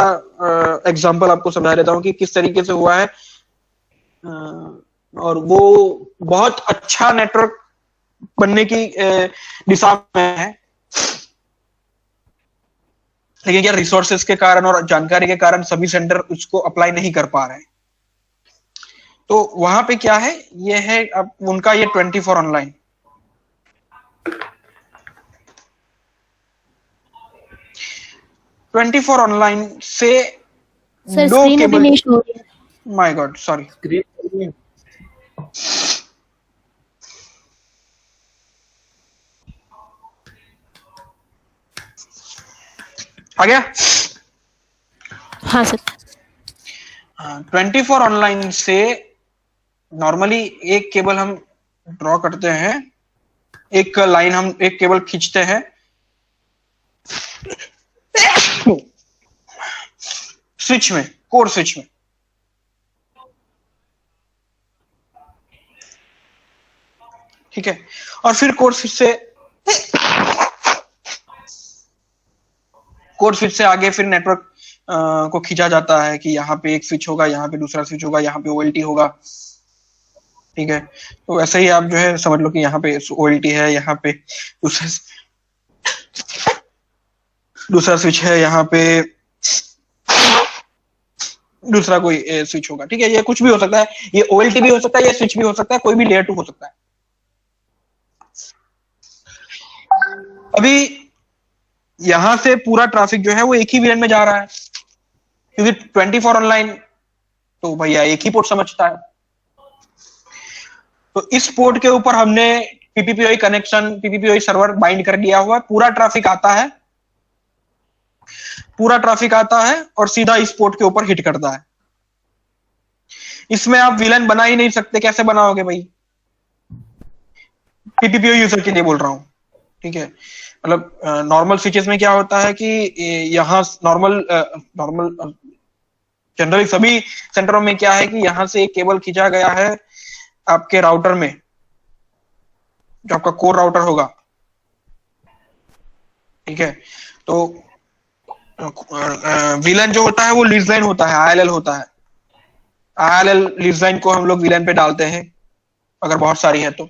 एग्जांपल आपको समझा देता हूं कि किस तरीके से हुआ है। और वो बहुत अच्छा नेटवर्क बनने की दिशा में है, लेकिन क्या रिसोर्सेज के कारण और जानकारी के कारण सभी सेंटर उसको अप्लाई नहीं कर पा रहे हैं। तो वहां पे क्या है, ये है अब उनका ये 24 ऑनलाइन। ऑनलाइन से सर दो स्क्रीन अभी केबल, नहीं शो हो रही है। माय गॉड सॉरी, स्क्रीन आ गया? हाँ सर। 24 ऑनलाइन से नॉर्मली एक केबल हम ड्रॉ करते हैं, एक लाइन हम एक केबल खींचते हैं, स्विच में, कोर स्विच में, ठीक है। और फिर कोर स्विच से आगे फिर नेटवर्क को खींचा जाता है कि यहाँ पे एक स्विच होगा, यहाँ पे दूसरा स्विच होगा, यहाँ पे ओएलटी होगा, ठीक है। तो ऐसे ही आप जो है समझ लो कि यहाँ पे ओएलटी है, यहाँ पे दूसरा स्विच है, यहाँ पे दूसरा कोई स्विच होगा, ठीक है। ये कुछ भी हो सकता है, ये ओएलटी भी हो सकता है, ये स्विच भी हो सकता है, कोई भी लेयर 2 हो सकता है। अभी यहां से पूरा ट्रैफिक जो है वो एक ही वीलन में जा रहा है, क्योंकि 24 ऑनलाइन तो भैया एक ही पोर्ट समझता है। तो इस पोर्ट के ऊपर हमने पीपीपीओई कनेक्शन, पीपीपीओई सर्वर बाइंड कर दिया हुआ, पूरा ट्रैफिक आता है और सीधा इस पोर्ट के ऊपर हिट करता है। इसमें आप विलन बना ही नहीं सकते, कैसे बनाओगे भाई? पीपीपीओई यूजर के लिए बोल रहा हूं, ठीक है। मतलब नॉर्मल स्विचेस में क्या होता है कि यहाँ नॉर्मल जनरली सभी सेंटरों में क्या है कि यहां से एक केबल खींचा गया है आपके राउटर में, जो आपका कोर राउटर होगा, ठीक है। तो वीलन जो होता है वो लीज लाइन होता है, आईएलएल होता है। आईएलएल लीज लाइन को हम लोग वीलन पे डालते हैं अगर बहुत सारी है तो।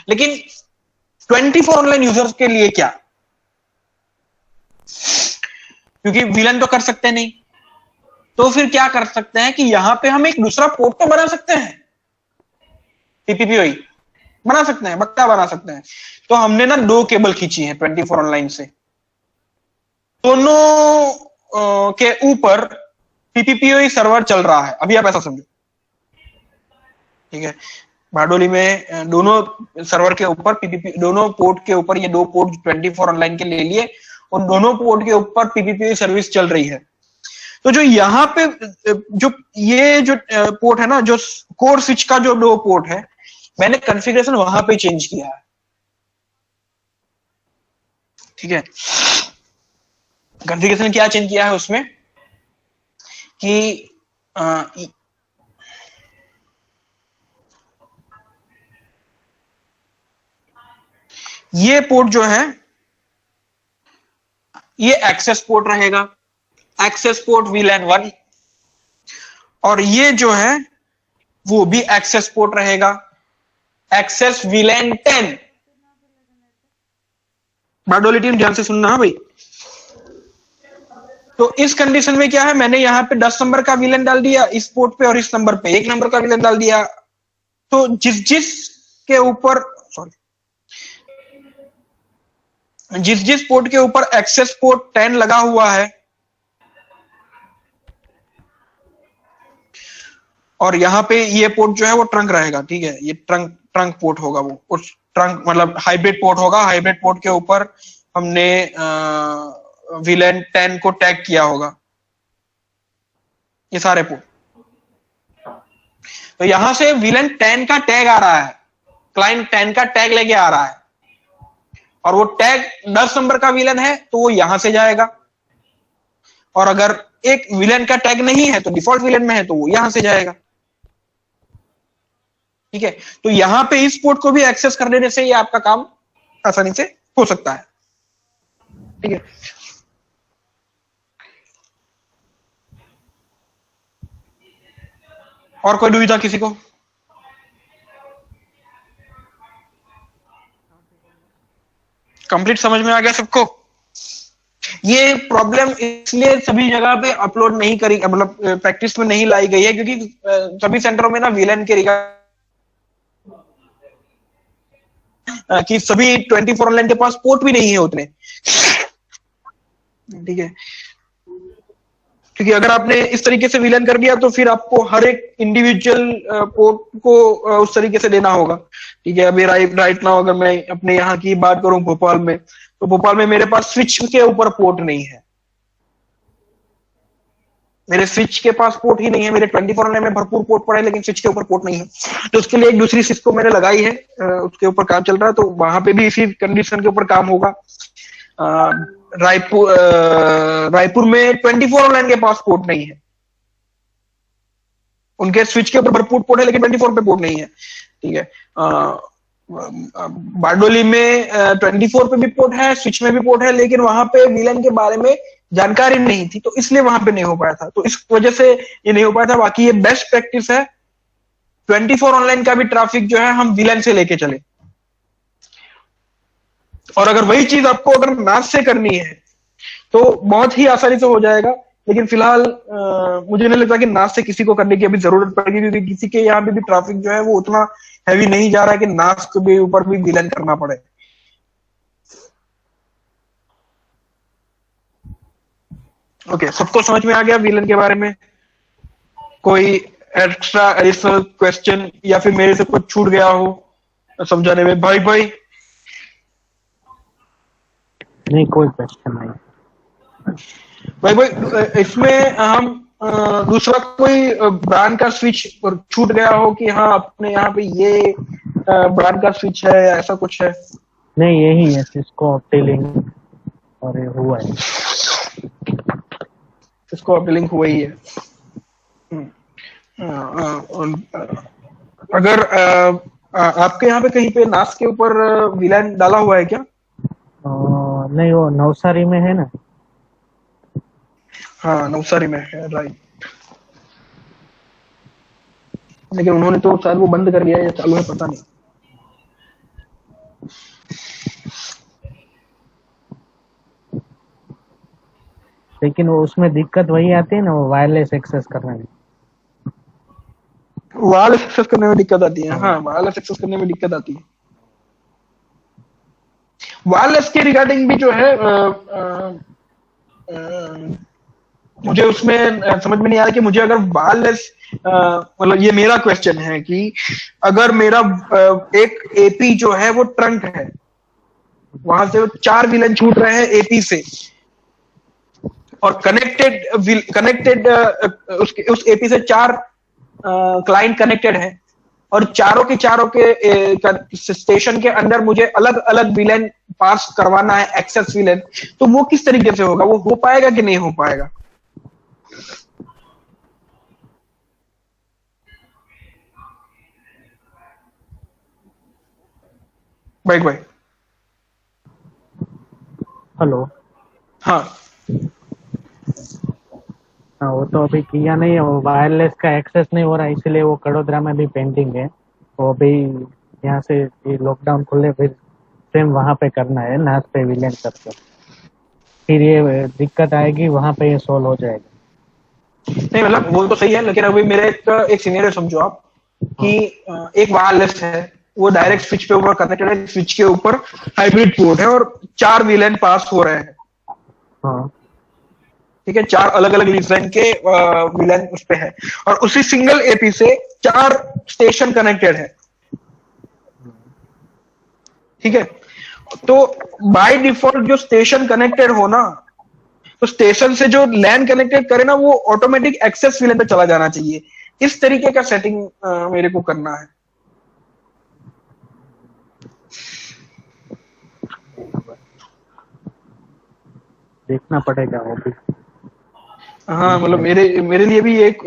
लेकिन 24 ऑनलाइन यूजर्स के लिए क्या? क्योंकि विलन तो कर सकते नहीं, तो फिर क्या कर सकते हैं कि यहां पे हम एक दूसरा पोर्ट तो बना सकते हैं, पीपीपीओई बना सकते हैं, बक्का बना सकते हैं। तो हमने ना 2 केबल खींची है 24 ऑनलाइन से, दोनों के ऊपर पीपीपीओई सर्वर चल रहा है। अभी आप ऐसा समझो, ठीक है, बारडोली में दोनों सर्वर के ऊपर पीपीपी, दोनों पोर्ट के ऊपर, ये 2 पोर्ट 24 ऑनलाइन के ले लिए और दोनों पोर्ट के ऊपर पीपीपीओई सर्विस चल रही है। तो जो यहाँ पे जो ये जो पोर्ट है ना, जो कोर स्विच का जो 2 पोर्ट है, मैंने कॉन्फ़िगरेशन वहां पे चेंज किया है, ठीक है। कॉन्फ़िगरेशन क्या चेंज किया है उसमें कि ये पोर्ट जो है ये एक्सेस पोर्ट रहेगा, एक्सेस पोर्ट VLAN 1, और ये जो है वो भी एक्सेस पोर्ट रहेगा, एक्सेस VLAN 10। बारडोली टीम ध्यान से सुनना है भाई। तो इस कंडीशन में क्या है, मैंने यहां पे 10 नंबर का VLAN डाल दिया इस पोर्ट पे, और इस नंबर पे 1 नंबर का VLAN डाल दिया। तो जिस के ऊपर, सॉरी, जिस पोर्ट के ऊपर एक्सेस पोर्ट 10 लगा हुआ है, और यहाँ पे ये पोर्ट जो है वो ट्रंक रहेगा, ठीक है, ये ट्रंक पोर्ट होगा, वो उस ट्रंक मतलब हाइब्रिड पोर्ट होगा। हाइब्रिड पोर्ट के ऊपर हमने VLAN 10 को टैग किया होगा, ये सारे पोर्ट। तो यहां से VLAN 10 का टैग आ रहा है, क्लाइंट 10 का टैग लेके आ रहा है, और वो टैग 10 नंबर का VLAN है तो वो यहां से जाएगा, और अगर एक VLAN का टैग नहीं है तो डिफॉल्ट VLAN में है तो वो यहां से जाएगा, ठीक है। तो यहां पे इस पोर्ट को भी एक्सेस कर देने से ये आपका काम आसानी से हो सकता है, ठीक है। और कोई दुविधा किसी को? कंप्लीट समझ में आ गया सबको? ये प्रॉब्लम इसलिए सभी जगह पे अपलोड नहीं करी, मतलब प्रैक्टिस में नहीं लाई गई है, क्योंकि सभी सेंटरों में ना VLAN के कि सभी 24 ऑनलाइन के पास पोर्ट भी नहीं है उतने, ठीक है। क्योंकि अगर आपने इस तरीके से VLAN कर दिया तो फिर आपको हर एक इंडिविजुअल पोर्ट को उस तरीके से देना होगा, ठीक है। अभी राइट नाउ अगर मैं अपने यहाँ की बात करूं भोपाल में, तो भोपाल में मेरे पास स्विच के ऊपर पोर्ट नहीं है, मेरे स्विच के पास पोर्ट ही नहीं है। मेरे 24 ऑनलाइन में भरपूर पोर्ट पड़ा है, लेकिन स्विच के ऊपर पोर्ट नहीं है। तो उसके लिए एक दूसरी सिस्को मैंने लगाई है, उसके ऊपर काम चल रहा है, तो वहां पे भी इसी कंडीशन के ऊपर काम होगा। रायपुर में 24 ऑनलाइन के पास पोर्ट नहीं है, उनके स्विच के ऊपर भरपूर पोर्ट है लेकिन 24 पे पोर्ट नहीं है, ठीक है। बारडोली में 24 पे भी पोर्ट है, स्विच में भी पोर्ट है, लेकिन वहां पे VLAN के बारे में जानकारी नहीं थी, तो इसलिए वहां पे नहीं हो पाया था, तो इस वजह से ये नहीं हो पाया था। बाकी ये बेस्ट प्रैक्टिस है, 24 ऑनलाइन का भी ट्रैफिक जो है हम VLAN से लेके चले। और अगर वही चीज आपको अगर NAS से करनी है तो बहुत ही आसानी से हो जाएगा, लेकिन फिलहाल मुझे नहीं लगता कि NAS से किसी को करने की अभी जरूरत पड़ेगी, क्योंकि किसी के यहाँ पे भी ट्रैफिक जो है वो उतना हैवी नहीं जा रहा है कि NAS के भी ऊपर भी VLAN करना पड़े। ओके, सबको समझ में आ गया VLAN के बारे में? कोई एक्स्ट्रा एडिशनल क्वेश्चन या फिर मेरे से कुछ छूट गया हो समझाने में? भाई नहीं, कोई क्वेश्चन नहीं भाई इसमें हम दूसरा कोई ब्रांड का स्विच छूट गया हो कि हाँ अपने यहाँ पे ये ब्रांड का स्विच है, ऐसा कुछ है? नहीं, यही है सिस्को ऑप्टिलिंक और ये हुआ है, इसको ऑप्टिलिंक हुआ ही है। अगर आपके यहाँ पे कहीं पे NAS के ऊपर VLAN डाला हुआ है क्या? नहीं, वो नवसारी में है ना। हाँ, नवसारी में है, राइट। लेकिन उन्होंने तो शायद वो बंद कर दिया है या चालू है, पता नहीं। लेकिन वो उसमें दिक्कत वही आती है ना, वो वायरलेस एक्सेस करने में। वायरलेस एक्सेस करने में दिक्कत आती है। हाँ, वायरलेस एक्सेस करने में दिक्कत आती है। वायरलेस के रिगार्डिंग भी जो है मुझे उसमें समझ में नहीं आ रहा कि मुझे अगर वायरलेस मतलब ये मेरा क्वेश्चन है कि अगर मेरा एक एपी जो है वो ट्रंक है, वहां से 4 विलन छूट रहे हैं एपी से, और कनेक्टेड उस एपी से 4 क्लाइंट कनेक्टेड है, और चारों के स्टेशन के अंदर मुझे अलग अलग विलेन पास करवाना है, एक्सेस विलेन, तो वो किस तरीके से होगा? वो हो पाएगा कि नहीं हो पाएगा? भाई हेलो। हाँ हाँ, वो तो अभी किया नहीं है, वो वायरलेस का एक्सेस नहीं हो रहा है, इसलिए वो कड़ोदरा में भी पेंडिंग है। वो अभी यहाँ से ये लॉकडाउन खुले फिर सेम वहाँ पे करना है, नाथ पे विलेन करके, फिर ये दिक्कत आएगी, वहाँ पे ये सोल्व हो जाएगा। नहीं, मतलब वो तो सही है, लेकिन अभी मेरे एक सिनेरियो समझो आप कि एक वायरलेस है, वो डायरेक्ट स्विच पे ऊपर कनेक्टेड है, स्विच के ऊपर हाइब्रिड पोर्ट है और 4 विलेन पास हो रहे हैं। हाँ, ठीक है, 4 अलग अलग डिजाइन के विलेन उस पे है, और उसी सिंगल एपी से 4 स्टेशन कनेक्टेड है। ठीक है, तो बाय डिफॉल्ट जो स्टेशन कनेक्टेड हो ना, तो स्टेशन से जो लैन कनेक्टेड करे ना, वो ऑटोमेटिक एक्सेस विलेन पे चला जाना चाहिए। इस तरीके का सेटिंग मेरे को करना है। देखना पड़ेगा वो भी। हाँ, मतलब मेरे लिए भी एक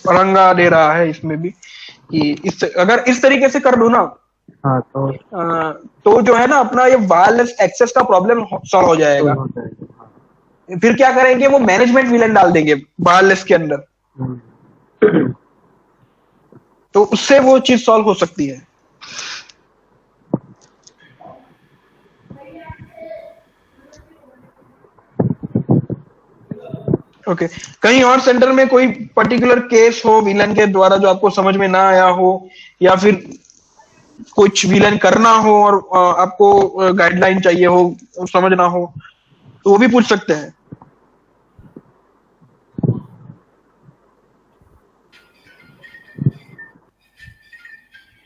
अड़ंगा दे रहा है इसमें भी कि अगर इस तरीके से कर दूं ना, हाँ, तो जो है ना, अपना ये वायरलेस एक्सेस का प्रॉब्लम सॉल्व हो जाएगा। फिर क्या करेंगे, वो मैनेजमेंट विलेन डाल देंगे वायरलेस के अंदर, तो उससे वो चीज सॉल्व हो सकती है। ओके, कहीं और सेंटर में कोई पर्टिकुलर केस हो विलन के द्वारा जो आपको समझ में ना आया हो, या फिर कुछ विलन करना हो और आपको गाइडलाइन चाहिए हो, समझना हो, तो वो भी पूछ सकते हैं।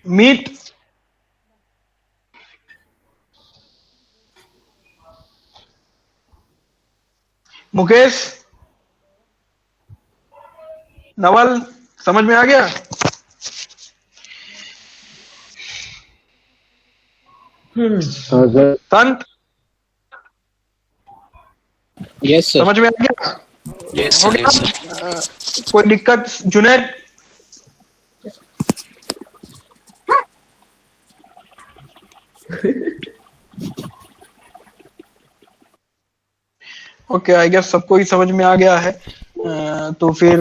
मीट मुकेश, नवल, समझ में आ गया? संत, यस सर। समझ में आ गया? Yes sir. कोई दिक्कत? जुनैद? ओके, आई गेस सबको ही समझ में आ गया है। तो फिर